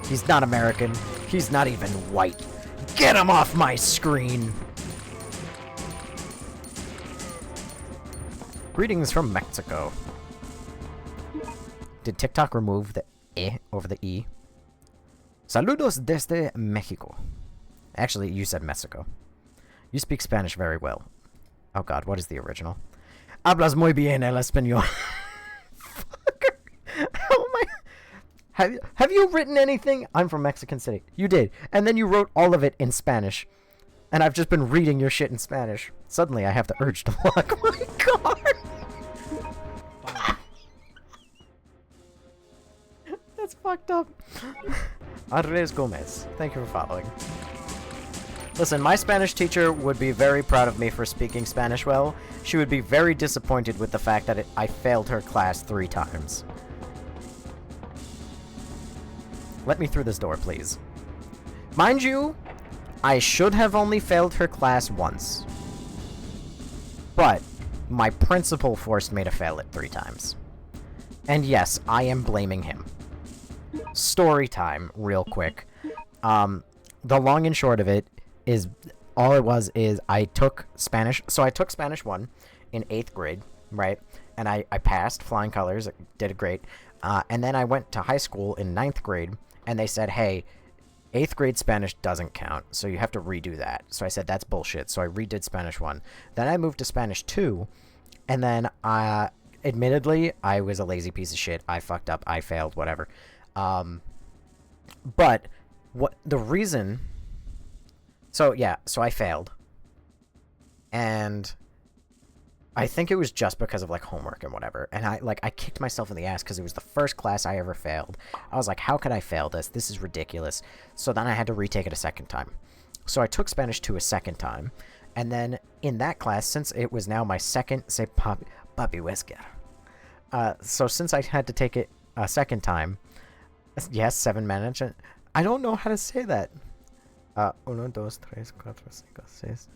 He's not American. He's not even white. Get him off my screen! Greetings from Mexico. Did TikTok remove the E over the E? Saludos desde Mexico. Actually, you said Mexico. You speak Spanish very well. Oh god, what is the original? Hablas muy bien el español. Fucker. How am I... Have you written anything? I'm from Mexican City. You did. And then you wrote all of it in Spanish. And I've just been reading your shit in Spanish. Suddenly I have the urge to block my car. That's fucked up. Andres Gomez, thank you for following. Listen, my Spanish teacher would be very proud of me for speaking Spanish well. She would be very disappointed with the fact that I failed her class 3 times. Let me through this door, please. Mind you, I should have only failed her class once. But my principal forced me to fail it 3 times. And yes, I am blaming him. Story time, real quick. The long and short of it is, all it was is I took Spanish. So I took Spanish 1 in 8th grade, right? And I passed flying colors, did great. And then I went to high school in 9th grade, and they said, hey, 8th grade Spanish doesn't count, so you have to redo that. So I said, that's bullshit. So I redid Spanish 1. Then I moved to Spanish 2, and then, admittedly, I was a lazy piece of shit. I fucked up. I failed, whatever. But what the reason... So, yeah, so I failed. And I think it was just because of, like, homework and whatever. And I kicked myself in the ass because it was the first class I ever failed. I was like, how could I fail this? This is ridiculous. So then I had to retake it a second time. So I took Spanish 2 a second time. And then in that class, since it was now my second, say, Papi Wesker. So since I had to take it a second time, yes, 7 minutes. I don't know how to say that. 1, 2, 3, 4, 5, 6,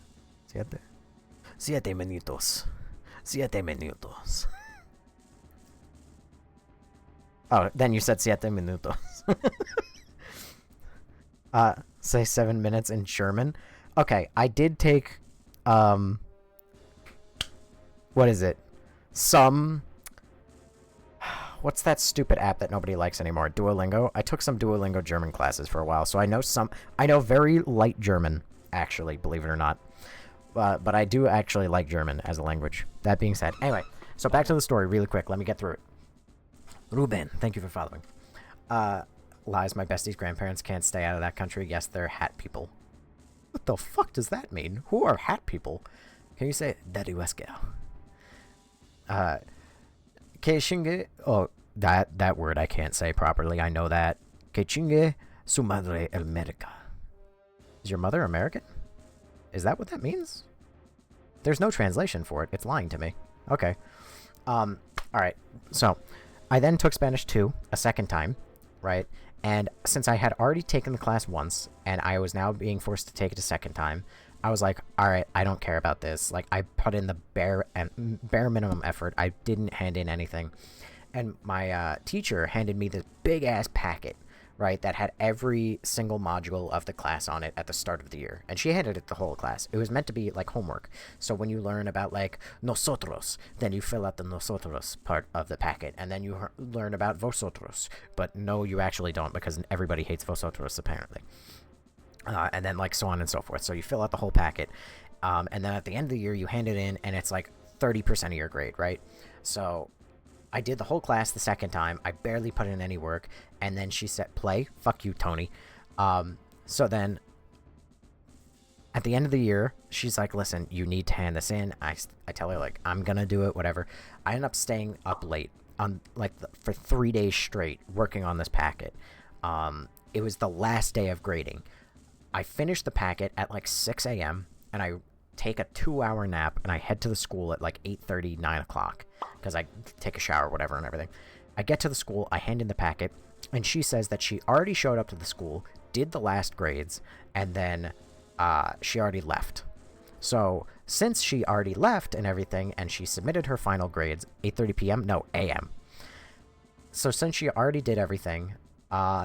7. 7 minutos. 7 minutos. Oh, then you said 7 minutos. Say 7 minutes in German. Okay, I did take what is it? What's that stupid app that nobody likes anymore? Duolingo? I took some Duolingo German classes for a while, so I know very light German, actually, believe it or not. But I do actually like German as a language. That being said, anyway, so back to the story really quick. Let me get through it. Ruben, thank you for following. Lies, my bestie's grandparents can't stay out of that country. Yes, they're hat people. What the fuck does that mean? Who are hat people? Can you say Daddy Wesker? Keishinge. Oh, that word I can't say properly. I know that. Keishinge su madre America. Is your mother American? Is that what that means? There's no translation for it. It's lying to me. Okay. Alright. So, I then took Spanish 2 a second time, right? And since I had already taken the class once, and I was now being forced to take it a second time, I was like, alright, I don't care about this. Like, I put in the bare minimum effort. I didn't hand in anything. And my teacher handed me this big-ass packet, right, that had every single module of the class on it at the start of the year. And she handed it the whole class. It was meant to be, like, homework. So when you learn about, like, nosotros, then you fill out the nosotros part of the packet. And then you learn about vosotros. But no, you actually don't, because everybody hates vosotros, apparently. And then, like, so on and so forth. So you fill out the whole packet. And then at the end of the year, you hand it in, and it's, like, 30% of your grade, right? So I did the whole class the second time. I barely put in any work. And then she said, play. Fuck you, Tony. So then, at the end of the year, she's like, listen, you need to hand this in. I tell her, like, I'm gonna do it, whatever. I end up staying up late, for 3 days straight, working on this packet. It was the last day of grading. I finish the packet at like 6 a.m. and I take a 2-hour nap and I head to the school at like 8:30, 9 o'clock because I take a shower, whatever, and everything. I get to the school, I hand in the packet, and she says that she already showed up to the school, did the last grades, and then she already left. So since she already left and everything, and she submitted her final grades 8:30 p.m. No, a.m. So since she already did everything,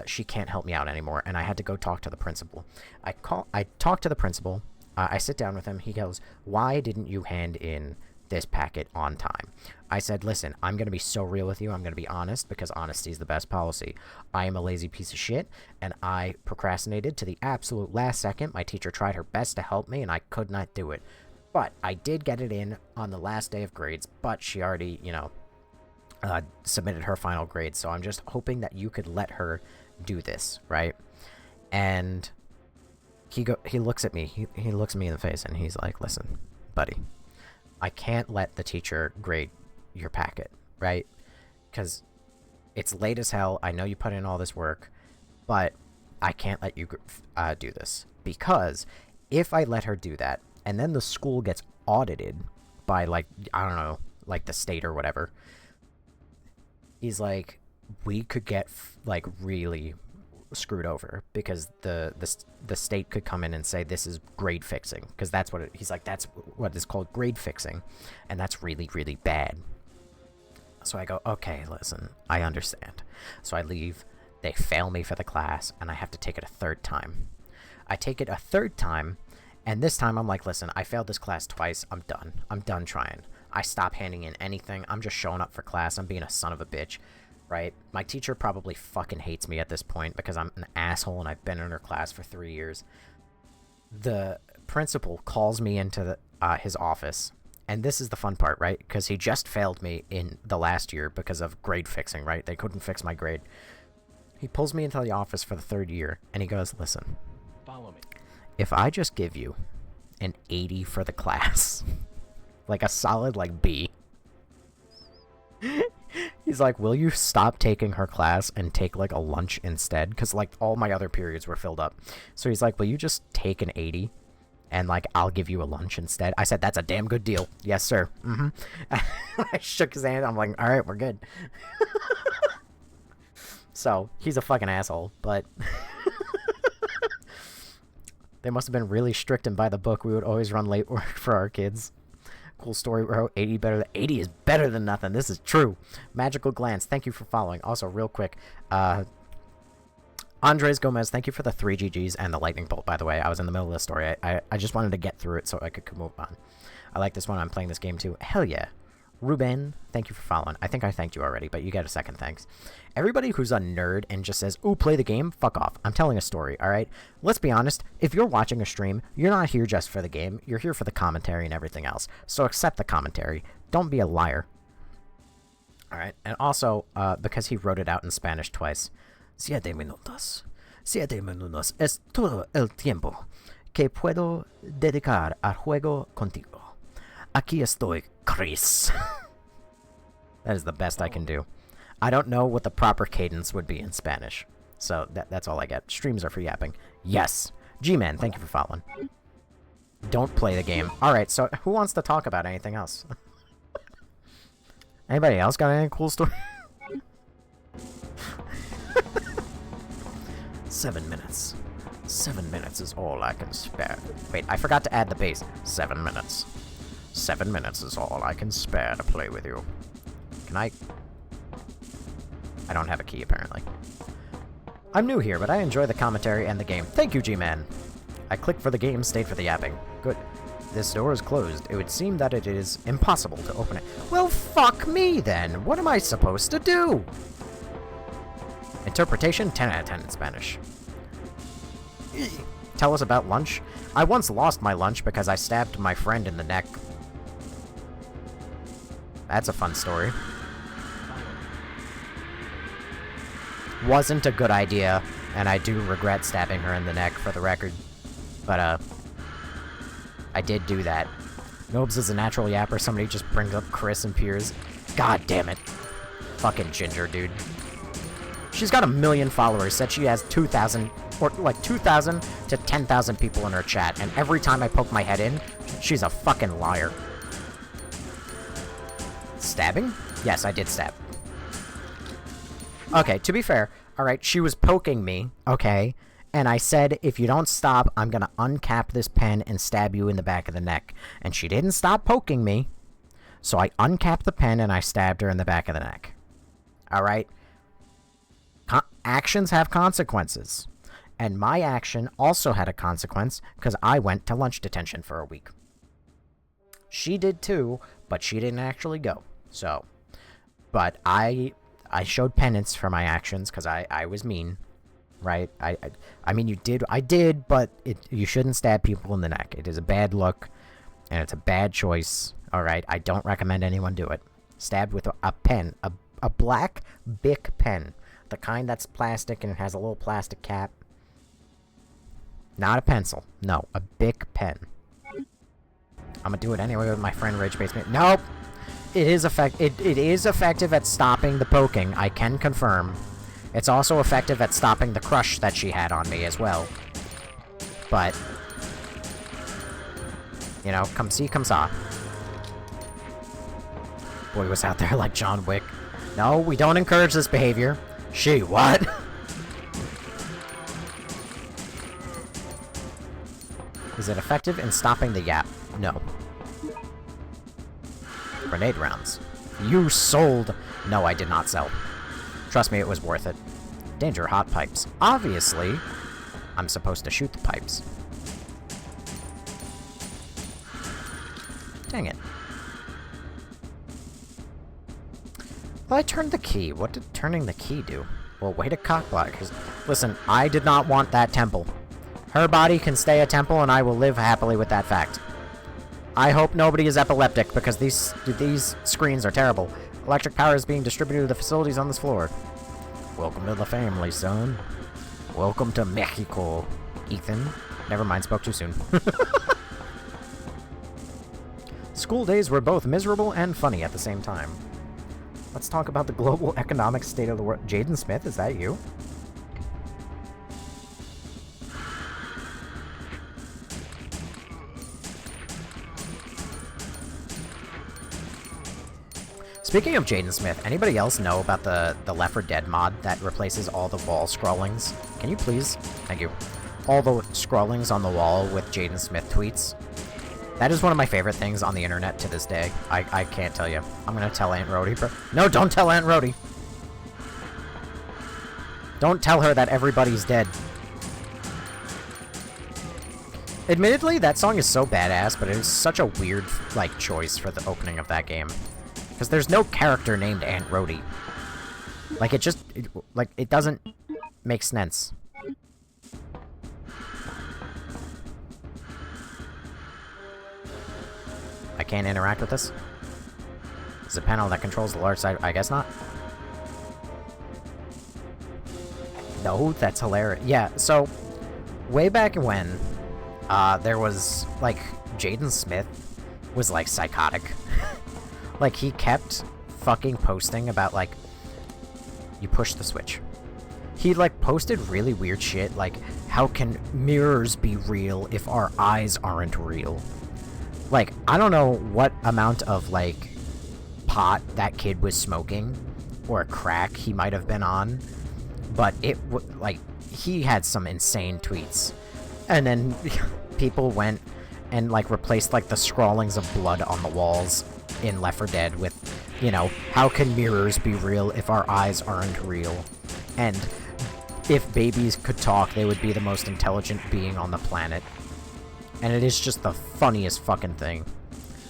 she can't help me out anymore, and I had to go talk to the principal. I talk to the principal. I sit down with him. He goes, why didn't you hand in this packet on time? I said, listen, I'm going to be so real with you. I'm going to be honest, because honesty is the best policy. I am a lazy piece of shit, and I procrastinated to the absolute last second. My teacher tried her best to help me, and I could not do it. But I did get it in on the last day of grades, but she already, submitted her final grades, so I'm just hoping that you could let her do this, right? And he looks at me, he looks me in the face, and he's like, listen, buddy, I can't let the teacher grade your packet, right? Because it's late as hell, I know you put in all this work, but I can't let you do this, because if I let her do that, and then the school gets audited by, like, I don't know, like the state or whatever, he's like, we could get like really screwed over, because the state could come in and say this is grade fixing, because that's what he's like, that's what is called grade fixing, and that's really, really bad. So I go, okay, listen, I understand. So I leave. They fail me for the class, and I have to take it a third time. I take it a third time, and this time I'm like, listen, I failed this class twice. I'm done. I'm done trying. I stop handing in anything. I'm just showing up for class. I'm being a son of a bitch, right? My teacher probably fucking hates me at this point because I'm an asshole and I've been in her class for 3 years. The principal calls me into his office, and this is the fun part, right? Because he just failed me in the last year because of grade fixing, right? They couldn't fix my grade. He pulls me into the office for the third year, and he goes, listen, follow me. If I just give you an 80 for the class, like a solid, like, B, he's like, will you stop taking her class and take, like, a lunch instead? Because, like, all my other periods were filled up. So he's like, will you just take an 80 and, like, I'll give you a lunch instead? I said, that's a damn good deal. Yes, sir. I shook his hand. I'm like, all right, we're good. So he's a fucking asshole, but they must have been really strict and by the book. We would always run late work for our kids. Cool story, bro. 80 is better than nothing. This is true. Magical Glance, thank you for following. Also, real quick, Andres Gomez, thank you for the 3 GGs and the lightning bolt, by the way. I was in the middle of the story. I just wanted to get through it so I could move on. I like this one. I'm playing this game too. Hell yeah. Ruben, thank you for following. I think I thanked you already, but you get a second thanks. Everybody who's a nerd and just says, ooh, play the game, fuck off. I'm telling a story, alright? Let's be honest, if you're watching a stream, you're not here just for the game. You're here for the commentary and everything else. So accept the commentary. Don't be a liar. Alright, and also, because he wrote it out in Spanish twice. 7 minutos. 7 minutos es todo el tiempo que puedo dedicar al juego contigo. Aquí estoy, Chris. That is the best I can do. I don't know what the proper cadence would be in Spanish. So that's all I get. Streams are for yapping. Yes. G-Man, thank you for following. Don't play the game. Alright, so who wants to talk about anything else? Anybody else got any cool story? 7 minutes. 7 minutes is all I can spare. Wait, I forgot to add the bass. 7 minutes. 7 minutes is all I can spare to play with you. Can I don't have a key, apparently. I'm new here, but I enjoy the commentary and the game. Thank you, G-Man! I clicked for the game, stayed for the yapping. Good. This door is closed. It would seem that it is impossible to open it. Well, fuck me, then! What am I supposed to do? Interpretation, 10 out of 10 in Spanish. Tell us about lunch? I once lost my lunch because I stabbed my friend in the neck. That's a fun story. Wasn't a good idea, and I do regret stabbing her in the neck, for the record. But, I did do that. Nobes is a natural yapper. Somebody just brings up Chris and Piers. God damn it. Fucking Ginger, dude. She's got 1 million followers. Said she has 2,000, or like 2,000 to 10,000 people in her chat. And every time I poke my head in, she's a fucking liar. Stabbing? Yes, I did stab. Okay, to be fair, alright, she was poking me, okay? And I said, if you don't stop, I'm gonna uncap this pen and stab you in the back of the neck. And she didn't stop poking me, so I uncapped the pen and I stabbed her in the back of the neck. Alright? Actions have consequences. And my action also had a consequence, because I went to lunch detention for a week. She did too, but she didn't actually go. So, but I showed penance for my actions, because I was mean. Right? I mean, I did, but you shouldn't stab people in the neck. It is a bad look, and it's a bad choice. Alright? I don't recommend anyone do it. Stabbed with a pen. A black Bic pen. The kind that's plastic and it has a little plastic cap. Not a pencil. No, a Bic pen. I'm gonna do it anyway with my friend Rage Basement. Nope! It is effective at stopping the poking, I can confirm. It's also effective at stopping the crush that she had on me as well. But, you know, come see, come saw. Boy was out there like John Wick. No, we don't encourage this behavior. She, what? Is it effective in stopping the yap? No. Grenade rounds. You sold! No, I did not sell. Trust me, it was worth it. Danger, hot pipes. Obviously, I'm supposed to shoot the pipes. Dang it. Well, I turned the key. What did turning the key do? Well, way to cockblock. Listen, I did not want that temple. Her body can stay a temple, and I will live happily with that fact. I hope nobody is epileptic, because these screens are terrible. Electric power is being distributed to the facilities on this floor. Welcome to the family, son. Welcome to Mexico, Ethan. Never mind, spoke too soon. School days were both miserable and funny at the same time. Let's talk about the global economic state of the world. Jaden Smith, is that you? Speaking of Jaden Smith, anybody else know about the Left 4 Dead mod that replaces all the wall scrollings? Can you please? Thank you. All the scrollings on the wall with Jaden Smith tweets. That is one of my favorite things on the internet to this day. I can't tell you. I'm gonna tell Aunt Rhodey. No, don't tell Aunt Rhodey! Don't tell her that everybody's dead. Admittedly, that song is so badass, but it is such a weird, like, choice for the opening of that game. Because there's no character named Aunt Rhody. Like, it doesn't make sense. I can't interact with this? Is a panel that controls the large side? I guess not. No, that's hilarious. Yeah, so, way back when, there was, like, Jaden Smith was, like, psychotic. Like, he kept fucking posting about, like, you push the switch. He, like, posted really weird shit, like, how can mirrors be real if our eyes aren't real? Like, I don't know what amount of, like, pot that kid was smoking, or crack he might have been on, but like, he had some insane tweets. And then people went and, like, replaced, like, the scrawlings of blood on the walls in Left 4 Dead with, you know, how can mirrors be real if our eyes aren't real? And if babies could talk, they would be the most intelligent being on the planet. And it is just the funniest fucking thing.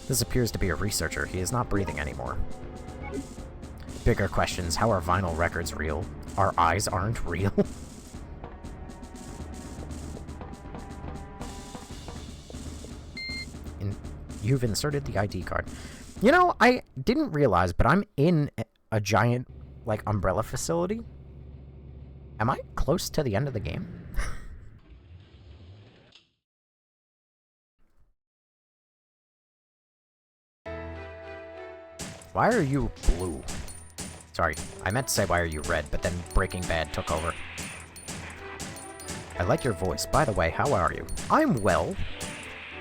This appears to be a researcher. He is not breathing anymore. Bigger questions. How are vinyl records real? Our eyes aren't real? You've inserted the ID card. You know, I didn't realize, but I'm in a giant, like, umbrella facility. Am I close to the end of the game? Why are you blue? Sorry, I meant to say why are you red, but then Breaking Bad took over. I like your voice. By the way, how are you? I'm well.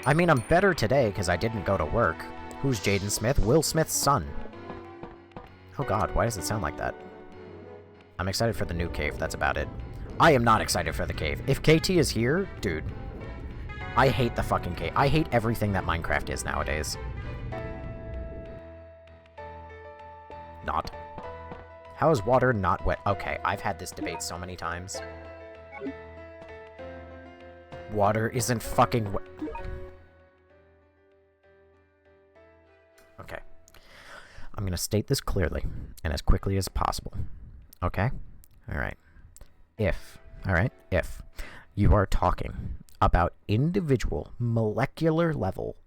I mean, I'm better today because I didn't go to work. Who's Jaden Smith? Will Smith's son. Oh god, why does it sound like that? I'm excited for the new cave, that's about it. I am not excited for the cave. If KT is here, dude, I hate the fucking cave. I hate everything that Minecraft is nowadays. Not. How is water not wet? Okay, I've had this debate so many times. Water isn't fucking wet. Okay. I'm gonna state this clearly and as quickly as possible. Okay? Alright. If you are talking about individual molecular level,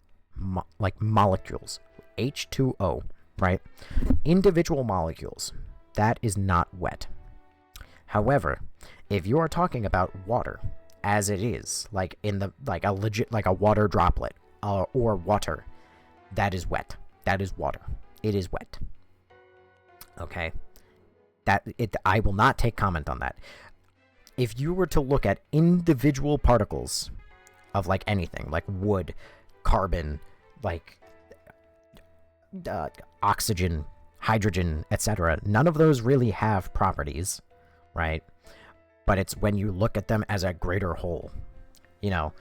like molecules, H2O, right? Individual molecules, that is not wet. However, if you are talking about water as it is, like in the, like a legit, like a water droplet, or water, that is wet. That is water. It is wet. Okay? I will not take comment on that. If you were to look at individual particles of, like, anything, like wood, carbon, like oxygen, hydrogen, etc., none of those really have properties, right? But it's when you look at them as a greater whole. You know,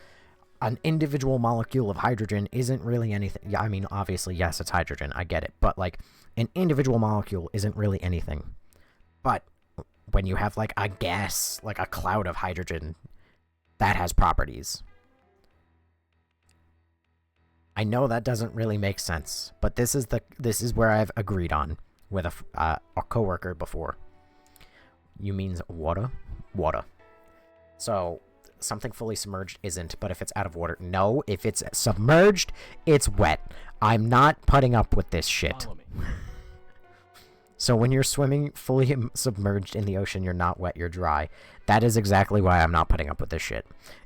an individual molecule of hydrogen isn't really anything. Yeah, I mean, obviously, yes, it's hydrogen. I get it. But, like, an individual molecule isn't really anything. But when you have, like, a gas, like a cloud of hydrogen, that has properties. I know that doesn't really make sense, but this is where I've agreed on with a coworker before. You means water? Water. So, something fully submerged isn't, but if it's out of water, no. If it's submerged, it's wet. I'm not putting up with this shit. So when you're swimming fully submerged in the ocean, you're not wet, you're dry. That is exactly why I'm not putting up with this shit.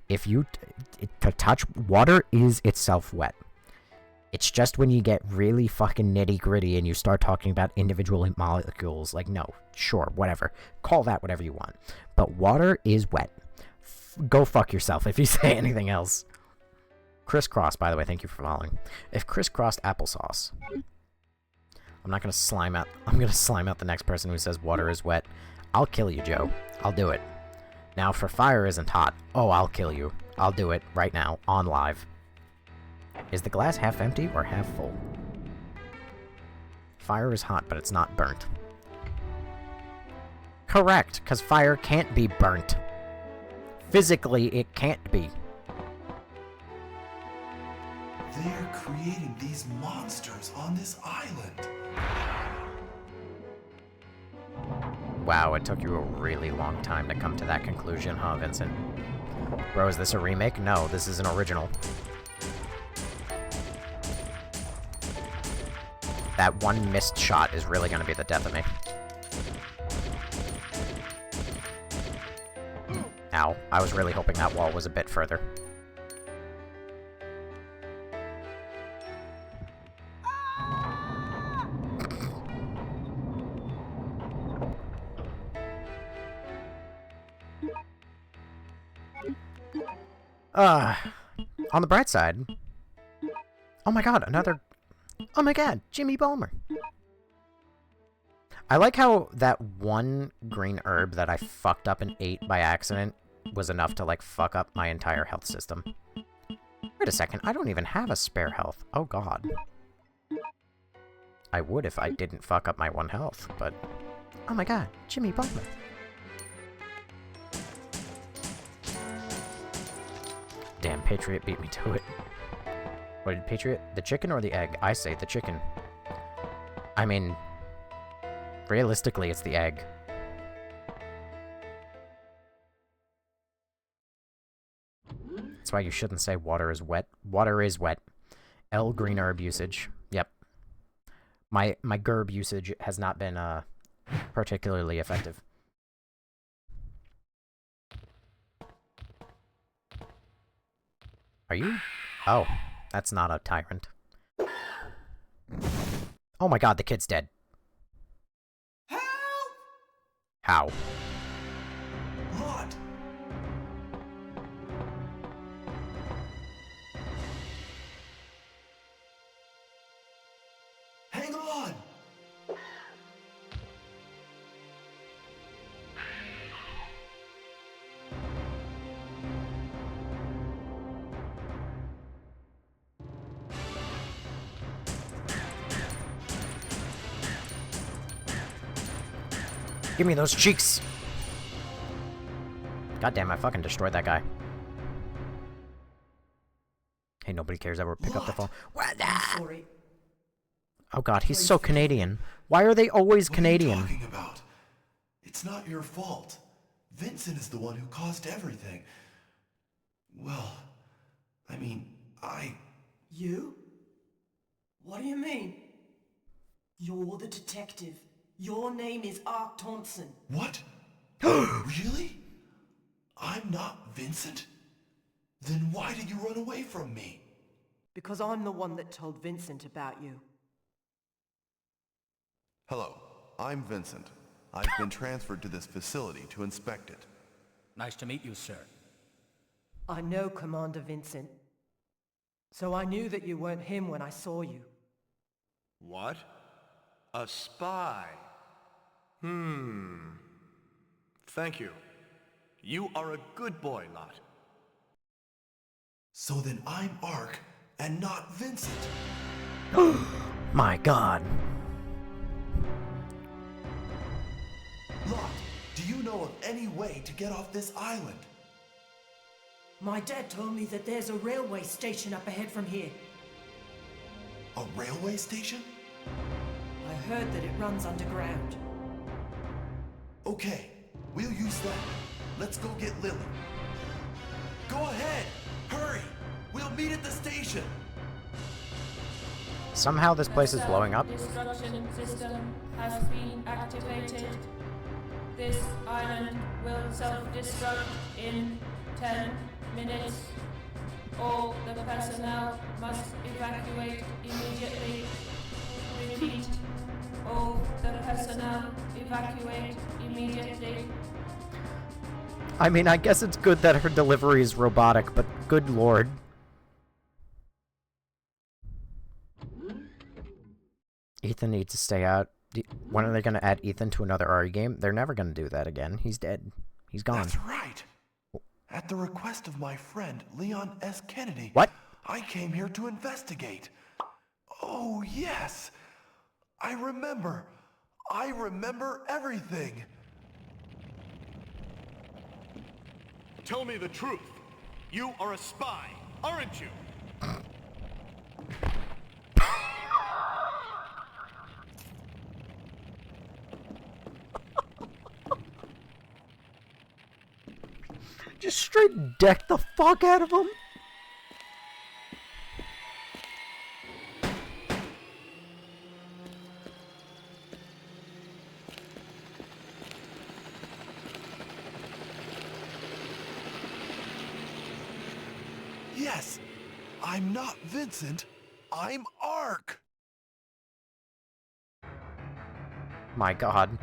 If you to touch water is itself wet. It's just when you get really fucking nitty-gritty and you start talking about individual molecules, like, no, sure, whatever. Call that whatever you want. But water is wet. Go fuck yourself if you say anything else. Crisscross, by the way, thank you for following. If crisscrossed applesauce. I'm not gonna slime out. I'm gonna slime out the next person who says water is wet. I'll kill you, Joe. I'll do it. Now, for fire isn't hot. Oh, I'll kill you. I'll do it right now, on live. Is the glass half empty or half full? Fire is hot, but it's not burnt. Correct, because fire can't be burnt. Physically, it can't be. They're creating these monsters on this island. Wow, it took you a really long time to come to that conclusion, huh, Vincent? Bro, is this a remake? No, this is an original. That one missed shot is really gonna be the death of me. Ow. I was really hoping that wall was a bit further. On the bright side... Oh my god, another... Oh my god, Jimmy Ballmer. I like how that one green herb that I fucked up and ate by accident was enough to, like, fuck up my entire health system. Wait a second, I don't even have a spare health. Oh god. I would if I didn't fuck up my one health, but... Oh my god, Jimmy Ballmer. Damn, Patriot beat me to it. What did Patriot? The chicken or the egg? I say the chicken. I mean, realistically, it's the egg. That's why you shouldn't say water is wet. Water is wet. L green herb usage. Yep. My gerb usage has not been particularly effective. Are you? Oh, that's not a tyrant. Oh my god, the kid's dead. Help! How? Lot! Hang on! Give me those cheeks! Goddamn, I fucking destroyed that guy. Hey, nobody cares. Ever pick up the phone. What? Sorry. Oh god, he's so Canadian. Why are they always Canadian? What are you talking about? It's not your fault. Vincent is the one who caused everything. Well, I mean, You? What do you mean? You're the detective. Your name is Ark Thompson. What? Really? I'm not Vincent? Then why did you run away from me? Because I'm the one that told Vincent about you. Hello, I'm Vincent. I've been transferred to this facility to inspect it. Nice to meet you, sir. I know Commander Vincent. So I knew that you weren't him when I saw you. What? A spy? Thank you. You are a good boy, Lot. So then I'm Ark and not Vincent. My god. Lot, do you know of any way to get off this island? My dad told me that there's a railway station up ahead from here. A railway station? I heard that it runs underground. Okay, we'll use that. Let's go get Lily. Go ahead! Hurry! We'll meet at the station! Somehow this place is blowing up. Destruction system has been activated. This island will self-destruct in 10 minutes. All the personnel must evacuate immediately. Repeat. All the personnel evacuate immediately. I mean, I guess it's good that her delivery is robotic, but good lord. Ethan needs to stay out. When are they going to add Ethan to another RE game? They're never going to do that again. He's dead. He's gone. That's right. At the request of my friend, Leon S. Kennedy, What? I came here to investigate. Oh, yes. I remember everything. Tell me the truth. You are a spy, aren't you? Just straight deck the fuck out of him. Yes! I'm not Vincent. I'm Ark! My god.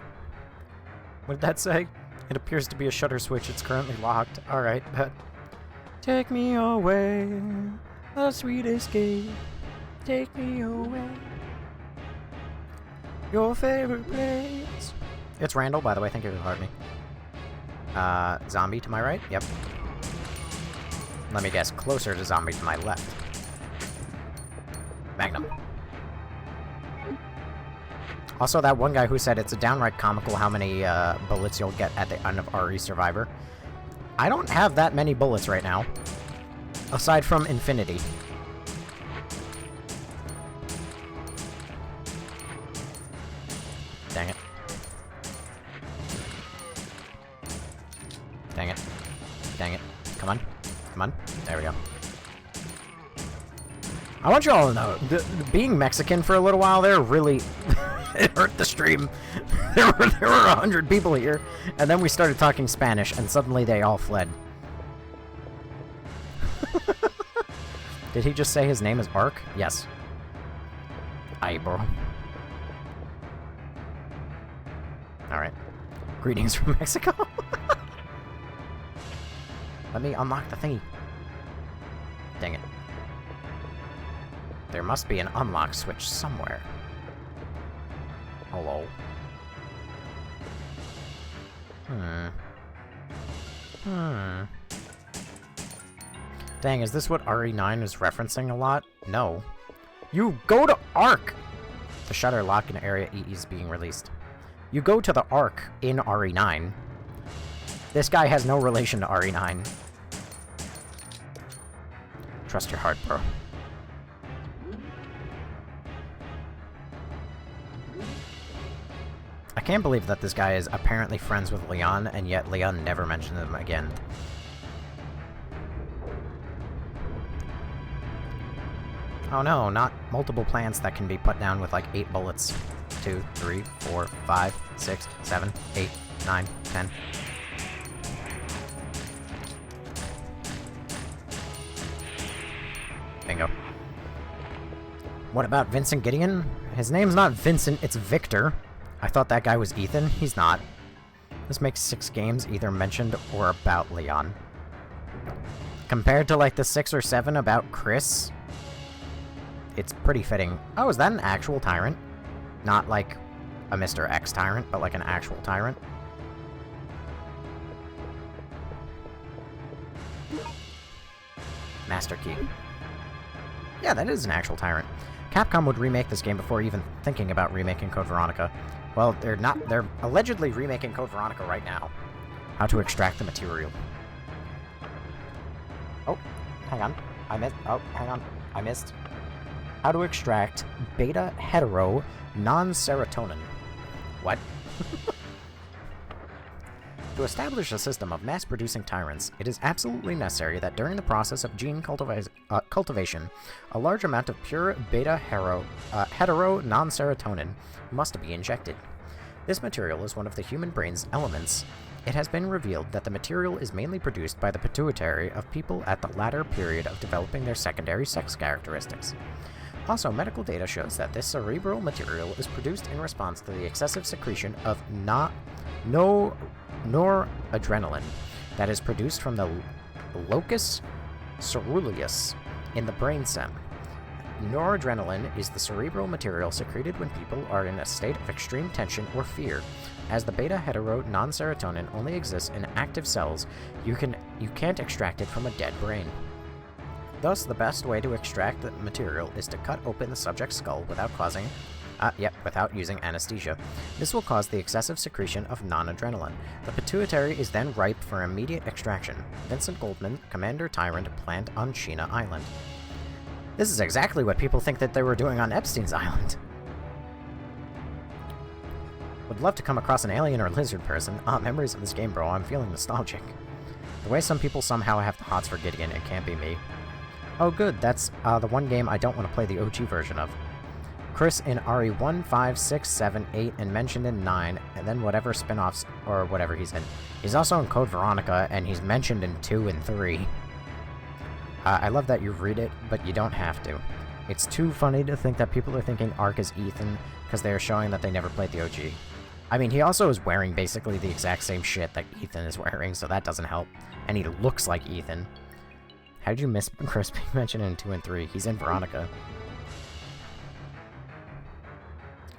What did that say? It appears to be a shutter switch. It's currently locked. Alright, but... Take me away, a sweet escape. Take me away. Your favorite place. It's Randall, by the way. Thank you for the me. Zombie to my right? Yep. Let me guess, closer to zombie to my left. Magnum. Also, that one guy who said it's a downright comical how many bullets you'll get at the end of RE Survivor. I don't have that many bullets right now. Aside from infinity. Dang it. Dang it. Dang it. Come on. Come on. There we go. I want you all to know, being Mexican for a little while there really... it hurt the stream. there were 100 people here, and then we started talking Spanish, and suddenly they all fled. Did he just say his name is Ark? Yes. Aye, bro. Alright. Greetings from Mexico. Let me unlock the thingy. Dang it. There must be an unlock switch somewhere. Hello. Dang, is this what RE9 is referencing a lot? No. You go to Ark! The shutter lock in Area E is being released. You go to the Ark in RE9. This guy has no relation to RE9. Trust your heart, bro. I can't believe that this guy is apparently friends with Leon, and yet Leon never mentioned him again. Oh no, not multiple plants that can be put down with like 8 bullets. 2, 3, 4, 5, 6, 7, 8, 9, 10. Bingo. What about Vincent Gideon? His name's not Vincent, it's Victor. I thought that guy was Ethan. He's not. This makes 6 games either mentioned or about Leon. Compared to like the 6 or 7 about Chris, it's pretty fitting. Oh, is that an actual tyrant? Not like a Mr. X tyrant, but like an actual tyrant. Master Key. Yeah, that is an actual tyrant. Capcom would remake this game before even thinking about remaking Code Veronica. Well, they're allegedly remaking Code Veronica right now. How to extract the material. Oh, hang on. I missed. Oh, hang on. I missed. How to extract beta hetero non-serotonin. What? To establish a system of mass-producing tyrants, it is absolutely necessary that during the process of gene cultivation, a large amount of pure beta-hetero non-serotonin must be injected. This material is one of the human brain's elements. It has been revealed that the material is mainly produced by the pituitary of people at the latter period of developing their secondary sex characteristics. Also, medical data shows that this cerebral material is produced in response to the excessive secretion of noradrenaline that is produced from the locus ceruleus in the brainstem. Noradrenaline is the cerebral material secreted when people are in a state of extreme tension or fear. As the beta-hetero non-serotonin only exists in active cells, you can't extract it from a dead brain. Thus, the best way to extract the material is to cut open the subject's skull without without using anesthesia. This will cause the excessive secretion of non-adrenaline. The pituitary is then ripe for immediate extraction. Vincent Goldman, Commander Tyrant, Plant on Sheena Island. This is exactly what people think that they were doing on Epstein's Island. Would love to come across an alien or lizard person. Ah, memories of this game, bro. I'm feeling nostalgic. The way some people somehow have the hots for Gideon, it can't be me. Oh good, that's the one game I don't want to play the OG version of. Chris in RE 1, 5, 6, 7, 8, and mentioned in 9, and then whatever spin-offs or whatever he's in. He's also in Code Veronica, and he's mentioned in 2 and 3. I love that you read it, but you don't have to. It's too funny to think that people are thinking Ark is Ethan, because they are showing that they never played the OG. I mean, he also is wearing basically the exact same shit that Ethan is wearing, so that doesn't help. And he looks like Ethan. How did you miss Chris being mentioned in 2 and 3? He's in Veronica.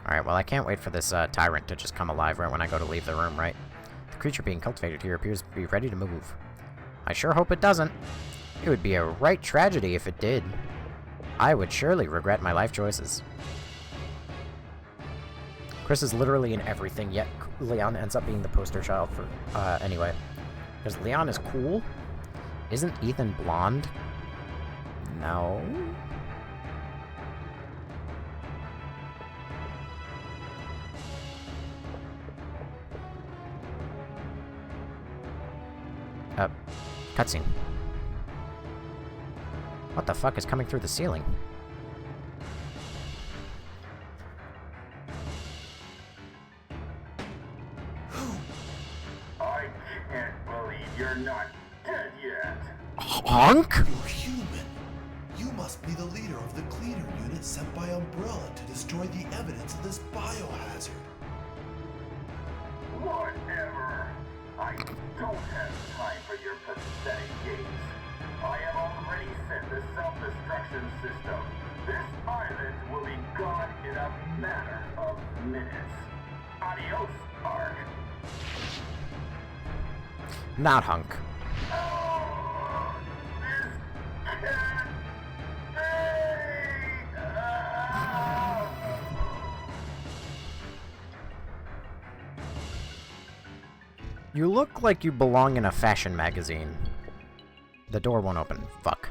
Alright, well I can't wait for this Tyrant to just come alive right when I go to leave the room, right? The creature being cultivated here appears to be ready to move. I sure hope it doesn't. It would be a right tragedy if it did. I would surely regret my life choices. Chris is literally in everything, yet Leon ends up being the poster child for, anyway. Because Leon is cool? Isn't Ethan blonde? No? Cutscene. What the fuck is coming through the ceiling? I can't believe you're not dead yet. Honk? You're human. You must be the leader of the cleaner unit sent by Umbrella to destroy the evidence of this biohazard. Whatever. I don't have time for your pathetic games. I have already sent the self-destruction system. This island will be gone in a matter of minutes. Adios, Ark. Not Hunk. Oh, this can't be. You look like you belong in a fashion magazine. The door won't open. Fuck.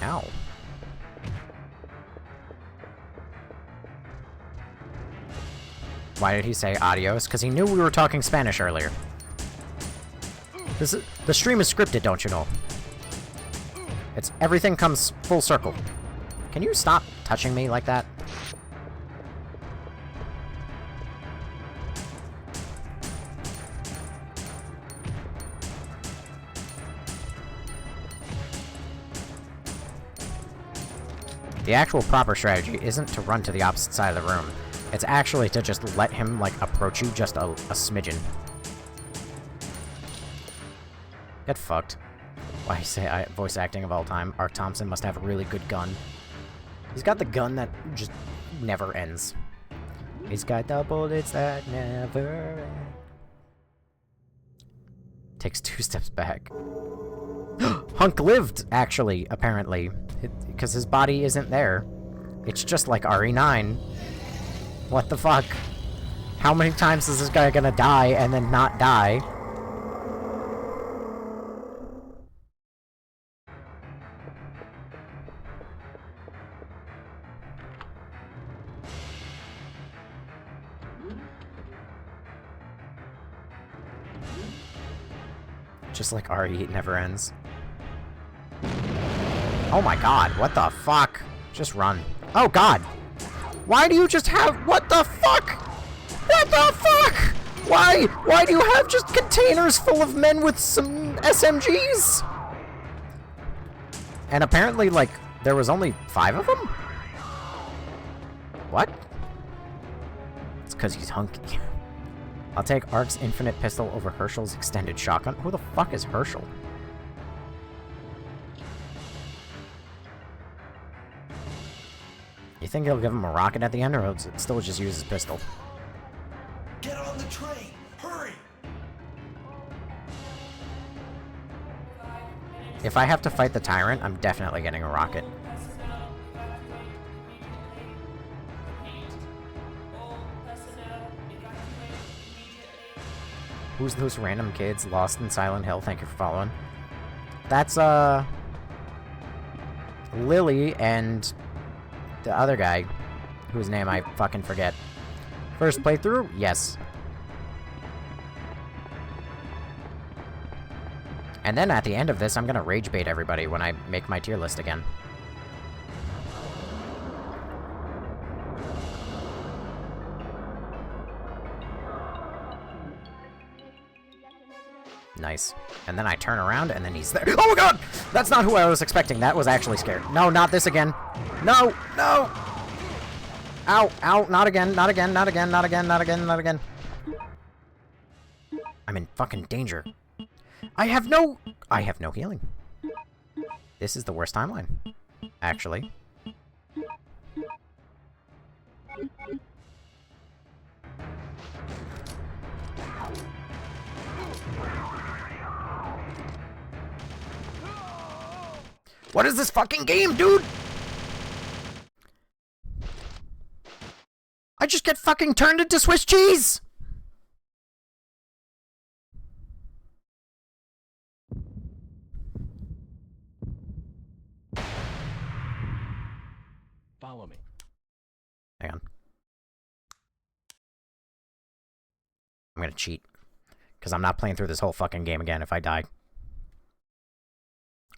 Ow. Why did he say adios? Because he knew we were talking Spanish earlier. The stream is scripted, don't you know? Everything comes full circle. Can you stop touching me like that? The actual proper strategy isn't to run to the opposite side of the room. It's actually to just let him, like, approach you just a smidgen. Get fucked. Why you say voice acting of all time? Ark Thompson must have a really good gun. He's got the gun that just never ends. He's got the bullets that never end. Takes 2 steps back. Hunk lived, actually, apparently. Because his body isn't there. It's just like RE9. What the fuck? How many times is this guy gonna die and then not die? Just like RE, it never ends. Oh my god, what the fuck? Just run. Oh god! Why do you just have— what the fuck? What the fuck? Why? Why do you have just containers full of men with some SMGs? And apparently, like, there was only 5 of them? What? It's because he's hunky. I'll take Ark's infinite pistol over Herschel's extended shotgun. Who the fuck is Herschel? You think he'll give him a rocket at the end, or he'll still just use his pistol? Get on the train! Hurry! If I have to fight the Tyrant, I'm definitely getting a rocket. Who's those random kids lost in Silent Hill? Thank you for following. That's, Lily and the other guy whose name I fucking forget. First playthrough? Yes. And then at the end of this, I'm gonna rage bait everybody when I make my tier list again. Nice. And then I turn around, and then he's there. Oh my god! That's not who I was expecting. That was actually scary. No, not this again. No! No! Ow! Ow! Not again! Not again! Not again! Not again! Not again! Not again! I'm in fucking danger. I have no healing. This is the worst timeline. Actually. What is this fucking game, dude? I just get fucking turned into Swiss cheese! Follow me. Hang on. I'm gonna cheat. Because I'm not playing through this whole fucking game again if I die.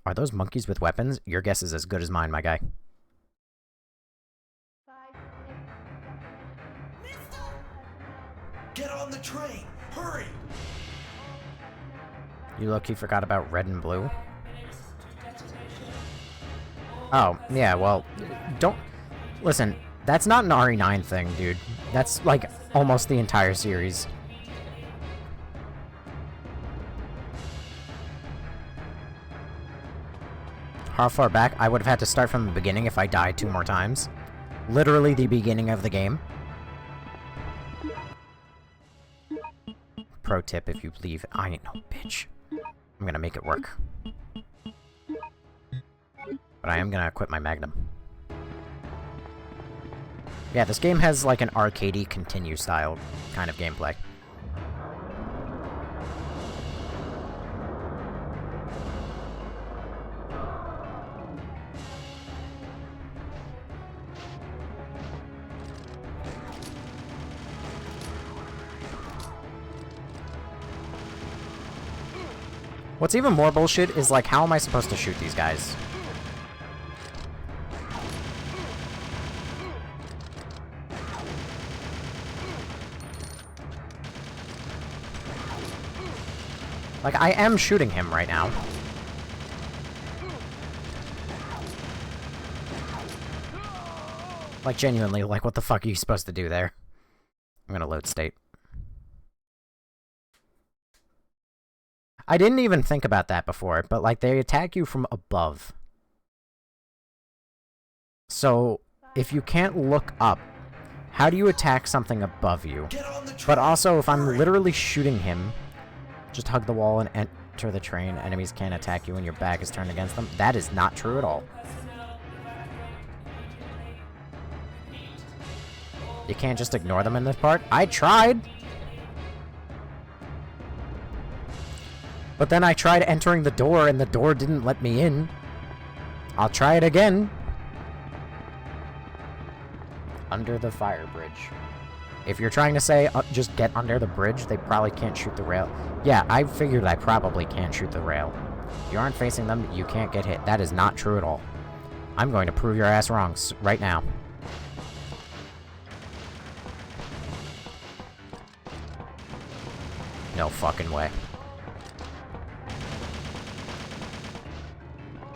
Are those monkeys with weapons? Your guess is as good as mine, my guy. Get on the train! Hurry! You low-key forgot about red and blue? Oh, yeah, well, don't... Listen, that's not an RE9 thing, dude. That's, like, almost the entire series. How far back? I would have had to start from the beginning if I died 2 more times. Literally the beginning of the game. Pro tip, if you leave, I ain't no bitch. I'm gonna make it work. But I am gonna equip my Magnum. Yeah, this game has like an arcadey continue style kind of gameplay. What's even more bullshit is, like, how am I supposed to shoot these guys? Like, I am shooting him right now. Like, genuinely, like, what the fuck are you supposed to do there? I'm gonna load state. I didn't even think about that before, but, like, they attack you from above. So, if you can't look up, how do you attack something above you? But also, if I'm literally shooting him, just hug the wall and enter the train, enemies can't attack you when your back is turned against them. That is not true at all. You can't just ignore them in this part? I tried! But then I tried entering the door, and the door didn't let me in. I'll try it again. Under the fire bridge. If you're trying to say, just get under the bridge, they probably can't shoot the rail. Yeah, I figured I probably can't shoot the rail. If you aren't facing them, you can't get hit. That is not true at all. I'm going to prove your ass wrong right now. No fucking way.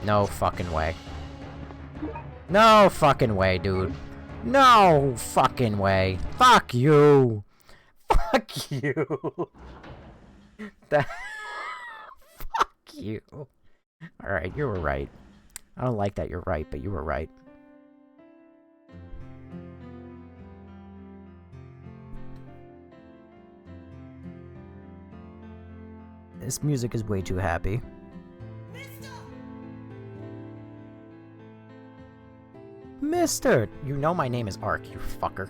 No fucking way. No fucking way, dude. No fucking way. Fuck you. Fuck you. That... Fuck you. Alright, you were right. I don't like that you're right, but you were right. This music is way too happy. Mister! You know my name is Ark, you fucker.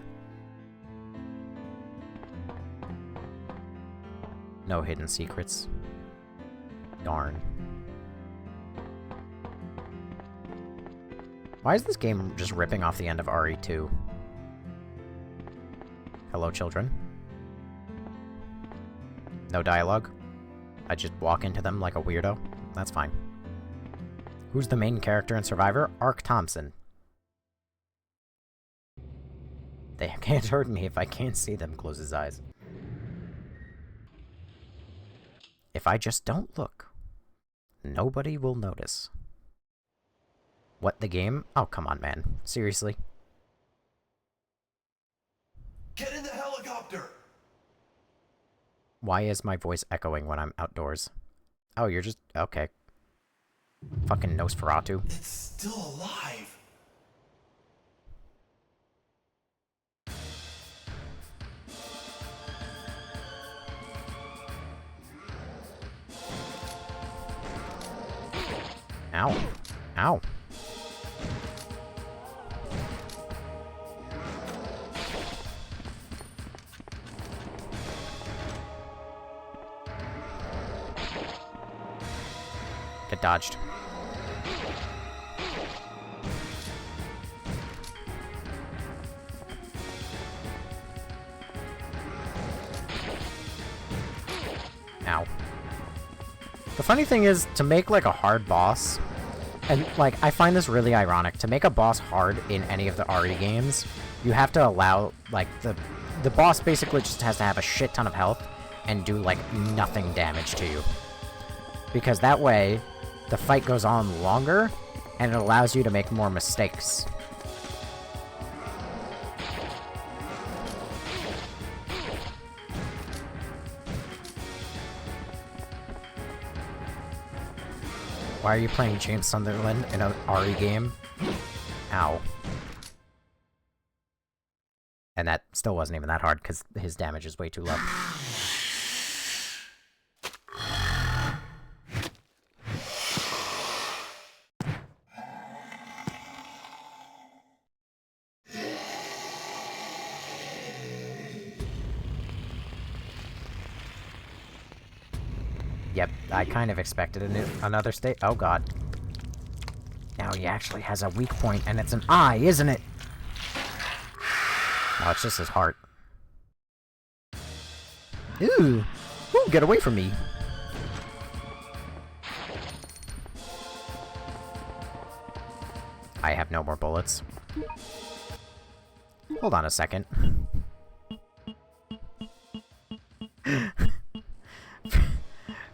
No hidden secrets. Darn. Why is this game just ripping off the end of RE2? Hello, children. No dialogue? I just walk into them like a weirdo? That's fine. Who's the main character and survivor? Ark Thompson. They can't hurt me if I can't see them, close his eyes. If I just don't look, nobody will notice. What, the game? Oh, come on, man. Seriously? Get in the helicopter! Why is my voice echoing when I'm outdoors? Oh, you're just... okay. Fucking Nosferatu. It's still alive. Ow. Ow. Get dodged. Ow. The funny thing is, to make, like, a hard boss, and, like, I find this really ironic, to make a boss hard in any of the RE games, you have to allow, like, the boss basically just has to have a shit ton of health and do, like, nothing damage to you. Because that way, the fight goes on longer, and it allows you to make more mistakes. Why are you playing James Sunderland in an RE game? Ow. And that still wasn't even that hard, because his damage is way too low. Yep, I kind of expected another state. Oh god. Now he actually has a weak point, and it's an eye, isn't it? No, it's just his heart. Ooh! Ooh, get away from me! I have no more bullets. Hold on a second.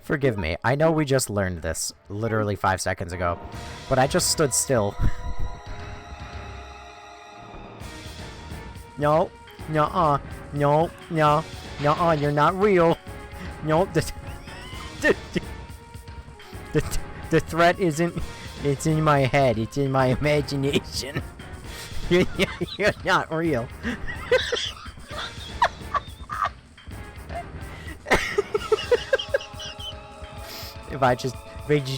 Forgive me, I know we just learned this literally 5 seconds ago, but I just stood still. No, nuh-uh, no, no, nuh-uh, you're not real. No, the threat isn't, it's in my head, it's in my imagination. You're not real. If I just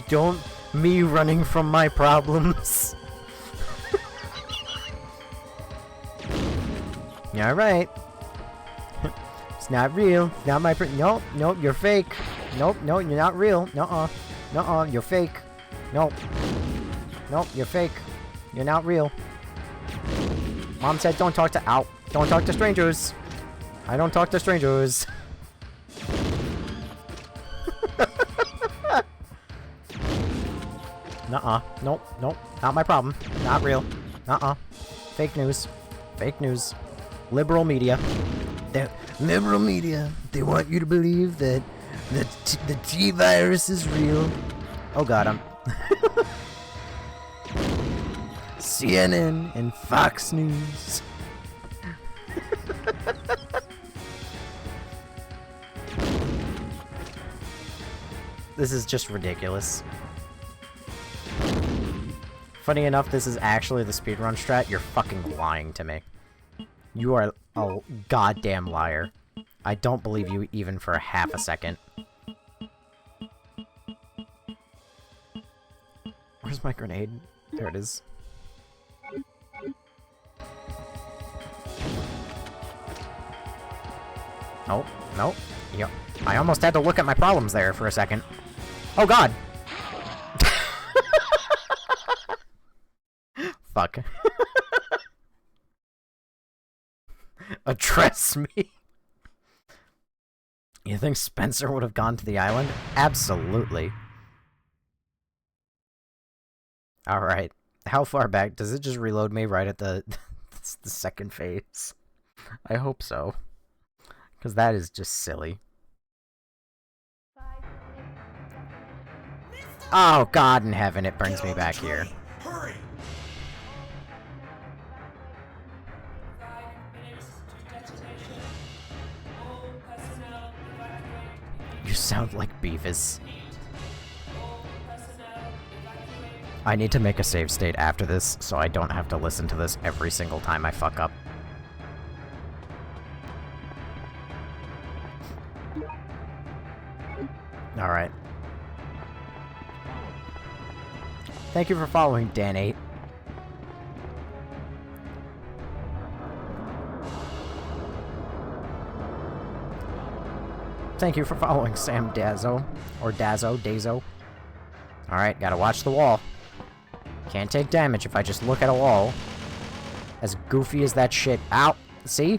don't, me running from my problems. Yeah, right. It's not real. Not my nope, nope, you're fake. Nope, no, you're not real. Nuh-uh. Nuh-uh, you're fake. Nope. Nope, you're fake. You're not real. Mom said don't talk to don't talk to strangers. I don't talk to strangers. Nuh-uh. Nope, nope. Not my problem. Not real. Nuh-uh. Fake news. Fake news. Liberal media. Liberal media. They want you to believe that the T-virus is real. Oh god, I'm... CNN and Fox News. This is just ridiculous. Funny enough, this is actually the speedrun strat. You're fucking lying to me. You are a goddamn liar. I don't believe you even for half a second. Where's my grenade? There it is. Nope, nope. Yep. I almost had to look at my problems there for a second. Oh god! Fuck. Address me. You think Spencer would have gone to the island? Absolutely. Alright. How far back? Does it just reload me right at the second phase? I hope so. Because that is just silly. Oh, God in heaven, it brings me back here. Hurry! 5 minutes to detonation. All personnel evacuate. You sound like Beavis. All personnel evacuate. I need to make a save state after this, so I don't have to listen to this every single time I fuck up. Alright. Thank you for following, Dan8. Thank you for following, Sam Dazzo. Or Dazo. Alright, gotta watch the wall. Can't take damage if I just look at a wall. As goofy as that shit. Ow! See?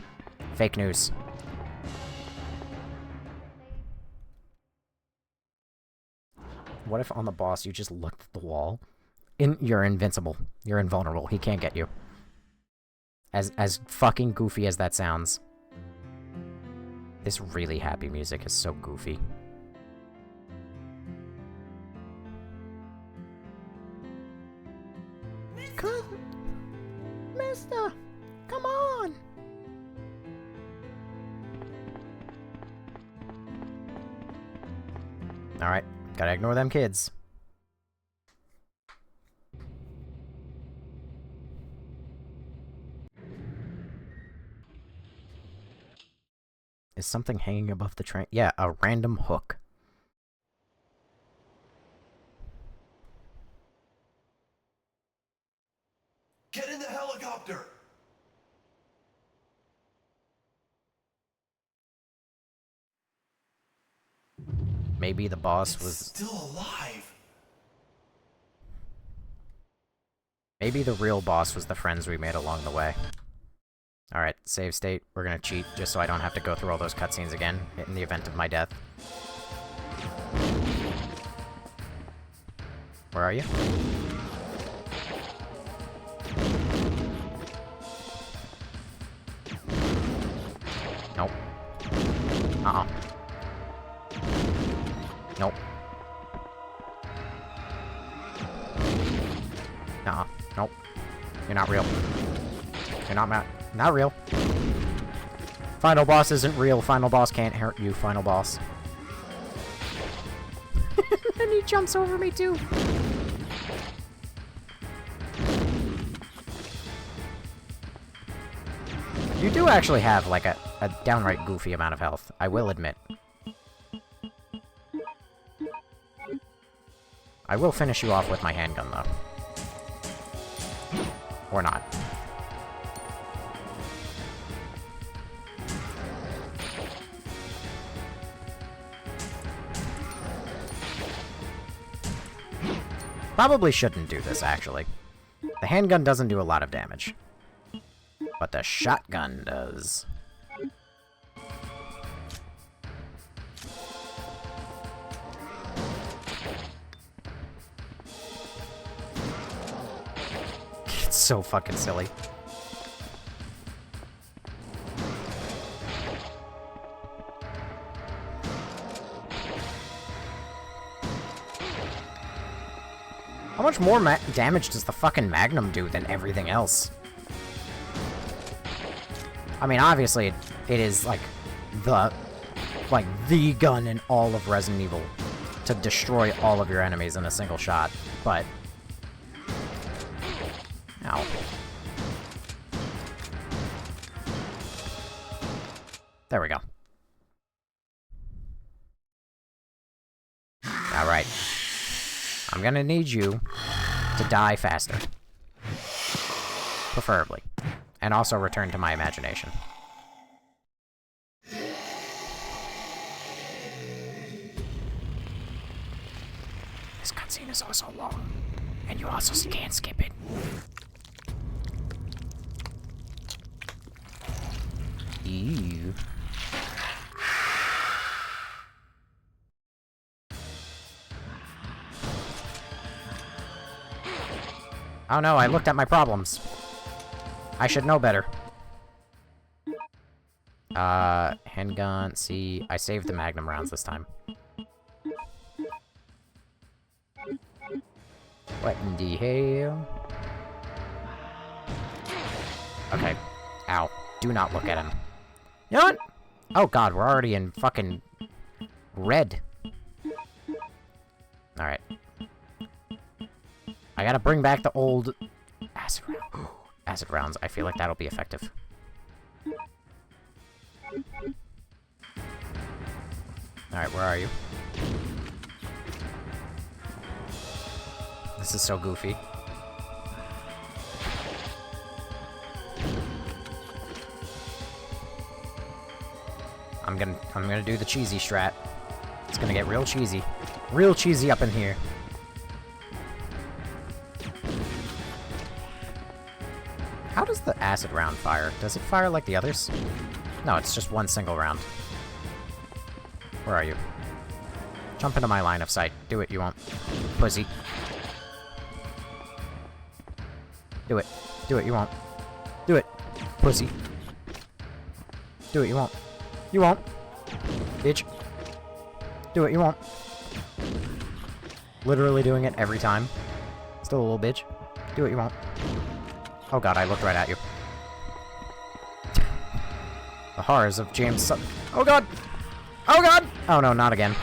Fake news. What if on the boss you just looked at the wall? You're invincible. You're invulnerable. He can't get you. As fucking goofy as that sounds. This really happy music is so goofy. Mister! Come on! Alright, gotta ignore them kids. Is something hanging above the train? Yeah, a random hook. Get in the helicopter! Maybe the boss It's was... still alive. Maybe the real boss was the friends we made along the way. Alright, save state. We're gonna cheat just so I don't have to go through all those cutscenes again in the event of my death. Where are you? Nope. Uh-uh. Nope. Nuh-uh. Nope. You're not real. You're not real. Final boss isn't real. Final boss can't hurt you, final boss. And he jumps over me too. You do actually have, like, a downright goofy amount of health, I will admit. I will finish you off with my handgun, though. Or not. Probably shouldn't do this, actually. The handgun doesn't do a lot of damage. But the shotgun does. It's so fucking silly. How much more damage does the fucking Magnum do than everything else? I mean, obviously, it is, like, the gun in all of Resident Evil to destroy all of your enemies in a single shot, but... Ow. There we go. Alright. I'm gonna need you to die faster. Preferably. And also return to my imagination. This cutscene is also long. And you also can't skip it. Ew. Oh no, I looked at my problems. I should know better. Handgun, see, I saved the magnum rounds this time. What in the hell? Okay. Ow. Do not look at him. You know what? Oh god, we're already in fucking red. Alright. I gotta bring back the old acid round. Acid rounds. I feel like that'll be effective. Alright, where are you? This is so goofy. I'm gonna do the cheesy strat. It's gonna get real cheesy. Real cheesy up in here. How does the acid round fire? Does it fire like the others? No, it's just one single round. Where are you? Jump into my line of sight. Do it, you won't. Pussy. Do it. Do it, you won't. Do it. Pussy. Do it, you won't. You won't. Bitch. Do it, you won't. Literally doing it every time. Still a little bitch. Do it, you won't. Oh god, I looked right at you. The horrors of James Sutton. Oh god! Oh god! Oh no, not again.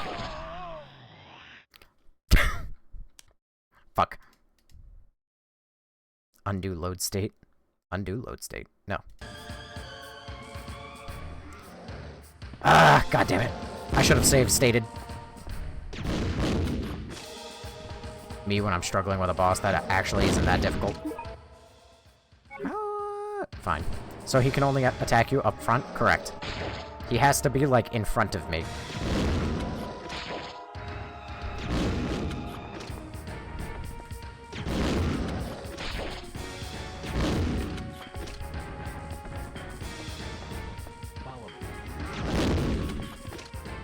Fuck. Undo load state. Undo load state. No. Ah, god damn it. I should have saved stated. Me when I'm struggling with a boss that actually isn't that difficult. Fine. So he can only attack you up front? Correct. He has to be, like, in front of me.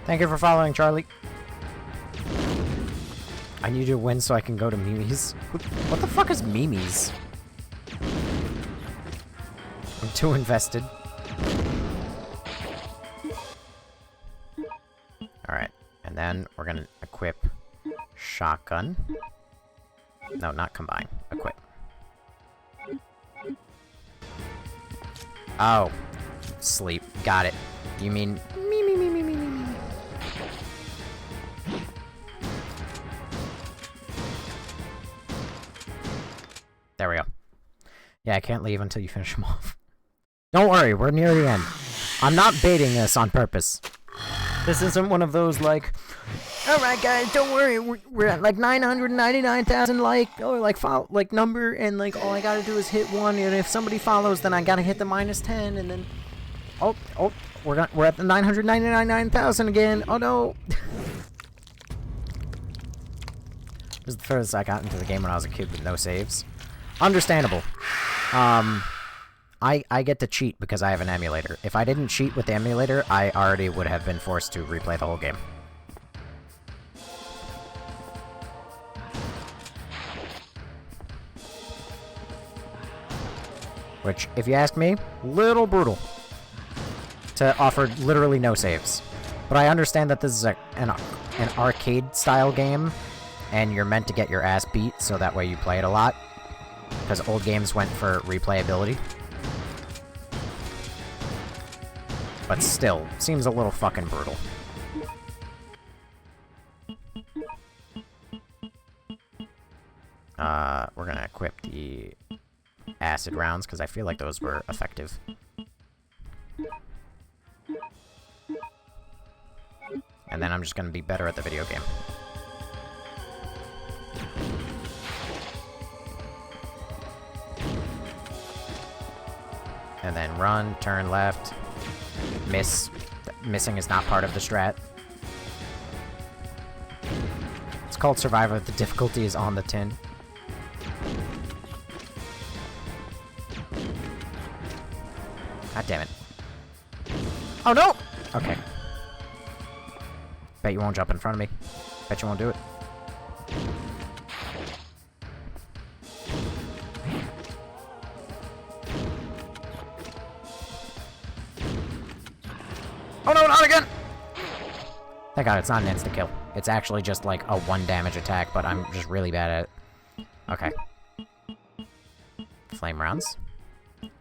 Thank you for following, Charlie. I need to win so I can go to Mimi's. What the fuck is Mimi's? I'm too invested. Alright, and then we're gonna equip shotgun. No, not combine. Equip. Oh. Sleep. Got it. You mean me. There we go. Yeah, I can't leave until you finish them off. Don't worry, we're near the end. I'm not baiting this on purpose. This isn't one of those, like, alright guys, don't worry, we're at like 999,000 like number, and like all I gotta do is hit one, and if somebody follows, then I gotta hit the -10, and then oh, we're at the 999,000 again. Oh no. This is the furthest I got into the game when I was a kid with no saves. Understandable. I get to cheat because I have an emulator. If I didn't cheat with the emulator, I already would have been forced to replay the whole game. Which, if you ask me, little brutal. To offer literally no saves. But I understand that this is an arcade-style game, and you're meant to get your ass beat, so that way you play it a lot. Because old games went for replayability. But still, seems a little fucking brutal. We're gonna equip the acid rounds, because I feel like those were effective. And then I'm just gonna be better at the video game. And then run, turn left, miss. Missing is not part of the strat. It's called Survivor. The difficulty is on the tin. God damn it. Oh no! Okay. Bet you won't jump in front of me. Bet you won't do it. Oh no, not again! Thank God, it's not an insta-kill. It's actually just like a 1 damage attack, but I'm just really bad at it. Okay. Flame rounds.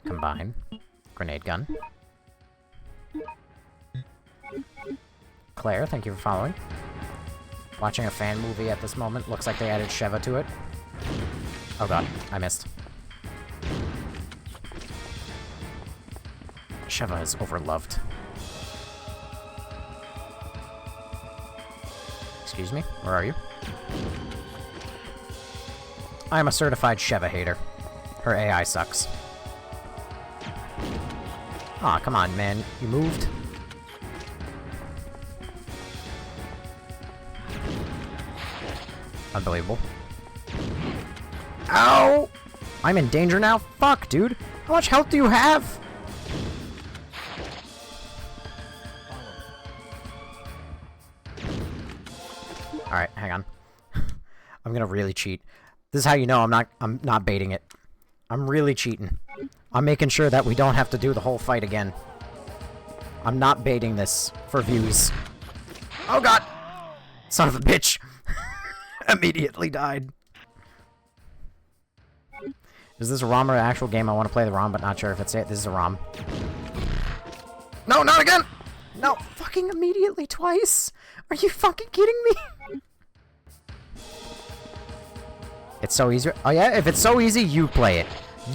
Combine. Grenade gun. Claire, thank you for following. Watching a fan movie at this moment. Looks like they added Sheva to it. Oh god, I missed. Sheva is overloved. Excuse me? Where are you? I am a certified Sheva hater. Her AI sucks. Aw, come on, man. You moved? Unbelievable. Ow! I'm in danger now? Fuck, dude. How much health do you have? Alright, hang on. I'm gonna really cheat. This is how you know I'm not baiting it. I'm really cheating. I'm making sure that we don't have to do the whole fight again. I'm not baiting this for views. Oh god! Son of a bitch! Immediately died. Is this a ROM or an actual game? I want to play the ROM, but not sure if it's it. This is a ROM. No, not again! No, fucking immediately twice! Are you fucking kidding me? It's so easy. Oh yeah? If it's so easy, you play it.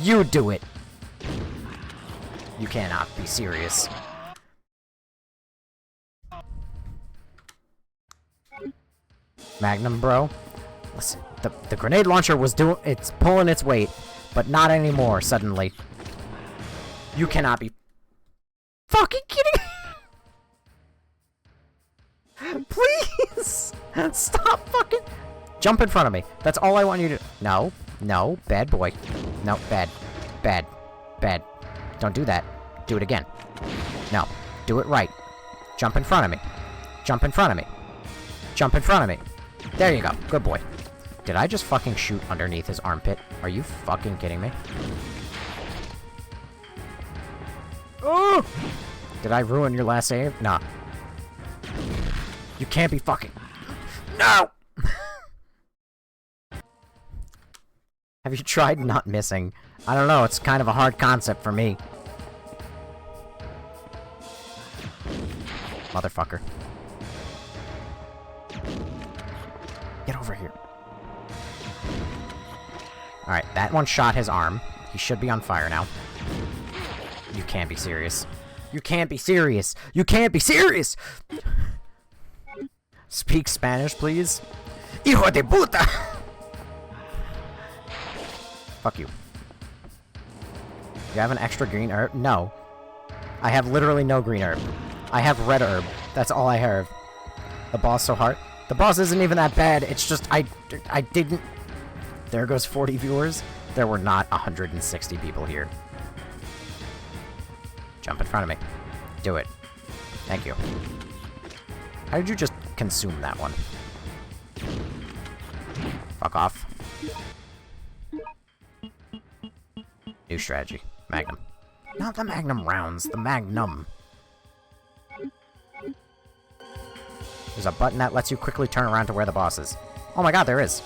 You do it. You cannot be serious. Magnum, bro. Listen, the grenade launcher was it's pulling its weight, but not anymore, suddenly. You cannot be fucking kidding me! Please! Stop fucking... Jump in front of me. That's all I want you to... No. No. Bad boy. No. Bad. Bad. Bad. Don't do that. Do it again. No. Do it right. Jump in front of me. Jump in front of me. Jump in front of me. There you go. Good boy. Did I just fucking shoot underneath his armpit? Are you fucking kidding me? Oh! Did I ruin your last save? Nah. You can't be fucking... No! Have you tried not missing? I don't know, it's kind of a hard concept for me. Motherfucker. Get over here. Alright, that one shot his arm. He should be on fire now. You can't be serious. You can't be serious! You can't be serious! Speak Spanish, please. Hijo de puta! Fuck you. You have an extra green herb? No. I have literally no green herb. I have red herb. That's all I have. The boss so hard. The boss isn't even that bad. It's just I didn't... There goes 40 viewers. There were not 160 people here. Jump in front of me. Do it. Thank you. How did you just consume that one? Fuck off. New strategy. Magnum. Not the Magnum rounds, the Magnum. There's a button that lets you quickly turn around to where the boss is. Oh my god, there is.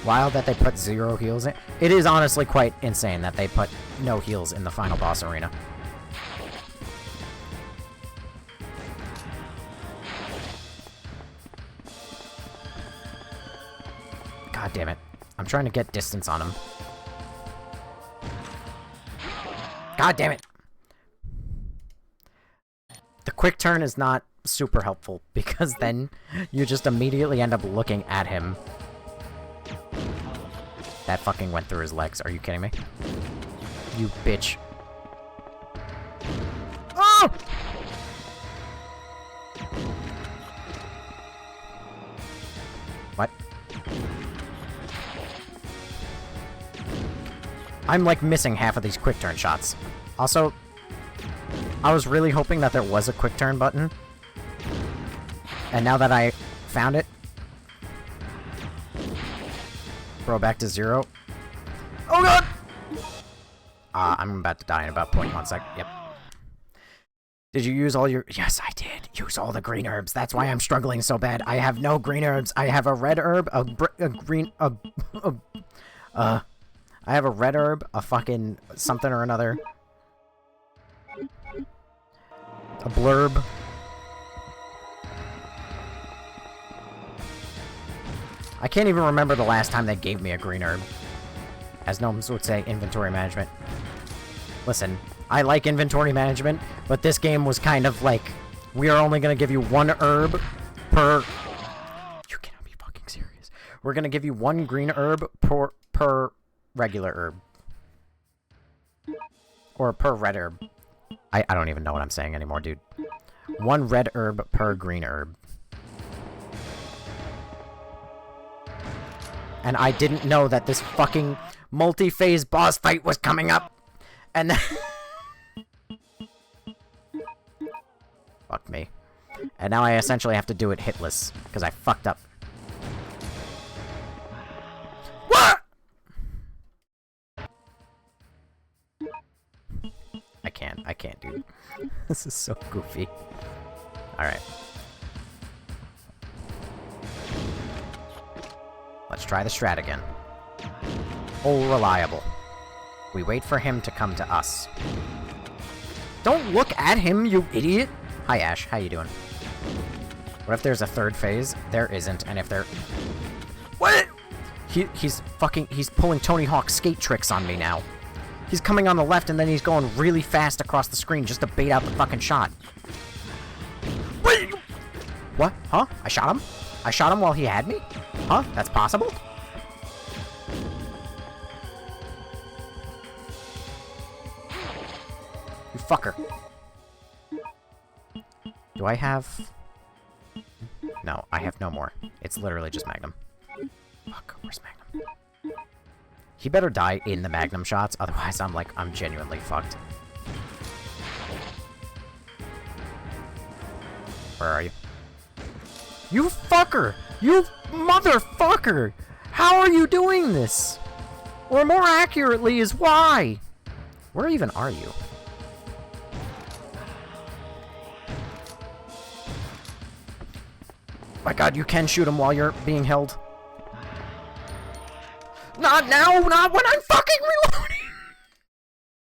Wild that they put 0 heals in. It is honestly quite insane that they put no heals in the final boss arena. God damn it. I'm trying to get distance on him. God damn it! The quick turn is not super helpful, because then you just immediately end up looking at him. That fucking went through his legs. Are you kidding me? You bitch. Oh! What? I'm, like, missing half of these quick turn shots. Also, I was really hoping that there was a quick turn button. And now that I found it... Throw back to 0. Oh god! I'm about to die in about 0.1 sec. Yep. Did you use all your... Yes, I did. Use all the green herbs. That's why I'm struggling so bad. I have no green herbs. I have a red herb, a green... I have a red herb, a fucking something or another. A blurb. I can't even remember the last time they gave me a green herb. As gnomes would say, inventory management. Listen, I like inventory management, but this game was kind of like, we are only going to give you 1 herb per... You cannot be fucking serious. We're going to give you 1 green herb per regular herb. Or per red herb. I don't even know what I'm saying anymore, dude. 1 red herb per green herb. And I didn't know that this fucking multi-phase boss fight was coming up. And then... Fuck me. And now I essentially have to do it hitless, because I fucked up. What? I can't, dude. This is so goofy. Alright. Let's try the strat again. Oh, reliable. We wait for him to come to us. Don't look at him, you idiot! Hi, Ash. How you doing? What if there's a 3rd phase? There isn't, and if there... What?! He's pulling Tony Hawk skate tricks on me now. He's coming on the left, and then he's going really fast across the screen just to bait out the fucking shot. What? Huh? I shot him? I shot him while he had me? Huh? That's possible? You fucker. Do I have... No, I have no more. It's literally just Magnum. Fuck, where's Magnum? He better die in the Magnum shots, otherwise I'm genuinely fucked. Where are you? You fucker! You motherfucker! How are you doing this? Or more accurately is why? Where even are you? My god, you can shoot him while you're being held. Not now! Not when I'm fucking reloading!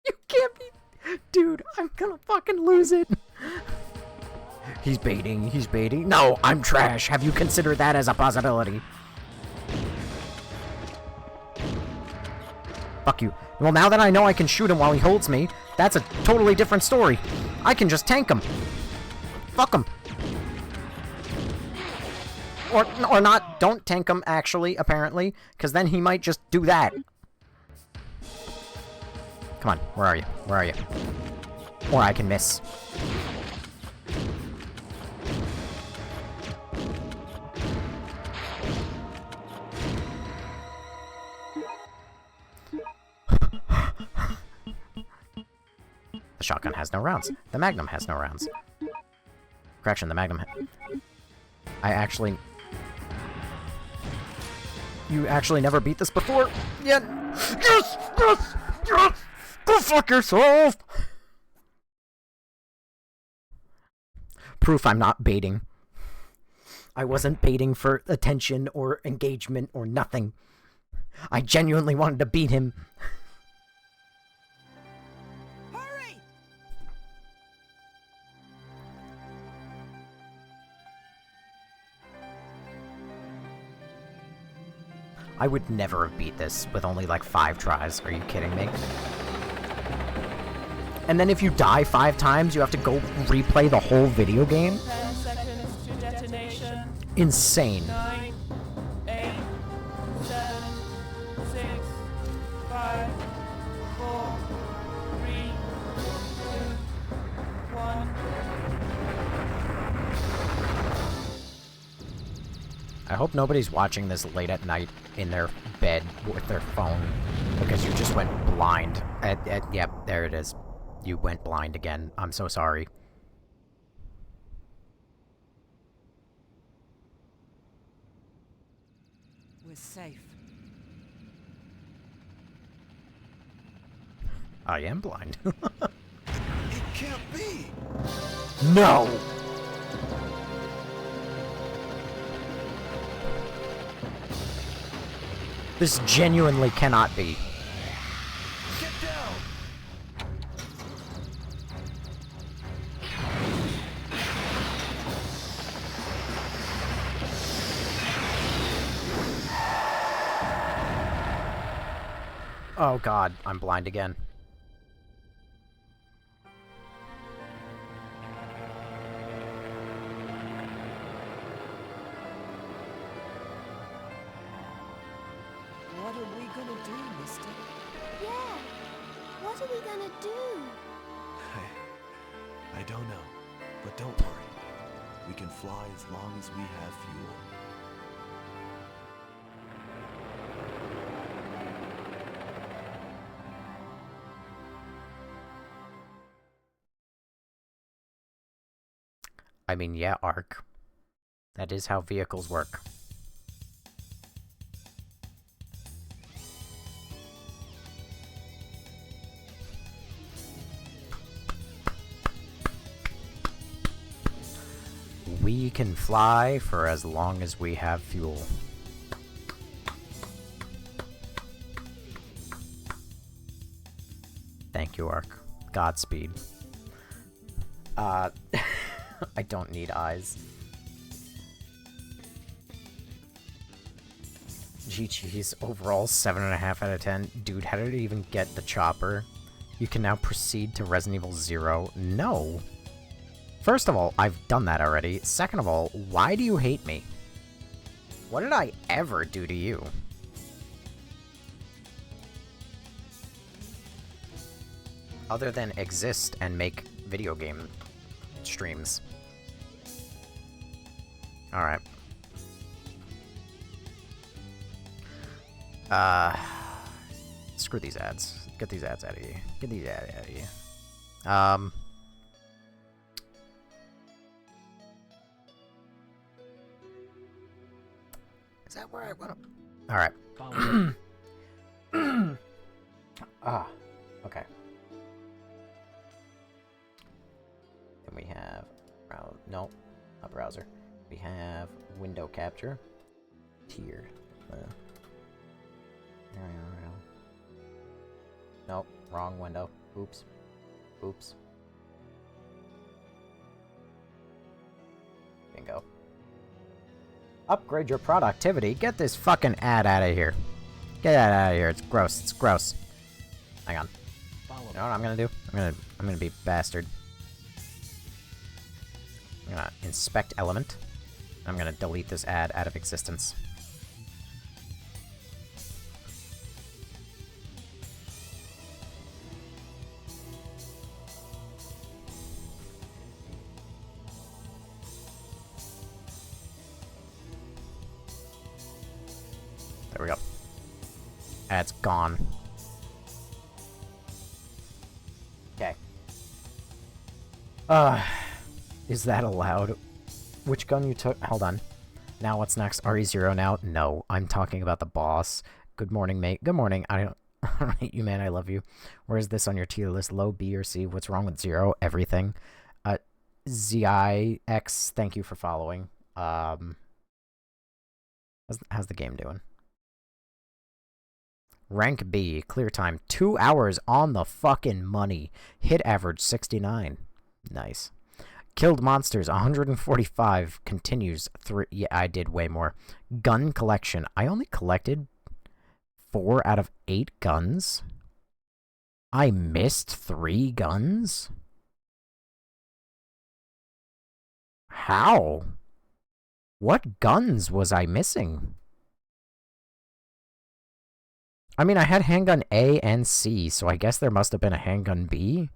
You can't be... Dude, I'm gonna fucking lose it. He's baiting, he's baiting. No, I'm trash. Have you considered that as a possibility? Fuck you. Well, now that I know I can shoot him while he holds me, that's a totally different story. I can just tank him. Fuck him. Or not, don't tank him, actually, apparently, because then he might just do that. Come on, where are you? Where are you? Or I can miss. The shotgun has no rounds. The Magnum has no rounds. Correction, the Magnum... I actually... You actually never beat this before? Yet? Yes! Yes! Yes! Go fuck yourself! Proof I'm not baiting. I wasn't baiting for attention or engagement or nothing. I genuinely wanted to beat him. Hurry! I would never have beat this with only like 5 tries. Are you kidding me? And then if you die 5 times, you have to go replay the whole video game? 10 seconds to detonation. Insane. 9, 8, 7, 6, 5, 4, 3, 2, 1. I hope nobody's watching this late at night in their bed with their phone, because you just went blind. Yep, there it is. You went blind again. I'm so sorry. We're safe. I am blind. It can't be! No! This genuinely cannot be. Get down! Oh god, I'm blind again. What are we gonna do, mister? Yeah. What are we gonna do? I don't know, but don't worry. We can fly as long as we have fuel. I mean, yeah, Ark. That is how vehicles work. We can fly for as long as we have fuel. Thank you, Ark. Godspeed. I don't need eyes. GG's overall 7.5 out of 10. Dude, how did it even get the chopper? You can now proceed to Resident Evil 0. No. First of all, I've done that already. Second of all, why do you hate me? What did I ever do to you? Other than exist and make video game streams. Alright. Screw these ads. Get these ads out of here. Get these ads out of here. Is that where I want to... Alright. Okay. Then we have... no, not browser. We have window capture. Tier. Nope, wrong window. Oops. Oops. Bingo. Upgrade your productivity. Get this fucking ad out of here. Get that out of here. It's gross. It's gross. Hang on. You know what I'm gonna do? I'm gonna be bastard. I'm gonna inspect element. I'm gonna delete this ad out of existence. There we go. Ad's gone. Okay. Is that allowed? Which gun you took? Hold on. Now what's next? RE0 now? No, I'm talking about the boss. Good morning, mate. Good morning. I don't... Alright, you man, I love you. Where is this on your tier list? Low, B, or C? What's wrong with 0? Everything. ZIX, thank you for following. How's the game doing? Rank B, clear time 2 hours on the fucking money. Hit average 69. Nice. Killed monsters 145. Continues 3. Yeah, I did way more. Gun collection. I only collected 4 out of 8 guns. I missed 3 guns? How? What guns was I missing? I mean, I had handgun A and C, so I guess there must have been a handgun B.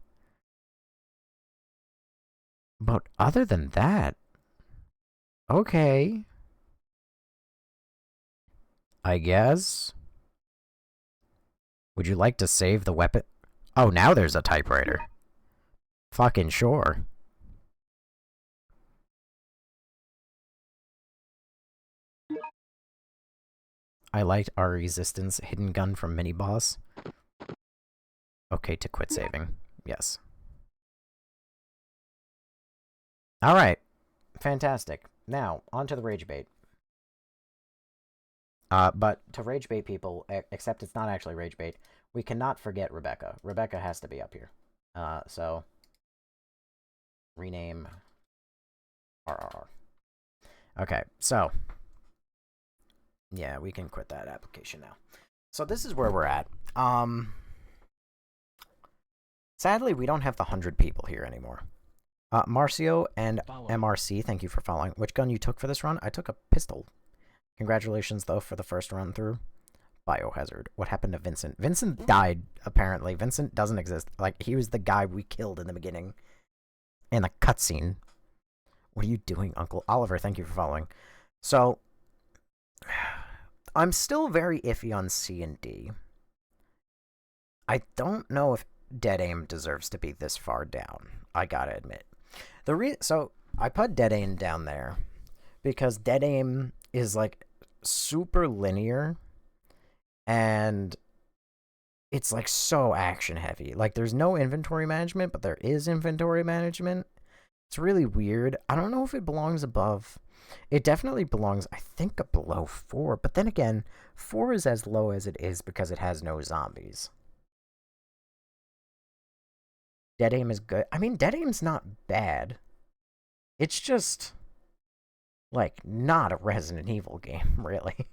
But other than that... Okay. I guess. Would you like to save the weapon? Oh, now there's a typewriter. Fucking sure. I liked our resistance hidden gun from mini boss. Okay, to quit saving. Yes. Alright. Fantastic. Now, on to the rage bait. But to rage bait people, except it's not actually rage bait, we cannot forget Rebecca. Rebecca has to be up here. So rename RRR. Okay, so yeah, we can quit that application now. So this is where we're at. Sadly, we don't have the 100 people here anymore. Marcio and MRC, thank you for following. Which gun you took for this run? I took a pistol. Congratulations, though, for the first run through. Biohazard. What happened to Vincent? Vincent died, apparently. Vincent doesn't exist. Like, he was the guy we killed in the beginning. In the cutscene. What are you doing, Uncle Oliver? Thank you for following. So, I'm still very iffy on C and D. I don't know if Dead Aim deserves to be this far down. I gotta admit. So, I put Dead Aim down there because Dead Aim is, like, super linear, and it's, like, so action-heavy. Like, there's no inventory management, but there is inventory management. It's really weird. I don't know if it belongs above. It definitely belongs, I think, below 4. But then again, 4 is as low as it is because it has no zombies. Dead Aim is good. I mean, Dead Aim's not bad. It's just, like, not a Resident Evil game, really.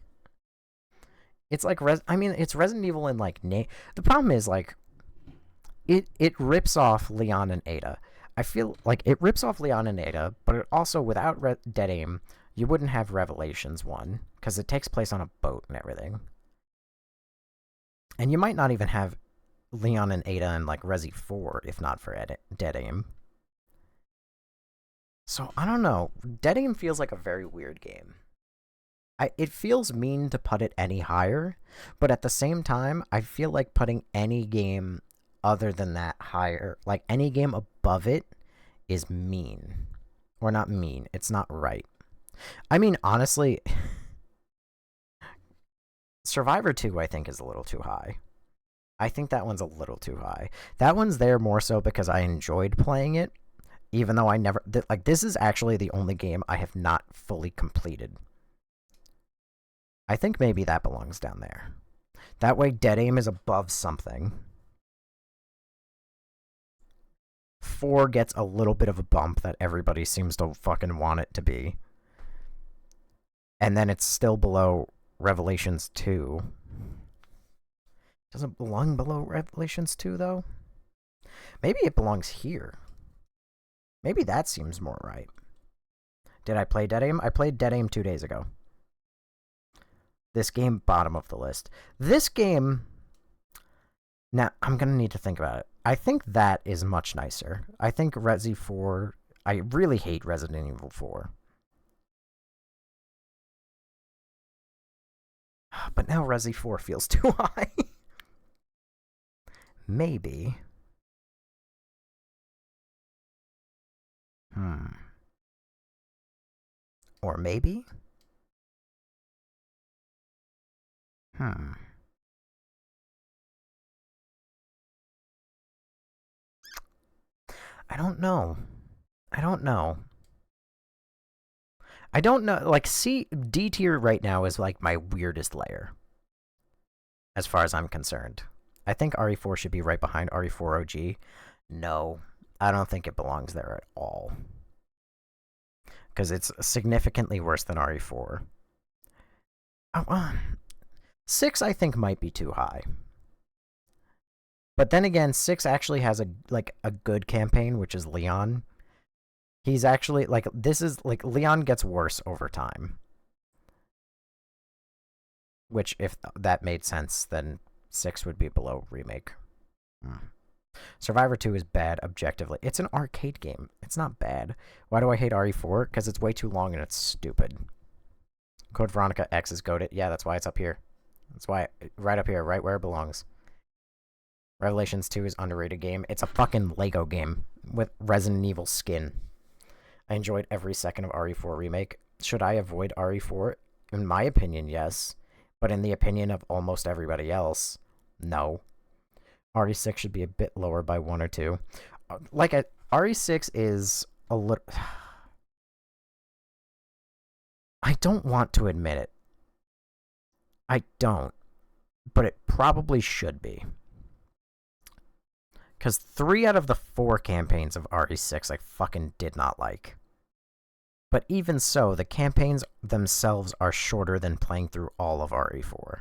It's like, it's Resident Evil in, like, the problem is, like, it rips off Leon and Ada. I feel like it rips off Leon and Ada, but it also, without Dead Aim, you wouldn't have Revelations 1, because it takes place on a boat and everything. And you might not even have Leon and Ada in, like, Resi 4, if not for Dead Aim. So, I don't know. Dead Aim feels like a very weird game. It feels mean to put it any higher, but at the same time, I feel like putting any game other than that higher, like any game above it, is mean. Or not mean, it's not right. I mean, honestly, Survivor 2, I think, is a little too high. I think that one's a little too high. That one's there more so because I enjoyed playing it, even though I never, like, this is actually the only game I have not fully completed. I think maybe that belongs down there. That way, Dead Aim is above something. 4 gets a little bit of a bump that everybody seems to fucking want it to be. And then it's still below Revelations 2. Does it belong below Revelations 2, though? Maybe it belongs here. Maybe that seems more right. Did I play Dead Aim? I played Dead Aim 2 days ago. This game, bottom of the list. This game... Now, I'm going to need to think about it. I think that is much nicer. I think Resi 4... I really hate Resident Evil 4. But now Resi 4 feels too high. Maybe. Or maybe? I don't know. I don't know. Like, D tier right now is, like, my weirdest layer. As far as I'm concerned. I think RE4 should be right behind RE4 OG. No, I don't think it belongs there at all. Because it's significantly worse than RE4. 6, I think, might be too high. But then again, 6 actually has a good campaign, which is Leon. He's actually, like, Leon gets worse over time. Which, if that made sense, then 6 would be below Remake. Survivor 2 is bad, objectively. It's an arcade game. It's not bad. Why do I hate RE4? Because it's way too long and it's stupid. Code Veronica X is goated. Yeah, that's why it's up here. That's why, right up here, right where it belongs. Revelations 2 is underrated game. It's a fucking Lego game with Resident Evil skin. I enjoyed every second of RE4 Remake. Should I avoid RE4? In my opinion, yes. But in the opinion of almost everybody else, no. RE6 should be a bit lower by 1 or 2. RE6 is a little... I don't want to admit it. I don't. But it probably should be. Because 3 out of the 4 campaigns of RE6 I fucking did not like. But even so, the campaigns themselves are shorter than playing through all of RE4.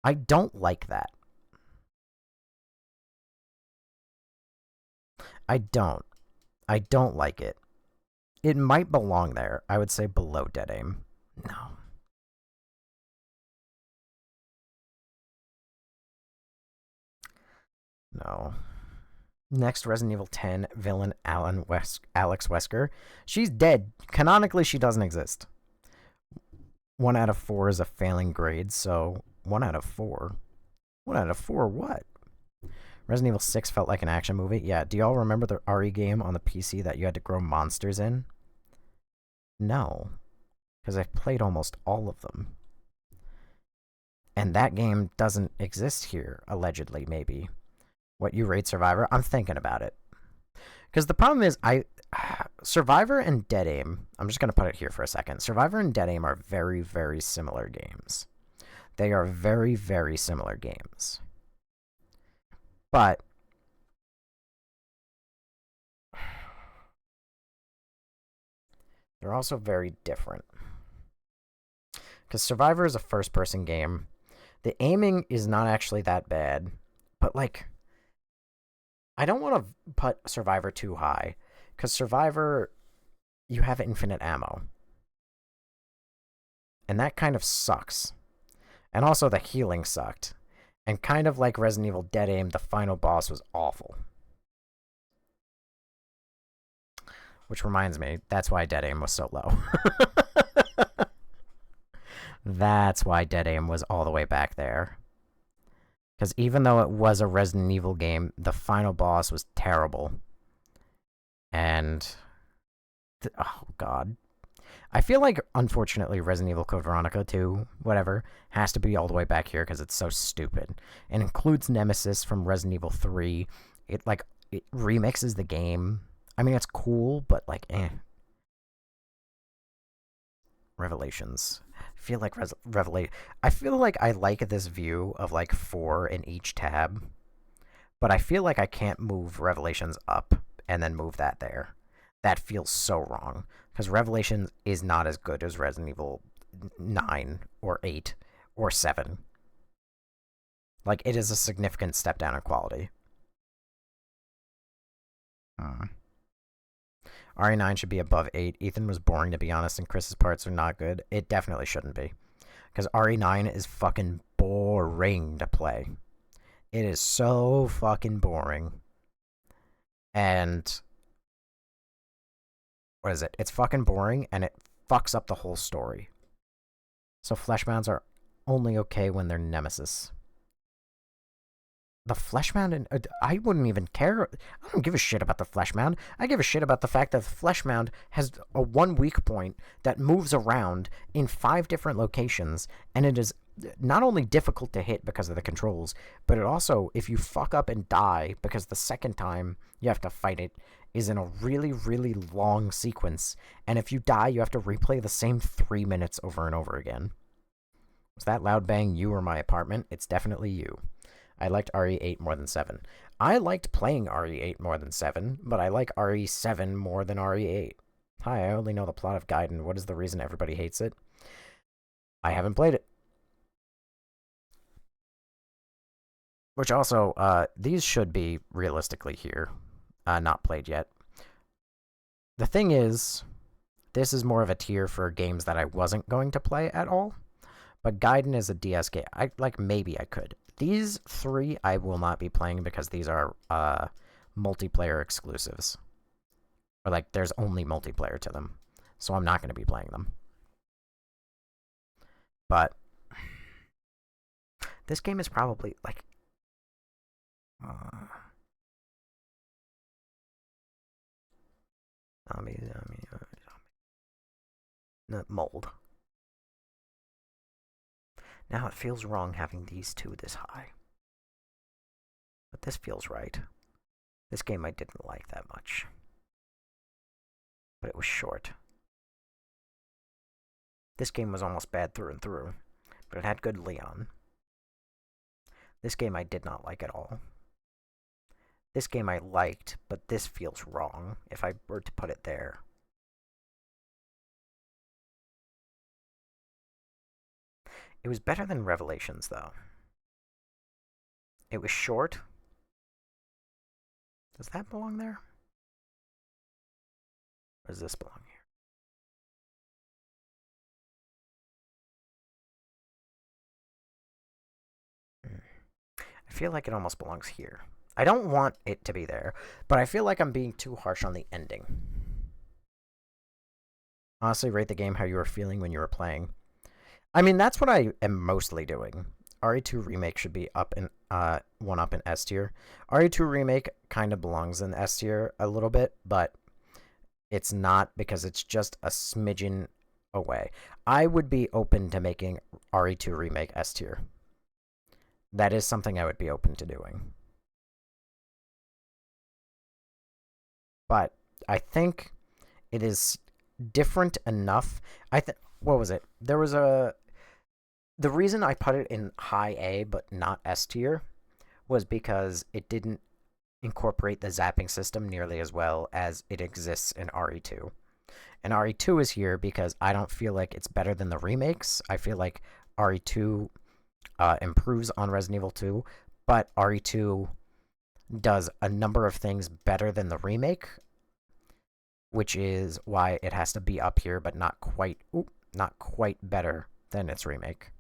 I don't like that. I don't. I don't like it. It might belong there. I would say below Dead Aim. No. No. Next, Resident Evil 10 villain Alex Wesker. She's dead. Canonically, she doesn't exist. 1 out of 4 is a failing grade, so 1 out of 4. 1 out of 4 what? Resident Evil 6 felt like an action movie. Yeah, do y'all remember the RE game on the PC that you had to grow monsters in? No. Because I've played almost all of them. And that game doesn't exist here, allegedly, maybe. What, you rate Survivor? I'm thinking about it. Because the problem is, Survivor and Dead Aim, I'm just going to put it here for a second. Survivor and Dead Aim are very, very similar games. They are very, very similar games. But they're also very different. Because Survivor is a first-person game. The aiming is not actually that bad. But, like, I don't want to put Survivor too high. Because Survivor, you have infinite ammo. And that kind of sucks. And also the healing sucked. And kind of like Resident Evil Dead Aim, the final boss was awful. Which reminds me, that's why Dead Aim was so low. That's why Dead Aim was all the way back there. Because even though it was a Resident Evil game, the final boss was terrible. And... oh, God. I feel like, unfortunately, Resident Evil Code Veronica 2, whatever, has to be all the way back here because it's so stupid. It includes Nemesis from Resident Evil 3. It remixes the game. I mean, it's cool, but, like, eh. Revelations. I feel like I feel like I like this view of, like, 4 in each tab. But I feel like I can't move Revelations up and then move that there. That feels so wrong. Because Revelations is not as good as Resident Evil 9 or 8 or 7. Like, it is a significant step down in quality. RE9 should be above 8. Ethan was boring, to be honest, and Chris's parts are not good. It definitely shouldn't be. Because RE9 is fucking boring to play. It is so fucking boring. And... what is it? It's fucking boring, and it fucks up the whole story. So Fleshmounds are only okay when they're Nemesis. The Fleshmound, I wouldn't even care. I don't give a shit about the Fleshmound. I give a shit about the fact that the Fleshmound has a 1 weak point that moves around in 5 different locations, and it is not only difficult to hit because of the controls, but it also, if you fuck up and die, because the second time you have to fight it, is in a really, really long sequence, and if you die, you have to replay the same 3 minutes over and over again. Was that loud bang you or my apartment? It's definitely you. I liked RE8 more than 7. I liked playing RE8 more than 7, but I like RE7 more than RE8. Hi, I only know the plot of Gaiden. What is the reason everybody hates it? I haven't played it. Which also, these should be realistically here. Not played yet. The thing is, this is more of a tier for games that I wasn't going to play at all. But Gaiden is a DS game. Maybe I could. These 3 I will not be playing because these are multiplayer exclusives. Or, there's only multiplayer to them. so I'm not going to be playing them. But this game is probably like mold. Now it feels wrong having these two this high. But this feels right. This game I didn't like that much. But it was short. This game was almost bad through and through, but it had good Leon. This game I did not like at all. This game I liked, but this feels wrong if I were to put it there. It was better than Revelations, though. It was short. Does that belong there? Or does this belong here? I feel like it almost belongs here. I don't want it to be there, but I feel like I'm being too harsh on the ending. Honestly, rate the game how you were feeling when you were playing. I mean, that's what I am mostly doing. RE2 Remake should be up in one up in S tier. RE2 Remake kind of belongs in S tier a little bit, but it's not because it's just a smidgen away. I would be open to making RE2 Remake S tier. That is something I would be open to doing. But I think it is different enough. What was it? There was the reason I put it in high A but not S tier was because it didn't incorporate the zapping system nearly as well as it exists in RE2. And RE2 is here because I don't feel like it's better than the remakes. I feel like RE2 improves on Resident Evil 2, but RE2 does a number of things better than the remake, which is why it has to be up here, but not quite better than its remake.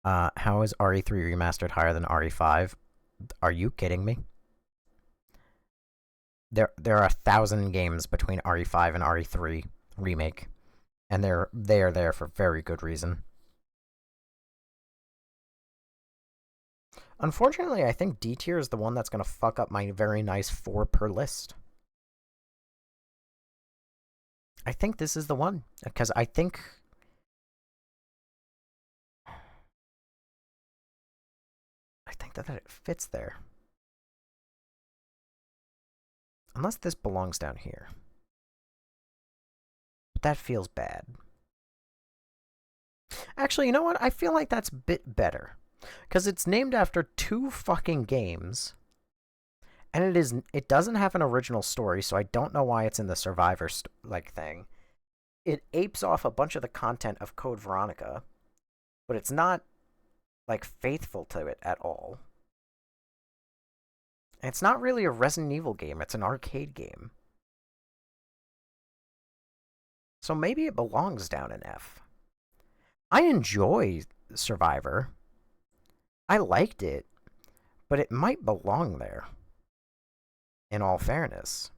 How is RE3 remastered higher than RE5? Are you kidding me? There are 1,000 games between RE5 and RE3 remake, and they are there for very good reason. Unfortunately, I think D tier is the one that's going to fuck up my very nice 4 per list. I think this is the one, because I think that it fits there. Unless this belongs down here. But that feels bad. Actually, you know what? I feel like that's a bit better. Because it's named after 2 fucking games. And it doesn't have an original story, so I don't know why it's in the Survivor thing. It apes off a bunch of the content of Code Veronica, but it's not faithful to it at all. And it's not really a Resident Evil game, it's an arcade game. So maybe it belongs down in F. I enjoy Survivor. I liked it, but it might belong there. In all fairness.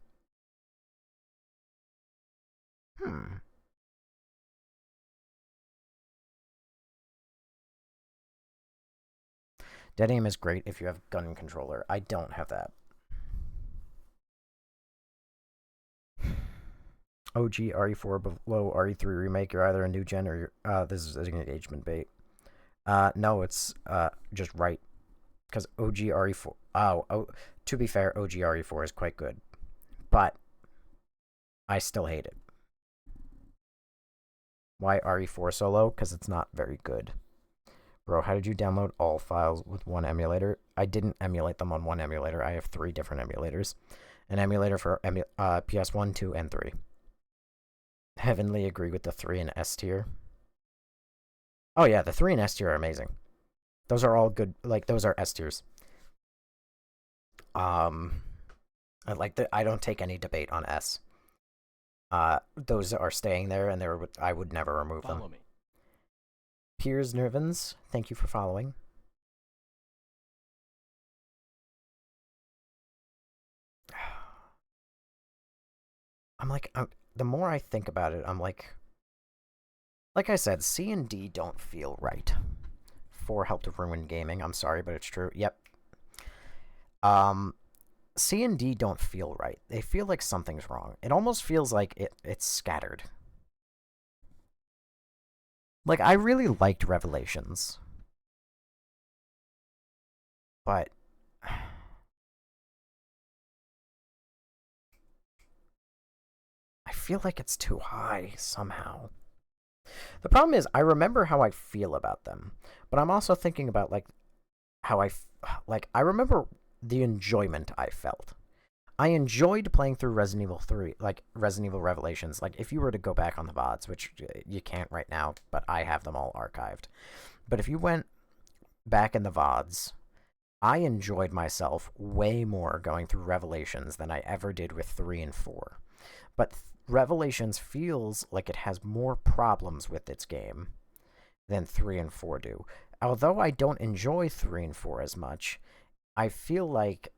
Dead aim is great if you have gun controller. I don't have that. OG RE4 below RE3 remake. You're either a new gen or this is an engagement bait. No, it's just right. Because OG RE4... Oh, to be fair, OG RE4 is quite good. But I still hate it. Why RE4 so low? Because it's not very good. Bro, how did you download all files with one emulator? I didn't emulate them on one emulator. I have 3 different emulators. An emulator for PS1, 2, and 3. Heavenly agree with the 3 in S tier. Oh yeah, the 3 in S tier are amazing. Those are all good. Those are S tiers. I don't take any debate on S. Those are staying there, and I would never remove them. Follow me. Piers Nervins, thank you for following. the more I think about it, I'm like I said, C and D don't feel right. 4 helped ruin gaming. I'm sorry, but it's true. Yep. C and D don't feel right. They feel like something's wrong. It almost feels like it's scattered. Like, I really liked Revelations. But I feel like it's too high somehow. The problem is, I remember how I feel about them, but I'm also thinking about, like, how I remember the enjoyment I felt. I enjoyed playing through Resident Evil 3, like, Resident Evil Revelations. Like, if you were to go back on the VODs, which you can't right now, but I have them all archived. But if you went back in the VODs, I enjoyed myself way more going through Revelations than I ever did with 3 and 4. But Revelations feels like it has more problems with its game than 3 and 4 do. Although I don't enjoy 3 and 4 as much, I feel like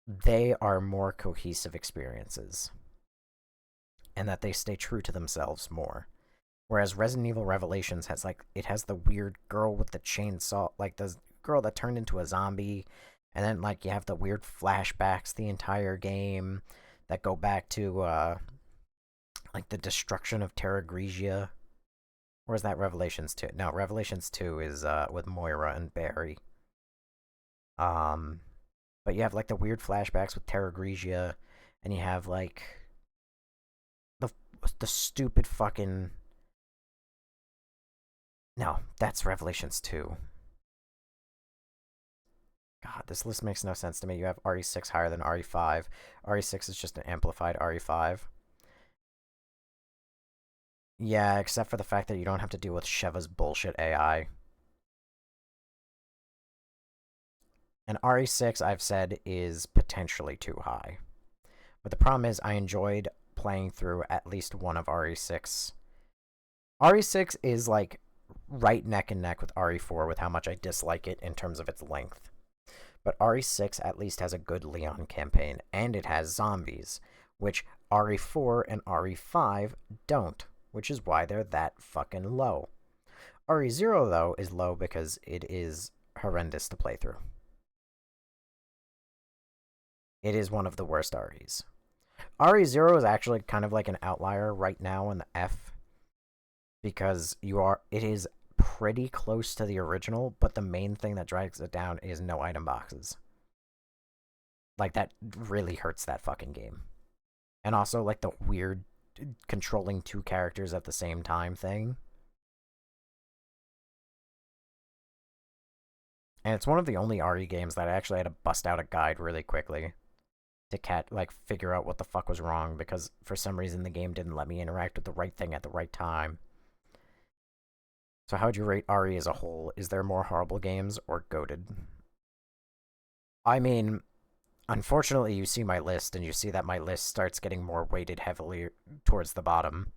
they are more cohesive experiences. And that they stay true to themselves more. Whereas Resident Evil Revelations has, like, it has the weird girl with the chainsaw, like, the girl that turned into a zombie, and then, like, you have the weird flashbacks the entire game that go back to, like, the destruction of Terra Grigia. Or is that Revelations 2? No, Revelations 2 is, with Moira and Barry. But you have, like, the weird flashbacks with Terra Grigia, and you have, like, the stupid fucking... No, that's Revelations 2. God, this list makes no sense to me. You have RE6 higher than RE5. RE6 is just an amplified RE5. Yeah, except for the fact that you don't have to deal with Sheva's bullshit AI. And RE6, I've said, is potentially too high. But the problem is, I enjoyed playing through at least one of RE6. RE6 is, like, right neck and neck with RE4 with how much I dislike it in terms of its length. But RE6 at least has a good Leon campaign, and it has zombies, which RE4 and RE5 don't, which is why they're that fucking low. RE0, though, is low because it is horrendous to play through. It is one of the worst REs. RE0 is actually kind of like an outlier right now in the F, because it is pretty close to the original, but the main thing that drags it down is no item boxes. Like, that really hurts that fucking game. And also, like, the weird controlling 2 characters at the same time thing. And it's one of the only RE games that I actually had to bust out a guide really quickly to figure out what the fuck was wrong, because for some reason the game didn't let me interact with the right thing at the right time. So how would you rate RE as a whole? Is there more horrible games or goated? I mean, unfortunately, you see my list, and you see that my list starts getting more weighted heavily towards the bottom.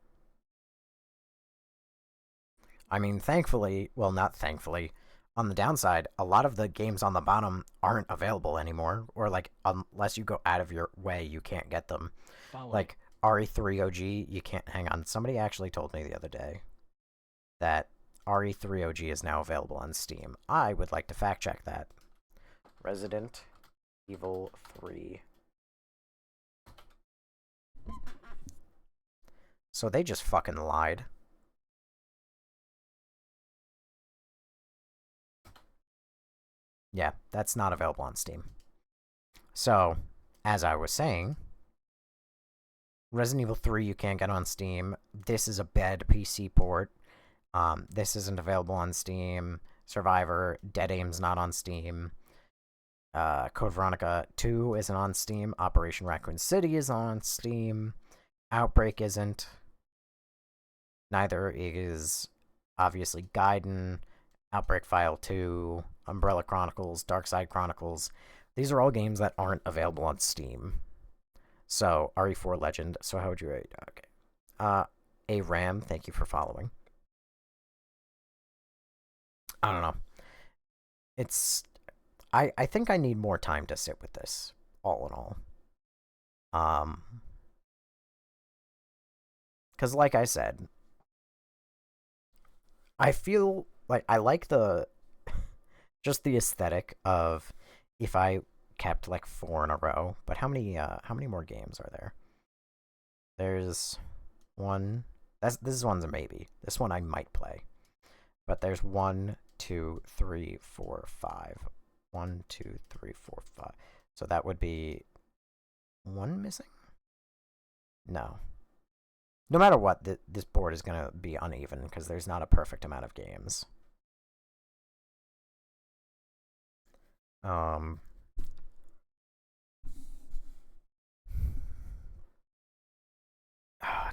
I mean, thankfully, well, not thankfully, on the downside, a lot of the games on the bottom aren't available anymore, or, like, unless you go out of your way, you can't get them. Like, RE3 OG, you can't... Hang on, somebody actually told me the other day that RE3 OG is now available on Steam. I would like to fact check that. Resident Evil 3. So they just fucking lied. Yeah, that's not available on Steam. So, as I was saying, Resident Evil 3 you can't get on Steam. This is a bad PC port. This isn't available on Steam. Survivor, Dead Aim's not on Steam. Code Veronica 2 isn't on Steam. Operation Raccoon City is on Steam. Outbreak isn't. Neither is, obviously, Gaiden, Outbreak File 2, Umbrella Chronicles, Darkside Chronicles. These are all games that aren't available on Steam. So, RE4 Legend. So how would you rate? Okay. A-Ram, thank you for following. I don't know. It's... I think I need more time to sit with this, all in all. Because, like I said, I feel like I like just the aesthetic of if I kept like 4 in a row. But how many more games are there? There's one. This one's a maybe. This one I might play. But there's 1, 2, 3, 4, 5. 1, 2, 3, 4, 5. So that would be 1 missing? No. No matter what, this board is going to be uneven because there's not a perfect amount of games.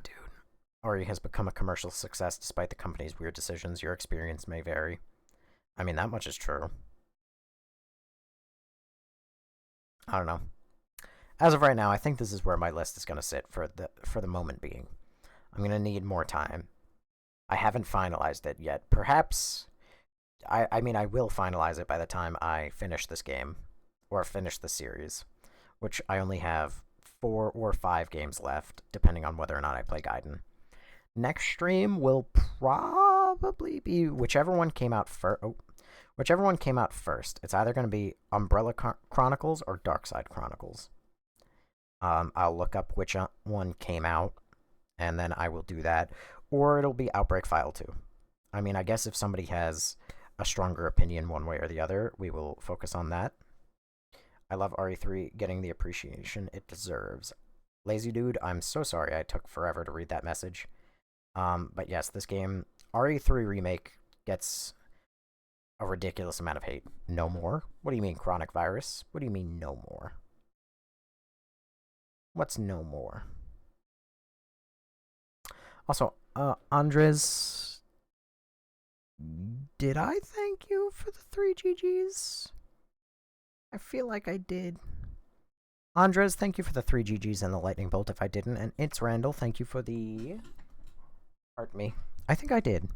Dude. Ori has become a commercial success despite the company's weird decisions. Your experience may vary. I mean, that much is true. I don't know. As of right now, I think this is where my list is going to sit for the moment being. I'm going to need more time. I haven't finalized it yet. Perhaps... I mean, I will finalize it by the time I finish this game. Or finish the series. Which I only have 4 or 5 games left, depending on whether or not I play Gaiden. Next stream will probably be whichever one came out first. Whichever one came out first. It's either going to be Umbrella Chronicles or Darkside Chronicles. I'll look up which one came out, and then I will do that. Or it'll be Outbreak File 2. I mean, I guess if somebody has a stronger opinion one way or the other, we will focus on that. I love RE3 getting the appreciation it deserves. Lazy Dude, I'm so sorry I took forever to read that message. But yes, this game, RE3 Remake, gets a ridiculous amount of hate. No more? What do you mean, Chronic Virus? What do you mean, no more? What's no more? Also, Andres, did I thank you for the 3 GGs? I feel like I did. Andres, thank you for the 3 GGs and the lightning bolt if I didn't. And it's Randall, thank you for the... Pardon me. I think I did.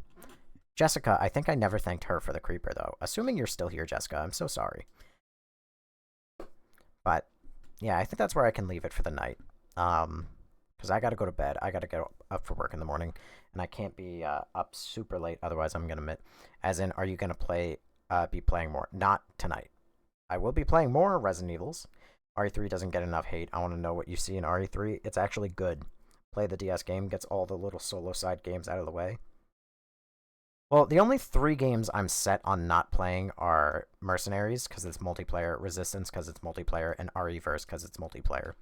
Jessica, I think I never thanked her for the creeper, though. Assuming you're still here, Jessica, I'm so sorry. But, yeah, I think that's where I can leave it for the night. Because I gotta go to bed. I gotta get up for work in the morning. And I can't be up super late, otherwise I'm gonna miss. As in, are you gonna be playing more? Not tonight. I will be playing more Resident Evils. RE3 doesn't get enough hate. I want to know what you see in RE3. It's actually good. Play the DS game, gets all the little solo side games out of the way. Well, the only 3 games I'm set on not playing are Mercenaries, because it's multiplayer, Resistance, because it's multiplayer, and RE-verse, because it's multiplayer.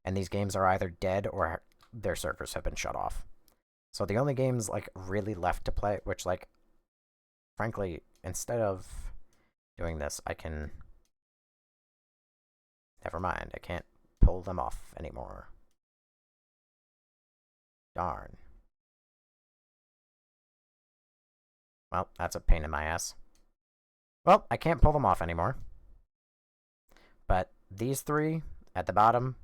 And these games are either dead or their servers have been shut off. So the only games, like, really left to play, which, like, frankly, instead of doing this, I can... Never mind, I can't pull them off anymore. Darn. Well, that's a pain in my ass. Well, I can't pull them off anymore. But these 3 at the bottom,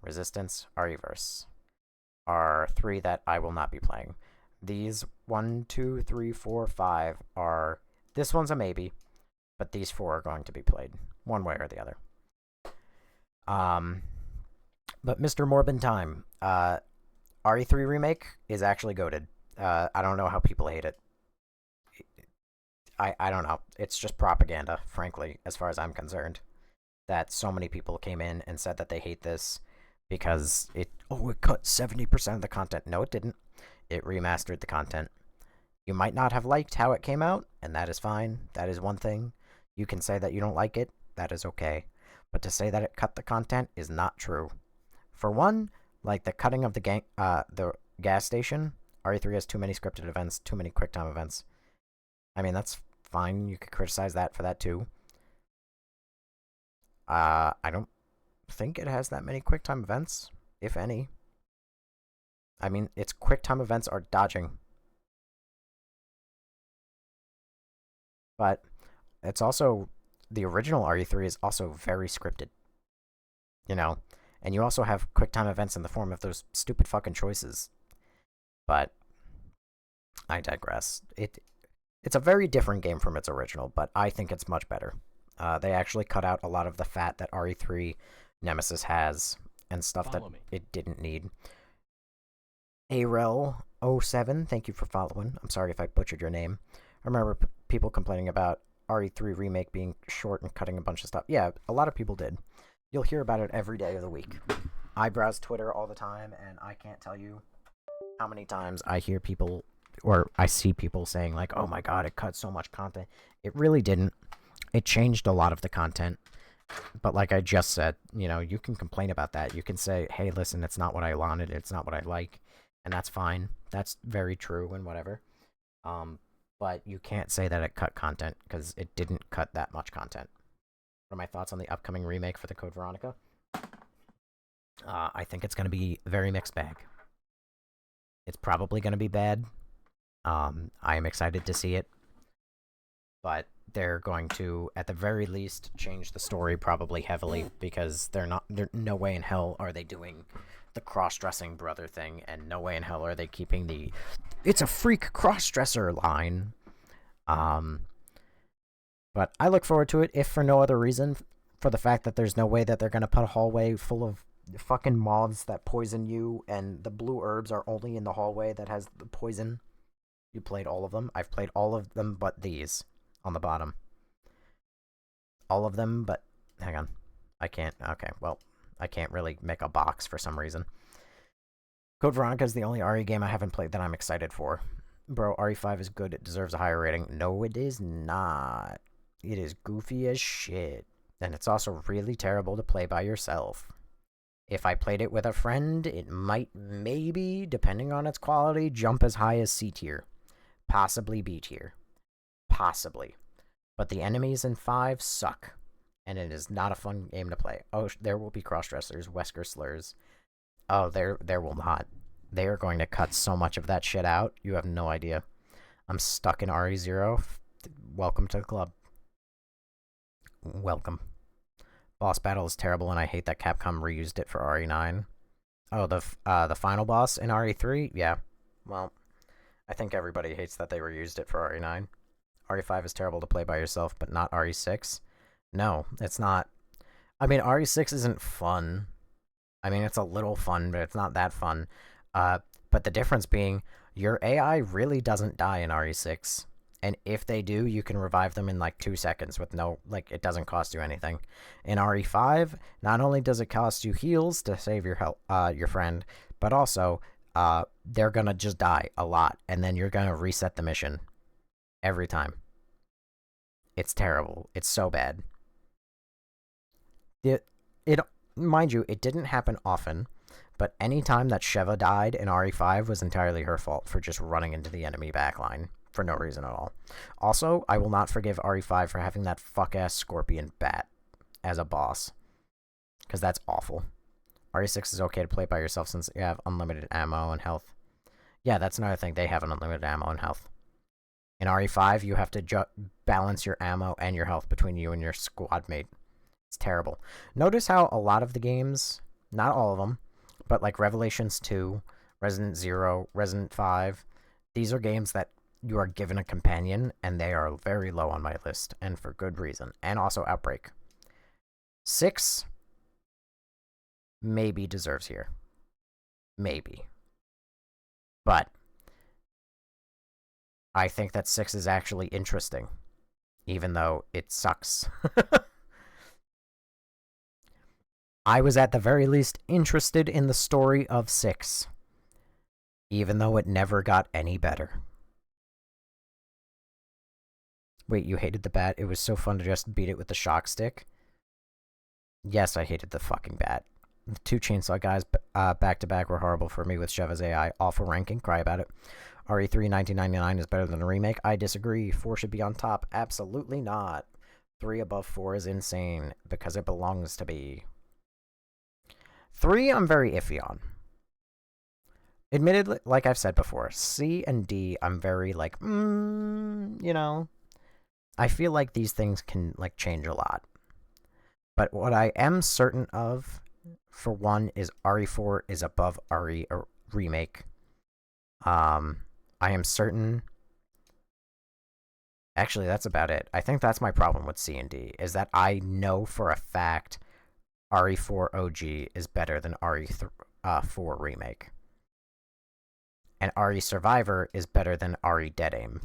Resistance, RE-verse, are 3 that I will not be playing. These 1, 2, 3, 4, 5 are... This one's a maybe, but these 4 are going to be played, one way or the other. But Mr. Morbin Time, RE3 Remake is actually goated. I don't know how people hate it. I don't know. It's just propaganda, frankly, as far as I'm concerned. That so many people came in and said that they hate this because it cut 70% of the content. No, it didn't. It remastered the content. You might not have liked how it came out, and that is fine. That is one thing. You can say that you don't like it. That is okay. But to say that it cut the content is not true. For one, like the cutting of the gas station, RE3 has too many scripted events, too many QuickTime events. I mean, that's fine. You could criticize that for that too. I don't think it has that many QuickTime events, if any. I mean, its QuickTime events are dodging. But it's also... The original RE3 is also very scripted. You know? And you also have QuickTime events in the form of those stupid fucking choices. But I digress. It's a very different game from its original, but I think it's much better. They actually cut out a lot of the fat that RE3 Nemesis has and stuff that it didn't need. Arel07, thank you for following. I'm sorry if I butchered your name. I remember people complaining about RE3 Remake being short and cutting a bunch of stuff. Yeah, a lot of people did. You'll hear about it every day of the week. I browse Twitter all the time, and I can't tell you how many times I hear people, or I see people saying, like, oh my god, it cut so much content. It really didn't. It changed a lot of the content. But like I just said, you know, you can complain about that. You can say, hey, listen, it's not what I wanted, it's not what I like, and that's fine. That's very true and whatever. But you can't say that it cut content, because it didn't cut that much content. What are my thoughts on the upcoming remake for the Code Veronica? I think it's going to be a very mixed bag. It's probably going to be bad. I am excited to see it. But they're going to, at the very least, change the story probably heavily, because there's no way in hell are they doing the cross-dressing brother thing, and no way in hell are they keeping the "it's a freak cross-dresser" line. But I look forward to it, if for no other reason, for the fact that there's no way that they're going to put a hallway full of fucking moths that poison you, and the blue herbs are only in the hallway that has the poison. You played all of them? I've played all of them but these on the bottom. All of them, but hang on. I can't. Okay, well, I can't really make a box for some reason. Code Veronica is the only RE game I haven't played that I'm excited for. Bro, RE5 is good. It deserves a higher rating. No, it is not. It is goofy as shit. And it's also really terrible to play by yourself. If I played it with a friend, it might, maybe, depending on its quality, jump as high as C tier. Possibly B tier. Possibly. But the enemies in 5 suck. And it is not a fun game to play. Oh, there will be cross-dressers, Wesker slurs. Oh, there will not. They are going to cut so much of that shit out. You have no idea. I'm stuck in RE0. Welcome to the club. Welcome. Boss battle is terrible, and I hate that Capcom reused it for RE9. Oh, the final boss in RE3? Yeah. Well, I think everybody hates that they reused it for RE9. RE5 is terrible to play by yourself, but not RE6. No, it's not. I mean, RE6 isn't fun. I mean, it's a little fun, but it's not that fun. But the difference being, your AI really doesn't die in RE6. And if they do, you can revive them in like 2 seconds with no, like, it doesn't cost you anything. In RE5, not only does it cost you heals to save your friend, but also, they're gonna just die a lot, and then you're gonna reset the mission. Every time. It's terrible. It's so bad. Mind you, it didn't happen often, but any time that Sheva died in RE5 was entirely her fault for just running into the enemy backline for no reason at all. Also, I will not forgive RE5 for having that fuck-ass scorpion bat as a boss, because that's awful. RE6 is okay to play by yourself since you have unlimited ammo and health. Yeah, that's another thing. They have an unlimited ammo and health. In RE5, you have to balance your ammo and your health between you and your squad mate. It's terrible. Notice how a lot of the games, not all of them, but like Revelations 2, Resident 0, Resident 5, these are games that you are given a companion, and they are very low on my list, and for good reason. And also Outbreak. 6 maybe deserves here. Maybe. But I think that 6 is actually interesting, even though it sucks. I was at the very least interested in the story of 6, even though it never got any better. Wait, you hated the bat? It was so fun to just beat it with the shock stick? Yes, I hated the fucking bat. The 2 chainsaw guys back-to-back were horrible for me with Sheva's AI. Awful ranking, cry about it. RE3 1999 is better than a remake. I disagree. 4 should be on top. Absolutely not. 3 above 4 is insane, because it belongs to be. 3 I'm very iffy on. Admittedly, like I've said before, C and D I'm very like, you know. I feel like these things can like change a lot. But what I am certain of, for one, is RE4 is above RE or remake. I am certain. Actually, that's about it. I think that's my problem with C and D, is that I know for a fact RE4 OG is better than RE4 remake. And RE Survivor is better than RE Dead Aim.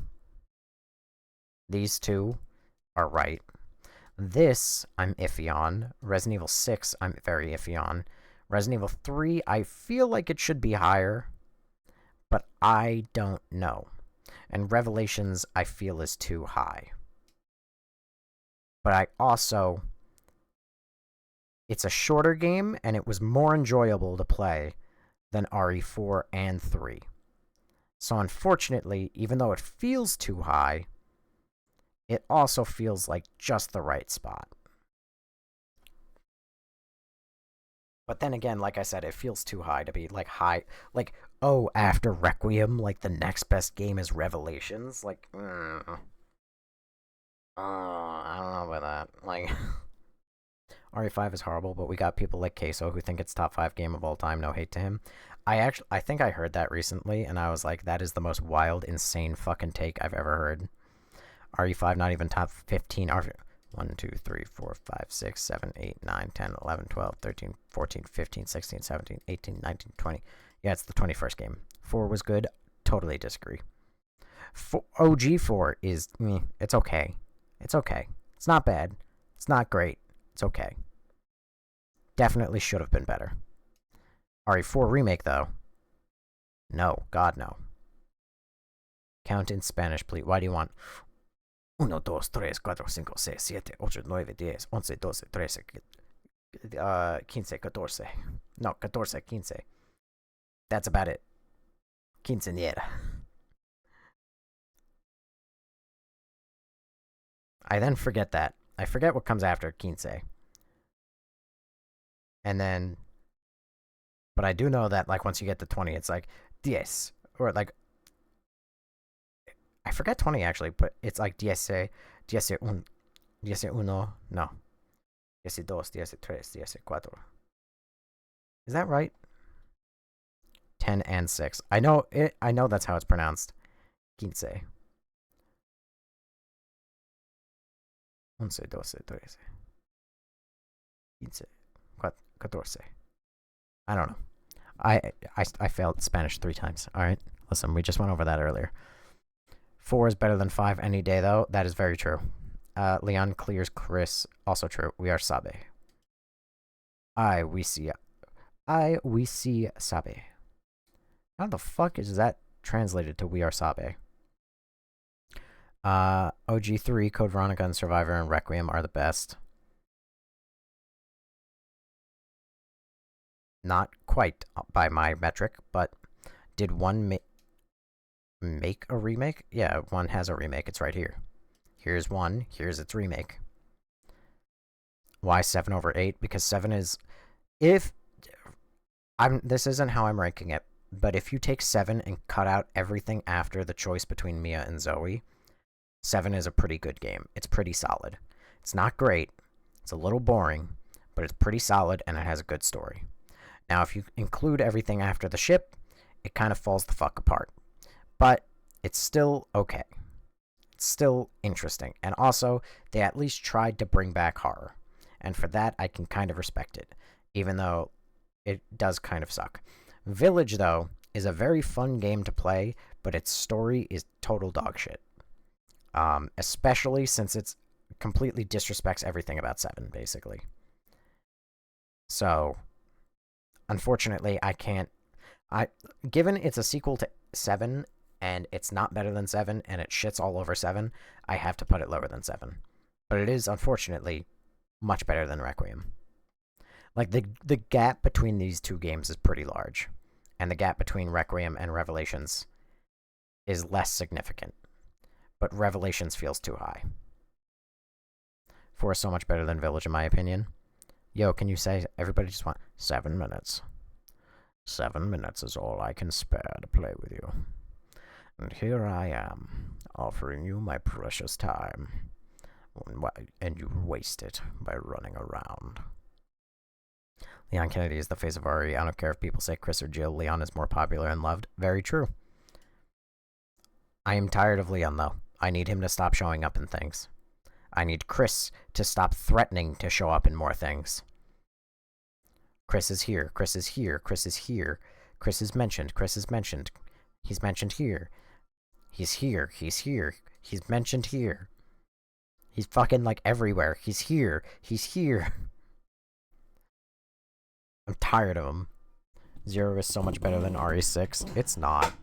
These two are right. This, I'm iffy on. Resident Evil 6, I'm very iffy on. Resident Evil 3, I feel like it should be higher, but I don't know. And Revelations, I feel is too high. But I also... It's a shorter game, and it was more enjoyable to play than RE4 and 3. So unfortunately, even though it feels too high, it also feels like just the right spot. But then again, like I said, it feels too high to be, like, high. Like, oh, after Requiem, like, the next best game is Revelations? Like, I don't know about that. Like, RE5 is horrible, but we got people like Queso who think it's top 5 game of all time. No hate to him. I think I heard that recently, and I was like, that is the most wild, insane fucking take I've ever heard. RE5 not even top 15. 1, 2, 3, 4, 5, 6, 7, 8, 9, 10, 11, 12, 13, 14, 15, 16, 17, 18, 19, 20. Yeah, it's the 21st game. 4 was good. Totally disagree. OG4 is... it's okay. It's okay. It's not bad. It's not great. It's okay. Definitely should have been better. RE4 Remake, though. No. God, no. Count in Spanish, please. Why do you want... 1, 2, 3, 4, 5, 6, 7, 8, 9, 10, 11, 12, 13, 15, 14. No, 14, 15. That's about it. Quinceañera. I then forget that. I forget what comes after quince. And then... But I do know that, like, once you get to 20, it's like, 10. Or, like... I forget 20, actually, but it's like 10, 11, 12, no. 12, 13, 14. Is that right? 10 and 6. I know that's how it's pronounced. Quince. 11, 12, 13. 15, 14. I don't know. I failed Spanish 3 times. Alright? Listen, we just went over that earlier. 4 is better than 5 any day, though. That is very true. Leon clears Chris. Also true. We are Sabe. We see Sabe. How the fuck is that translated to We Are Sabe? OG3, Code Veronica, and Survivor, and Requiem are the best. Not quite by my metric, but did one make a remake? Yeah, one has a remake. It's right here. Here's one. Here's its remake. Why 7 over 8? Because 7 is... This isn't how I'm ranking it, but if you take 7 and cut out everything after the choice between Mia and Zoe, 7 is a pretty good game. It's pretty solid. It's not great. It's a little boring, but it's pretty solid, and it has a good story. Now, if you include everything after the ship, it kind of falls the fuck apart. But it's still okay. It's still interesting. And also, they at least tried to bring back horror. And for that, I can kind of respect it, even though it does kind of suck. Village, though, is a very fun game to play, but its story is total dog shit. Especially since it completely disrespects everything about 7, basically. So, unfortunately, I can't... Given it's a sequel to 7, and it's not better than 7, and it shits all over 7, I have to put it lower than 7. But it is, unfortunately, much better than Requiem. Like, the gap between these two games is pretty large. And the gap between Requiem and Revelations is less significant. But Revelations feels too high. 4 is so much better than Village, in my opinion. Yo, can you say... Everybody just want... 7 minutes. 7 minutes is all I can spare to play with you. And here I am, offering you my precious time. And you waste it by running around. Leon Kennedy is the face of RE. I don't care if people say Chris or Jill. Leon is more popular and loved. Very true. I am tired of Leon, though. I need him to stop showing up in things. I need Chris to stop threatening to show up in more things. Chris is here. Chris is here. Chris is here. Chris is mentioned. Chris is mentioned. He's mentioned here. He's here. He's here. He's mentioned here. He's fucking, like, everywhere. He's here. He's here. I'm tired of him. Zero is so much better than RE6. It's not.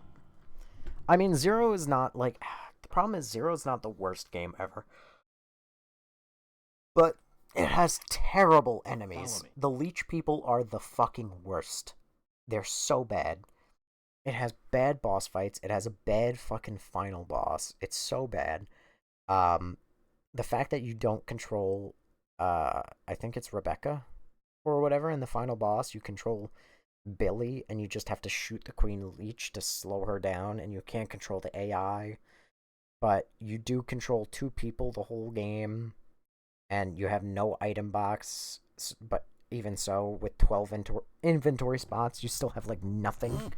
I mean, Zero is not, like... The problem is Zero is not the worst game ever. But it has terrible enemies. The leech people are the fucking worst. They're so bad. It has bad boss fights. It has a bad fucking final boss. It's so bad. The fact that you don't control, I think it's Rebecca or whatever in the final boss, you control Billy and you just have to shoot the Queen Leech to slow her down, and you can't control the AI. But you do control 2 people the whole game, and you have no item box, but even so, with 12 inventory spots, you still have, like, nothing.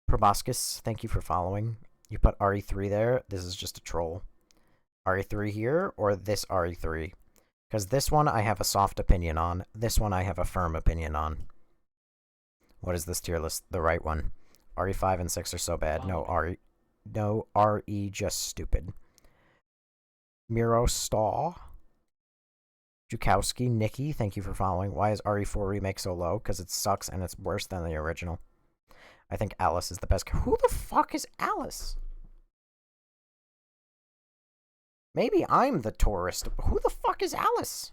Proboscis, thank you for following. You put RE3 there. This is just a troll. RE3 here, or this RE3? Because this one I have a soft opinion on. This one I have a firm opinion on. What is this tier list? The right one. RE5 and 6 are so bad. No, RE just stupid. Miro Staw. Jukowski, Nikki, thank you for following. Why is RE4 Remake so low? Because it sucks and it's worse than the original. I think Alice is the best. Who the fuck is Alice? Maybe I'm the tourist. Who the fuck is Alice?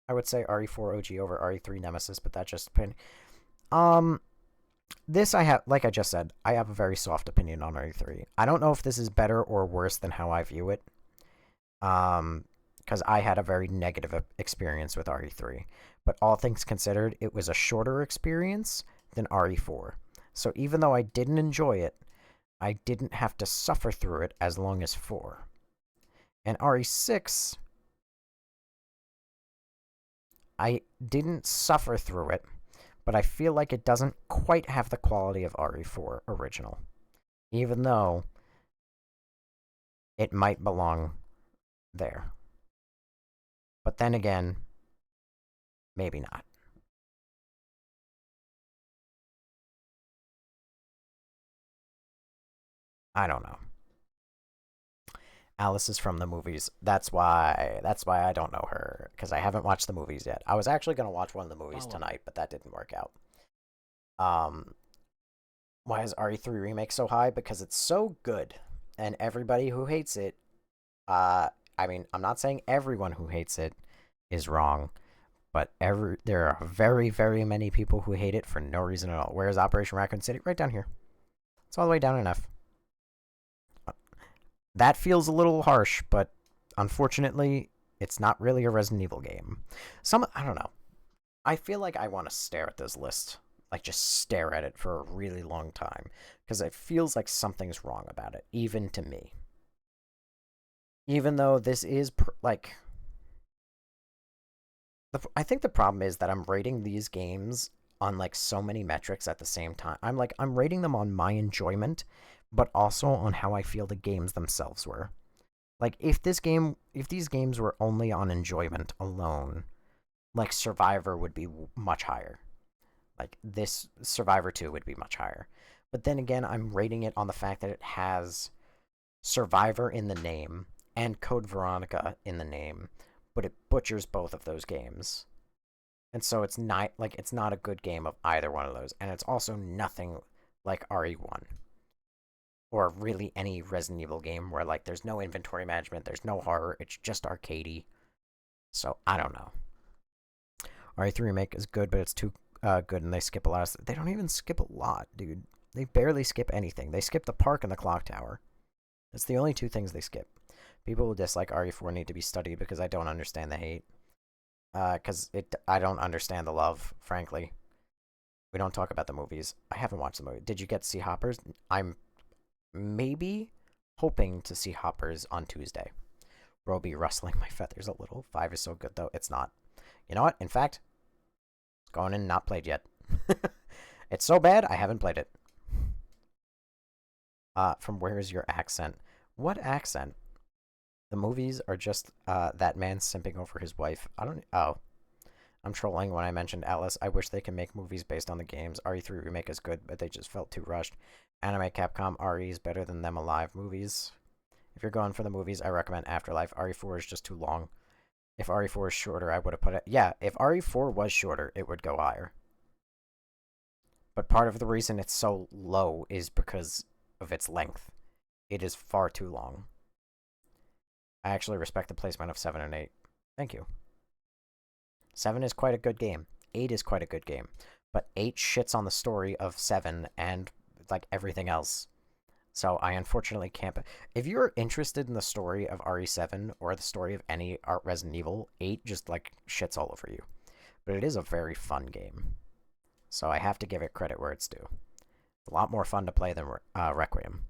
I would say RE4 OG over RE3 Nemesis, but that just this I have, like I just said, I have a very soft opinion on RE3. I don't know if this is better or worse than how I view it. Because I had a very negative experience with RE3. But all things considered, it was a shorter experience than RE4. So even though I didn't enjoy it, I didn't have to suffer through it as long as 4. And RE6, I didn't suffer through it, but I feel like it doesn't quite have the quality of RE4 original. Even though it might belong there. But then again, maybe not. I don't know. Alice is from the movies. That's why I don't know her, because I haven't watched the movies yet. I was actually going to watch one of the movies tonight, but that didn't work out. Why is RE3 Remake so high? Because it's so good, and everybody who hates it, I mean, I'm not saying everyone who hates it is wrong, but there are very, very many people who hate it for no reason at all. Where is Operation Raccoon City? Right down here. It's all the way down in F. That feels a little harsh, but unfortunately, it's not really a Resident Evil game. I don't know. I feel like I want to stare at this list. Like, just stare at it for a really long time. Because it feels like something's wrong about it, even to me. Even though this is, like... I think the problem is that I'm rating these games on, like, so many metrics at the same time. I'm rating them on my enjoyment, but also on how I feel the games themselves were. Like, if these games were only on enjoyment alone, like, Survivor would be much higher. Like, this Survivor 2 would be much higher. But then again, I'm rating it on the fact that it has Survivor in the name and Code Veronica in the name, but it butchers both of those games. And so it's not a good game of either one of those. And it's also nothing like RE1. Or really any Resident Evil game where, like, there's no inventory management, there's no horror, it's just arcadey. So, I don't know. RE3 Remake is good, but it's too good, and they skip a lot. They don't even skip a lot, dude. They barely skip anything. They skip the park and the clock tower. That's the only 2 things they skip. People who dislike RE4 need to be studied because I don't understand the hate. Because I don't understand the love, frankly. We don't talk about the movies. I haven't watched the movie. Did you get to see Hoppers? I'm maybe hoping to see Hoppers on Tuesday. Roby rustling my feathers a little. 5 is so good, though. It's not. You know what? In fact, it's going in not played yet. It's so bad, I haven't played it. From where is your accent? What accent? The movies are just that man simping over his wife. I'm trolling when I mentioned Alice. I wish they could make movies based on the games. RE3 Remake is good, but they just felt too rushed. Anime Capcom RE is better than them alive movies. If you're going for the movies, I recommend Afterlife. RE4 is just too long. If RE4 is shorter, I would have put it... Yeah, if RE4 was shorter, it would go higher. But part of the reason it's so low is because of its length. It is far too long. I actually respect the placement of 7 and 8. Thank you. 7 is quite a good game. 8 is quite a good game. But 8 shits on the story of 7 and, like, everything else. So I unfortunately can't... If you're interested in the story of RE7 or the story of any Resident Evil, 8 just, like, shits all over you. But it is a very fun game. So I have to give it credit where it's due. A lot more fun to play than Requiem.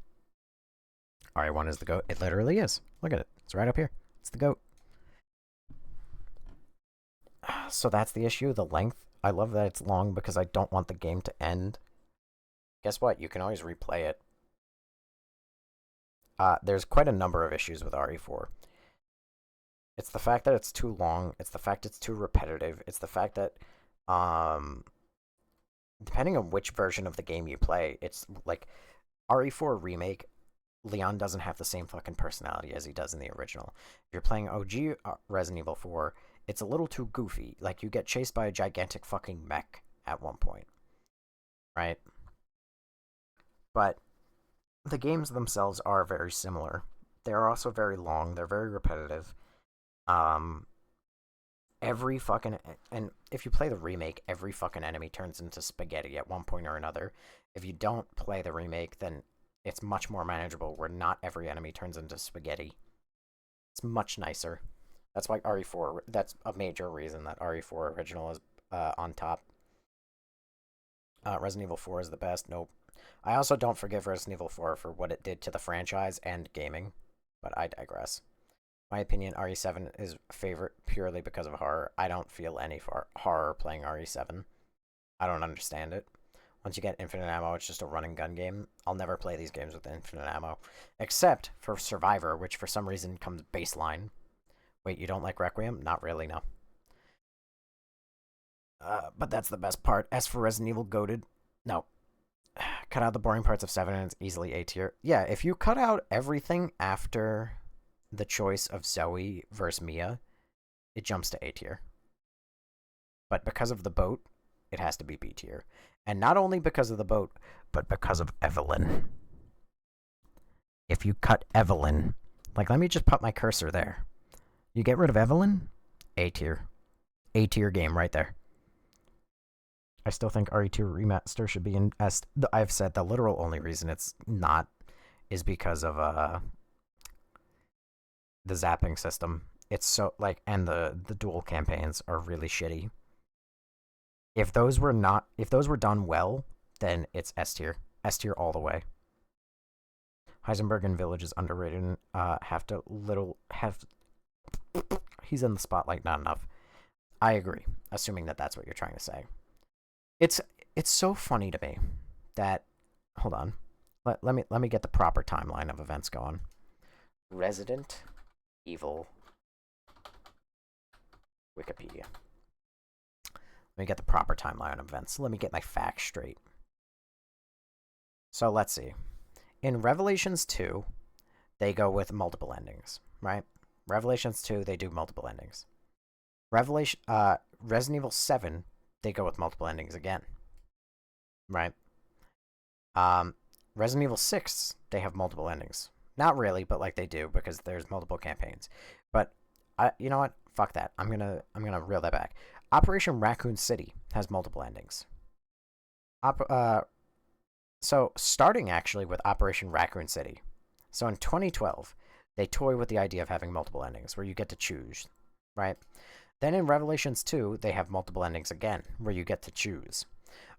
RE1 is the GOAT. It literally is. Look at it. It's right up here. It's the GOAT. So that's the issue, the length. I love that it's long because I don't want the game to end. Guess what? You can always replay it. There's quite a number of issues with RE4. It's the fact that it's too long. It's the fact it's too repetitive. It's the fact that, depending on which version of the game you play, it's like RE4 Remake, Leon doesn't have the same fucking personality as he does in the original. If you're playing OG Resident Evil 4, it's a little too goofy. Like, you get chased by a gigantic fucking mech at one point. Right? But the games themselves are very similar. They're also very long. They're very repetitive. Every fucking... And if you play the remake, every fucking enemy turns into spaghetti at one point or another. If you don't play the remake, then it's much more manageable, where not every enemy turns into spaghetti. It's much nicer. That's why RE4... That's a major reason that RE4 original is on top. Resident Evil 4 is the best. Nope. I also don't forgive Resident Evil 4 for what it did to the franchise and gaming, but I digress. My opinion, RE7 is favorite purely because of horror. I don't feel any horror playing RE7. I don't understand it. Once you get infinite ammo, it's just a run and gun game. I'll never play these games with infinite ammo, except for Survivor, which for some reason comes baseline. Wait, you don't like Requiem? Not really, no. But that's the best part. As for Resident Evil Goated, no. Cut out the boring parts of 7 and it's easily A tier. Yeah, if you cut out everything after the choice of Zoe versus Mia, it jumps to A tier. But because of the boat, it has to be B tier. And not only because of the boat, but because of Evelyn. If you cut Evelyn, like, let me just put my cursor there. You get rid of Evelyn, A tier. A tier game right there. I still think RE2 Remaster should be in S. I've said the literal only reason it's not is because of the zapping system. It's so, like, and the dual campaigns are really shitty. If those were done well, then it's S tier. S tier all the way. Heisenberg in Village is underrated and he's in the spotlight not enough. I agree, assuming that that's what you're trying to say. It's so funny to me that, hold on, let me get the proper timeline of events going. Resident Evil Wikipedia. Let me get the proper timeline of events. Let me get my facts straight. So let's see. In Revelations 2, they go with multiple endings, right? Revelations 2, they do multiple endings. Resident Evil 7, they go with multiple endings again. Right? Resident Evil 6, they have multiple endings. Not really, but like they do, because there's multiple campaigns. But you know what? Fuck that. I'm gonna reel that back. Operation Raccoon City has multiple endings. So starting actually with Operation Raccoon City. So in 2012, they toy with the idea of having multiple endings, where you get to choose, right? Then in Revelations 2, they have multiple endings again, where you get to choose.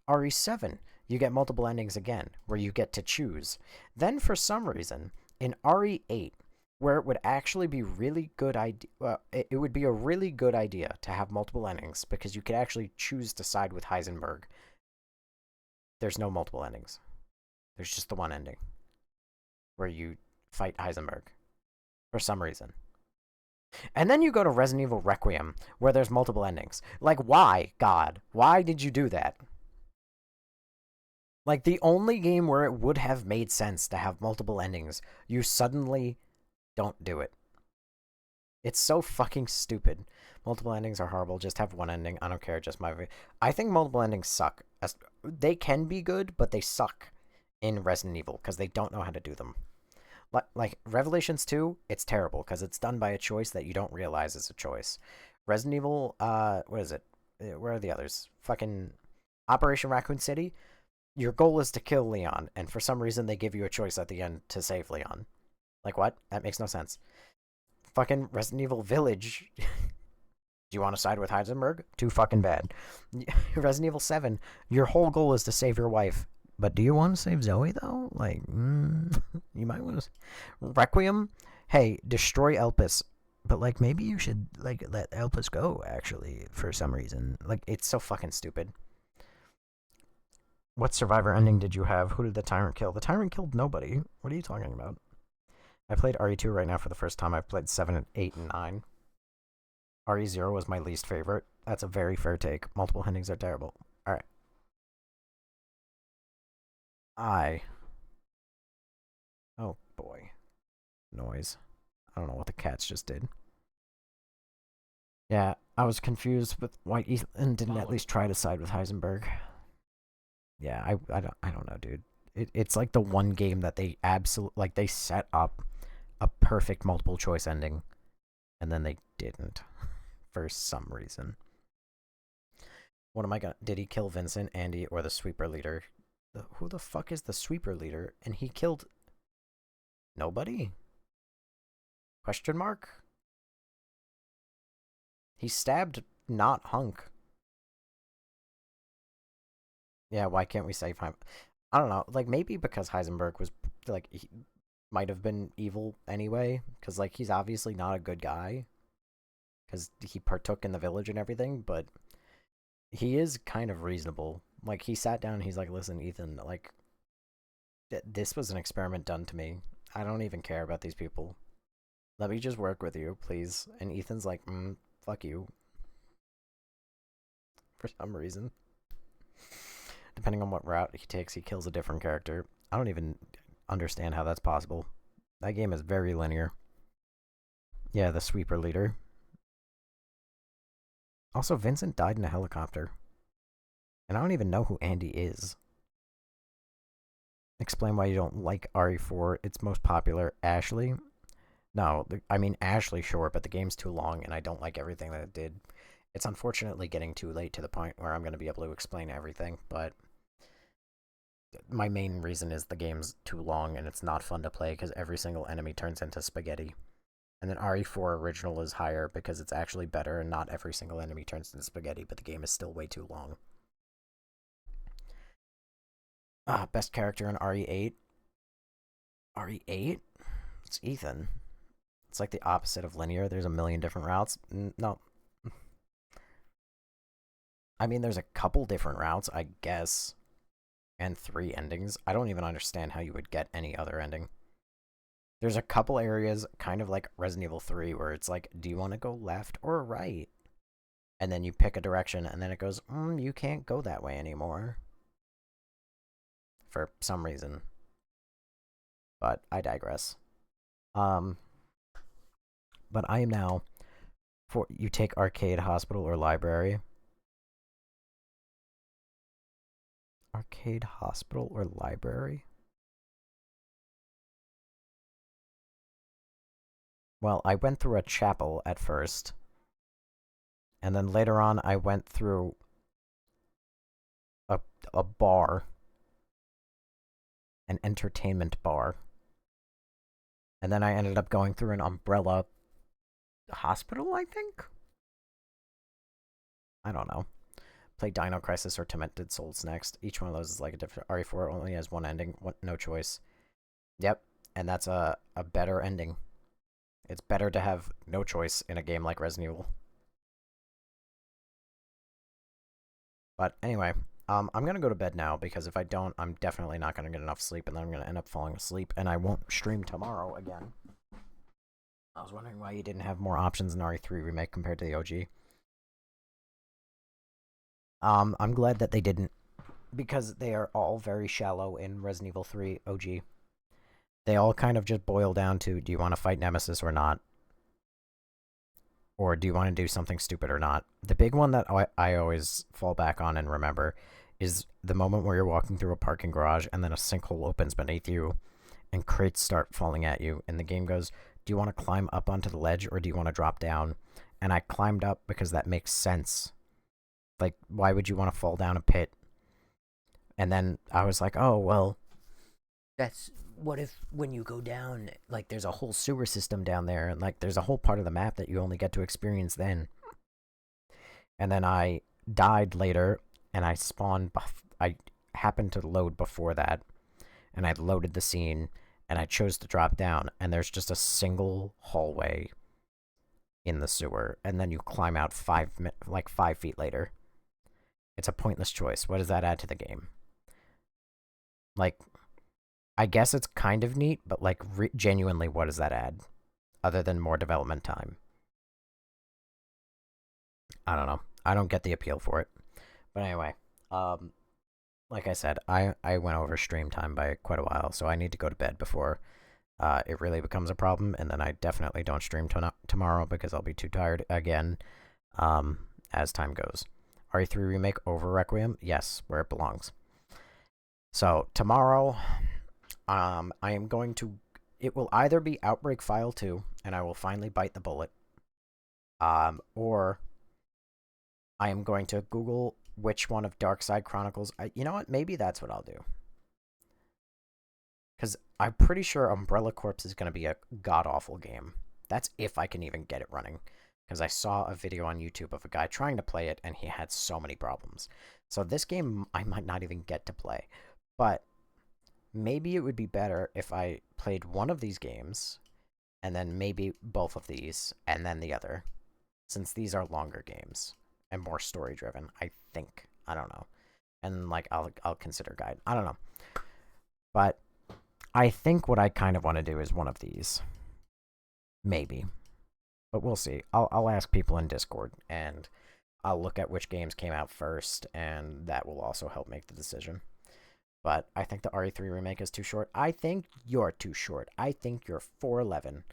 RE7, you get multiple endings again, where you get to choose. Then for some reason, in RE8, where it would actually be really good idea, it would be a really good idea to have multiple endings, because you could actually choose to side with Heisenberg. There's no multiple endings. There's just the one ending, where you fight Heisenberg, for some reason. And then you go to Resident Evil Requiem, where there's multiple endings. Like, why, God? Why did you do that? Like, the only game where it would have made sense to have multiple endings, you suddenly don't do it. It's so fucking stupid. Multiple endings are horrible. Just have one ending. I don't care. Just my... I think multiple endings suck. They can be good, but they suck in Resident Evil, because they don't know how to do them. Like, Revelations 2, it's terrible, because it's done by a choice that you don't realize is a choice. Resident Evil, what is it? Where are the others? Fucking Operation Raccoon City? Your goal is to kill Leon, and for some reason they give you a choice at the end to save Leon. Like, what? That makes no sense. Fucking Resident Evil Village. Do you want to side with Heisenberg? Too fucking bad. Resident Evil 7, your whole goal is to save your wife. But do you want to save Zoe, though? Like, you might want to... Requiem? Hey, destroy Elpis. But, like, maybe you should, like, let Elpis go, actually, for some reason. Like, it's so fucking stupid. What Survivor ending did you have? Who did the Tyrant kill? The Tyrant killed nobody. What are you talking about? I played RE2 right now for the first time. I've played 7, 8, and 9. RE0 was my least favorite. That's a very fair take. Multiple endings are terrible. Alright. Oh, boy. Noise. I don't know what the cats just did. Yeah, I was confused with why Ethan didn't at least try to side with Heisenberg. Yeah, I don't know, dude. It's like the one game that they they set up a perfect multiple choice ending, and then they didn't for some reason. What am I gonna... Did he kill Vincent, Andy, or the sweeper leader? Who the fuck is the sweeper leader? And he killed... nobody? Question mark? He stabbed not Hunk. Yeah, why can't we save him? I don't know. Like, maybe because Heisenberg was, like, he might have been evil anyway. Because, like, he's obviously not a good guy. Because he partook in the village and everything. But he is kind of reasonable. Like, he sat down and he's like, listen, Ethan, like, this was an experiment done to me. I don't even care about these people. Let me just work with you, please. And Ethan's like, fuck you. For some reason. Depending on what route he takes, he kills a different character. I don't even understand how that's possible. That game is very linear. Yeah, the sweeper leader. Also, Vincent died in a helicopter. And I don't even know who Andy is. Explain why you don't like RE4. It's most popular. Ashley? No, I mean Ashley, sure, but the game's too long and I don't like everything that it did. It's unfortunately getting too late to the point where I'm going to be able to explain everything, but my main reason is the game's too long and it's not fun to play because every single enemy turns into spaghetti. And then RE4 original is higher because it's actually better and not every single enemy turns into spaghetti, but the game is still way too long. Best character in RE8? RE8? It's Ethan. It's like the opposite of linear. There's a million different routes. No. I mean, there's a couple different routes, I guess. And 3 endings. I don't even understand how you would get any other ending. There's a couple areas, kind of like Resident Evil 3, where it's like, do you want to go left or right? And then you pick a direction, and then it goes, you can't go that way anymore. For some reason. But I digress. But I am now... You take arcade, hospital, or library. Arcade, hospital, or library? Well, I went through a chapel at first. And then later on, I went through a bar. An entertainment bar. And then I ended up going through an Umbrella hospital, I think? I don't know. Play Dino Crisis or Tormented Souls next. Each one of those is like a different... RE4 only has one ending, no choice. Yep, and that's a better ending. It's better to have no choice in a game like Resident Evil. But anyway, I'm gonna go to bed now, because if I don't, I'm definitely not gonna get enough sleep, and then I'm gonna end up falling asleep, and I won't stream tomorrow again. I was wondering why you didn't have more options in RE3 Remake compared to the OG. I'm glad that they didn't, because they are all very shallow in Resident Evil 3 OG. They all kind of just boil down to, do you want to fight Nemesis or not? Or do you want to do something stupid or not? The big one that I always fall back on and remember is the moment where you're walking through a parking garage and then a sinkhole opens beneath you and crates start falling at you, and the game goes, do you want to climb up onto the ledge or do you want to drop down? And I climbed up because that makes sense. Like, why would you want to fall down a pit? And then I was like, oh, well, that's, what if when you go down, like, there's a whole sewer system down there, and, like, there's a whole part of the map that you only get to experience then. And then I died later, and I spawned, I happened to load before that, and I loaded the scene, and I chose to drop down, and there's just a single hallway in the sewer, and then you climb out 5 feet later. It's a pointless choice. What does that add to the game? Like, I guess it's kind of neat, but, like, genuinely, what does that add? Other than more development time. I don't know. I don't get the appeal for it. But anyway, like I said, I went over stream time by quite a while, so I need to go to bed before it really becomes a problem, and then I definitely don't stream tomorrow because I'll be too tired again as time goes. RE3 Remake over Requiem? Yes, where it belongs. So, tomorrow, I am going to... It will either be Outbreak File 2, and I will finally bite the bullet, or I am going to Google which one of Darkside Chronicles... you know what? Maybe that's what I'll do. Because I'm pretty sure Umbrella Corps is going to be a god-awful game. That's if I can even get it running. Because I saw a video on YouTube of a guy trying to play it, and he had so many problems. So this game, I might not even get to play. But maybe it would be better if I played one of these games, and then maybe both of these, and then the other. Since these are longer games, and more story-driven, I think. I don't know. And, like, I'll consider guide. I don't know. But I think what I kind of want to do is one of these. Maybe. But we'll see. I'll ask people in Discord, and I'll look at which games came out first, and that will also help make the decision. But I think the RE3 Remake is too short. I think you're too short. I think you're 411.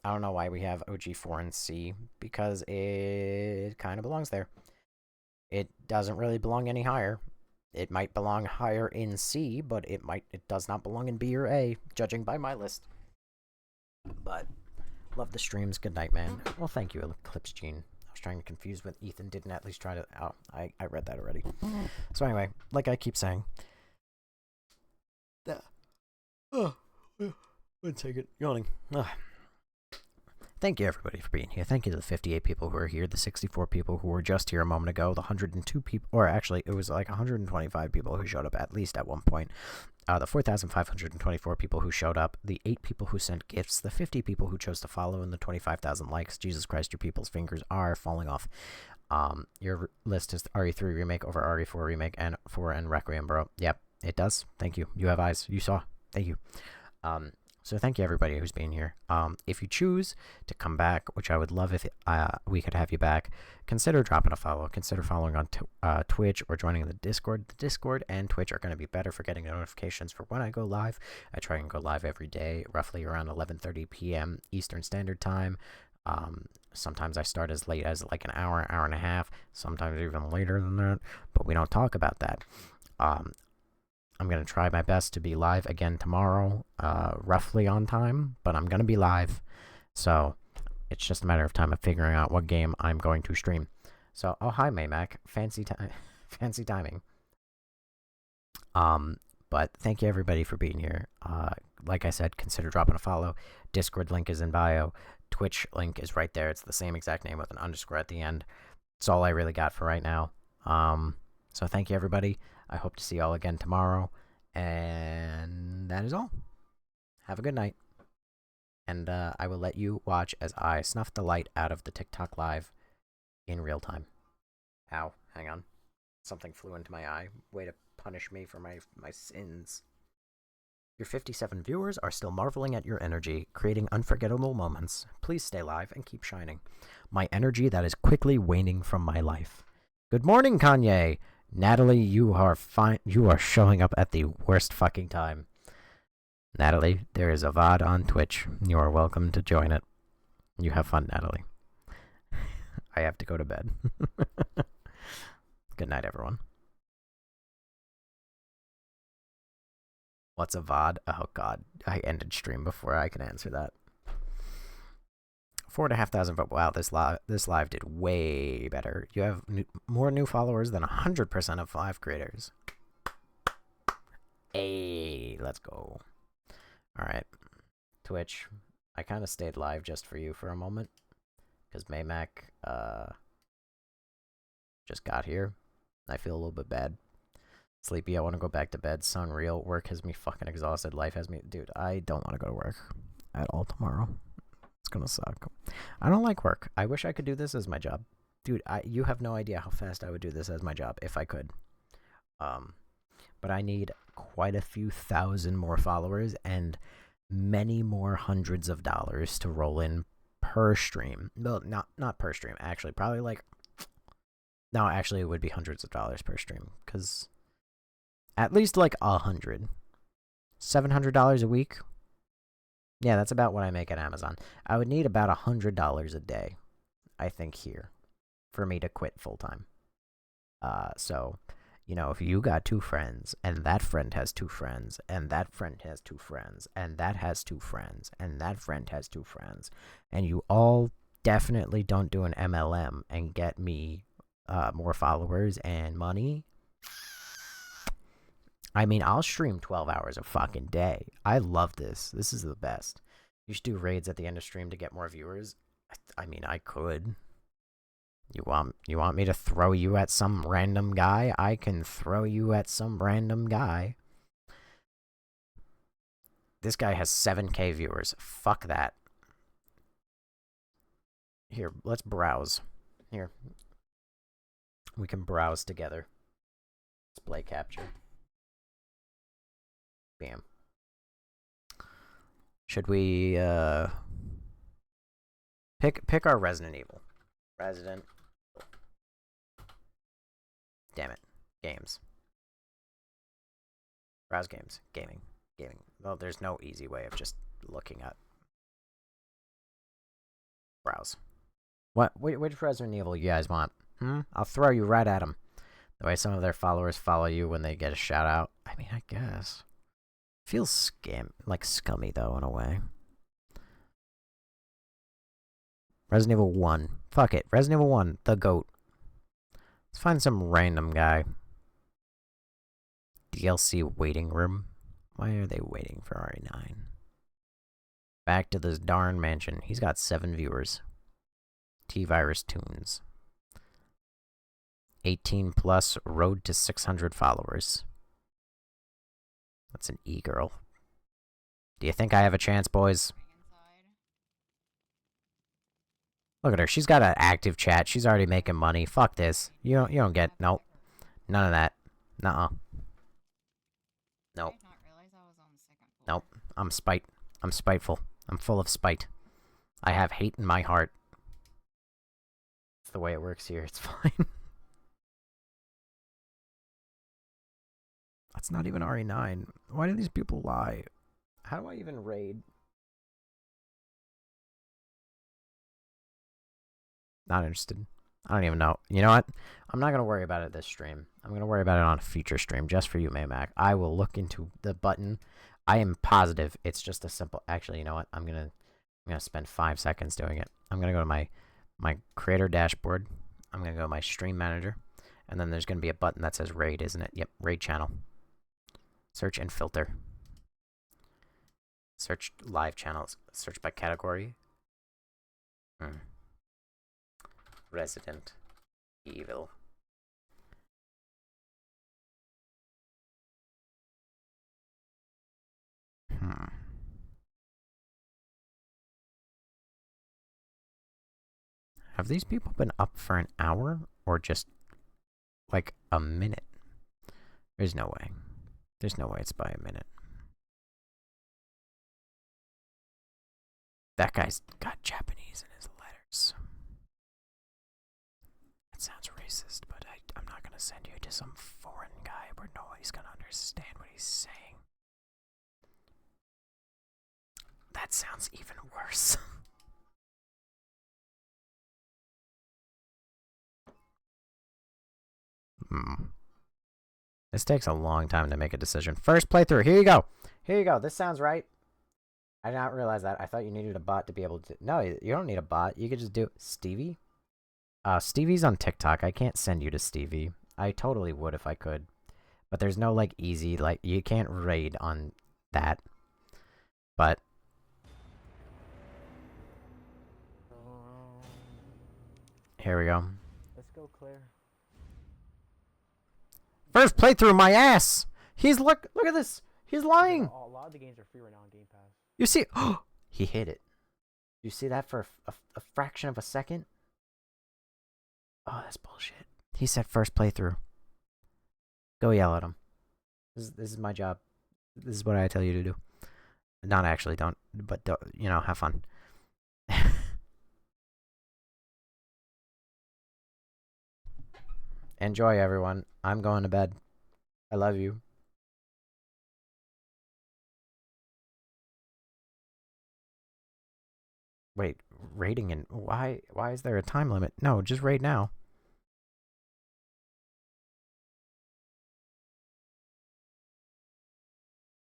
I don't know why we have OG4 and C, because it kind of belongs there. It doesn't really belong any higher. It might belong higher in C, but it does not belong in B or A, judging by my list. But... love the streams. Good night, man. Well, thank you, Eclipse Gene. I was trying to confuse with Ethan didn't at least try to... Oh, I read that already. So anyway, like I keep saying... Oh, one second. Yawning. Thank you, everybody, for being here. Thank you to the 58 people who are here, the 64 people who were just here a moment ago, the 102 people... Or actually, it was like 125 people who showed up at least at one point. The 4,524 people who showed up, the 8 people who sent gifts, the 50 people who chose to follow, and the 25,000 likes. Jesus Christ, your people's fingers are falling off. Your list is RE3 Remake over RE4 Remake and 4 and Requiem, bro. Yep, it does. Thank you. You have eyes. You saw. Thank you. So thank you, everybody who's been here. If you choose to come back, which I would love if we could have you back, consider dropping a follow. Consider following on Twitch or joining the Discord. The Discord and Twitch are going to be better for getting notifications for when I go live. I try and go live every day, roughly around 11:30 p.m. Eastern Standard Time. Sometimes I start as late as like an hour and a half, sometimes even later than that, but we don't talk about that. I'm going to try my best to be live again tomorrow, roughly on time, but I'm going to be live, so it's just a matter of time of figuring out what game I'm going to stream. So, oh, hi, Maymac. Fancy timing. But thank you, everybody, for being here. Like I said, consider dropping a follow. Discord link is in bio. Twitch link is right there. It's the same exact name with an underscore at the end. That's all I really got for right now. So thank you, everybody. I hope to see you all again tomorrow. And that is all. Have a good night. And I will let you watch as I snuff the light out of the TikTok live in real time. Ow, hang on. Something flew into my eye. Way to punish me for my sins. Your 57 viewers are still marveling at your energy, creating unforgettable moments. Please stay live and keep shining. My energy that is quickly waning from my life. Good morning, Kanye! Natalie, you are fine. You are showing up at the worst fucking time. Natalie, there is a VOD on Twitch. You are welcome to join it. You have fun, Natalie. I have to go to bed. Good night, everyone. What's a VOD? Oh god, I ended stream before I can answer that. 4,500 votes. Wow, this live did way better. You have more new followers than 100% of live creators. Hey, let's go. Alright. Twitch. I kind of stayed live just for you for a moment. Because Maymac, just got here. I feel a little bit bad. Sleepy, I want to go back to bed. It's unreal. Work has me fucking exhausted. Life has me... Dude, I don't want to go to work at all tomorrow. It's gonna suck. I don't like work. I wish I could do this as my job. Dude, you have no idea how fast I would do this as my job if I could. But I need quite a few thousand more followers and many more hundreds of dollars to roll in per stream. No, not per stream. Actually, probably like... No, actually, it would be hundreds of dollars per stream. Because... At least like 100. $700 a week? Yeah, that's about what I make at Amazon. I would need about $100 a day, I think, here, for me to quit full-time. So, you know, if you got 2 friends, and that friend has 2 friends, and that friend has 2 friends, and that has 2 friends, and that friend has 2 friends, and you all definitely don't do an MLM and get me more followers and money... I mean, I'll stream 12 hours a fucking day. I love this. This is the best. You should do raids at the end of stream to get more viewers. I mean, I could. You want me to throw you at some random guy? I can throw you at some random guy. This guy has 7K viewers. Fuck that. Here, let's browse. Here. We can browse together. Display capture. Bam. Should we pick our Resident Evil? Resident. Damn it. Games. Browse games. Gaming. Well, there's no easy way of just looking at. Browse. Which Resident Evil you guys want? I'll throw you right at them. The way some of their followers follow you when they get a shout out. I mean, I guess. Feels scummy though in a way. Resident Evil 1. Fuck it. Resident Evil 1, the GOAT. Let's find some random guy. DLC waiting room. Why are they waiting for RE9? Back to this darn mansion. He's got 7 viewers. T-Virus Tunes. 18 plus, road to 600 followers. That's an e-girl. Do you think I have a chance, boys? Look at her. She's got an active chat. She's already making money. Fuck this. You don't get... Nope. None of that. Nuh-uh. Nope. Nope. I'm spiteful. I'm full of spite. I have hate in my heart. It's the way it works here. It's fine. That's not even RE9. Why do these people lie? How do I even raid? Not interested. I don't even know. You know what? I'm not going to worry about it this stream. I'm going to worry about it on a future stream just for you, Maymac. I will look into the button. I am positive it's just a simple... Actually, you know what? I'm going to spend 5 seconds doing it. I'm going to go to my creator dashboard. I'm going to go to my stream manager. And then there's going to be a button that says raid, isn't it? Yep, raid channel. Search and filter. Search live channels. Search by category. Resident Evil. Have these people been up for an hour or just like a minute? There's no way. There's no way it's by a minute. That guy's got Japanese in his letters. That sounds racist, but I'm not gonna send you to some foreign guy where nobody's gonna understand what he's saying. That sounds even worse. This takes a long time to make a decision. First playthrough. Here you go. Here you go. This sounds right. I did not realize that. I thought you needed a bot to be able to... No, you don't need a bot. You could just do... Stevie? Stevie's on TikTok. I can't send you to Stevie. I totally would if I could. But there's no, like, easy... Like, you can't raid on that. But... Here we go. Let's go, Claire. First playthrough, my ass! He's... Look at this! He's lying! A lot of the games are free right now on Game Pass. You see... Oh! He hit it. You see that for a fraction of a second? Oh, that's bullshit. He said first playthrough. Go yell at him. This is my job. This is what I tell you to do. Not actually, don't. But, you know, have fun. Enjoy, everyone. I'm going to bed. I love you. Wait, raiding and why is there a time limit? No, just raid now.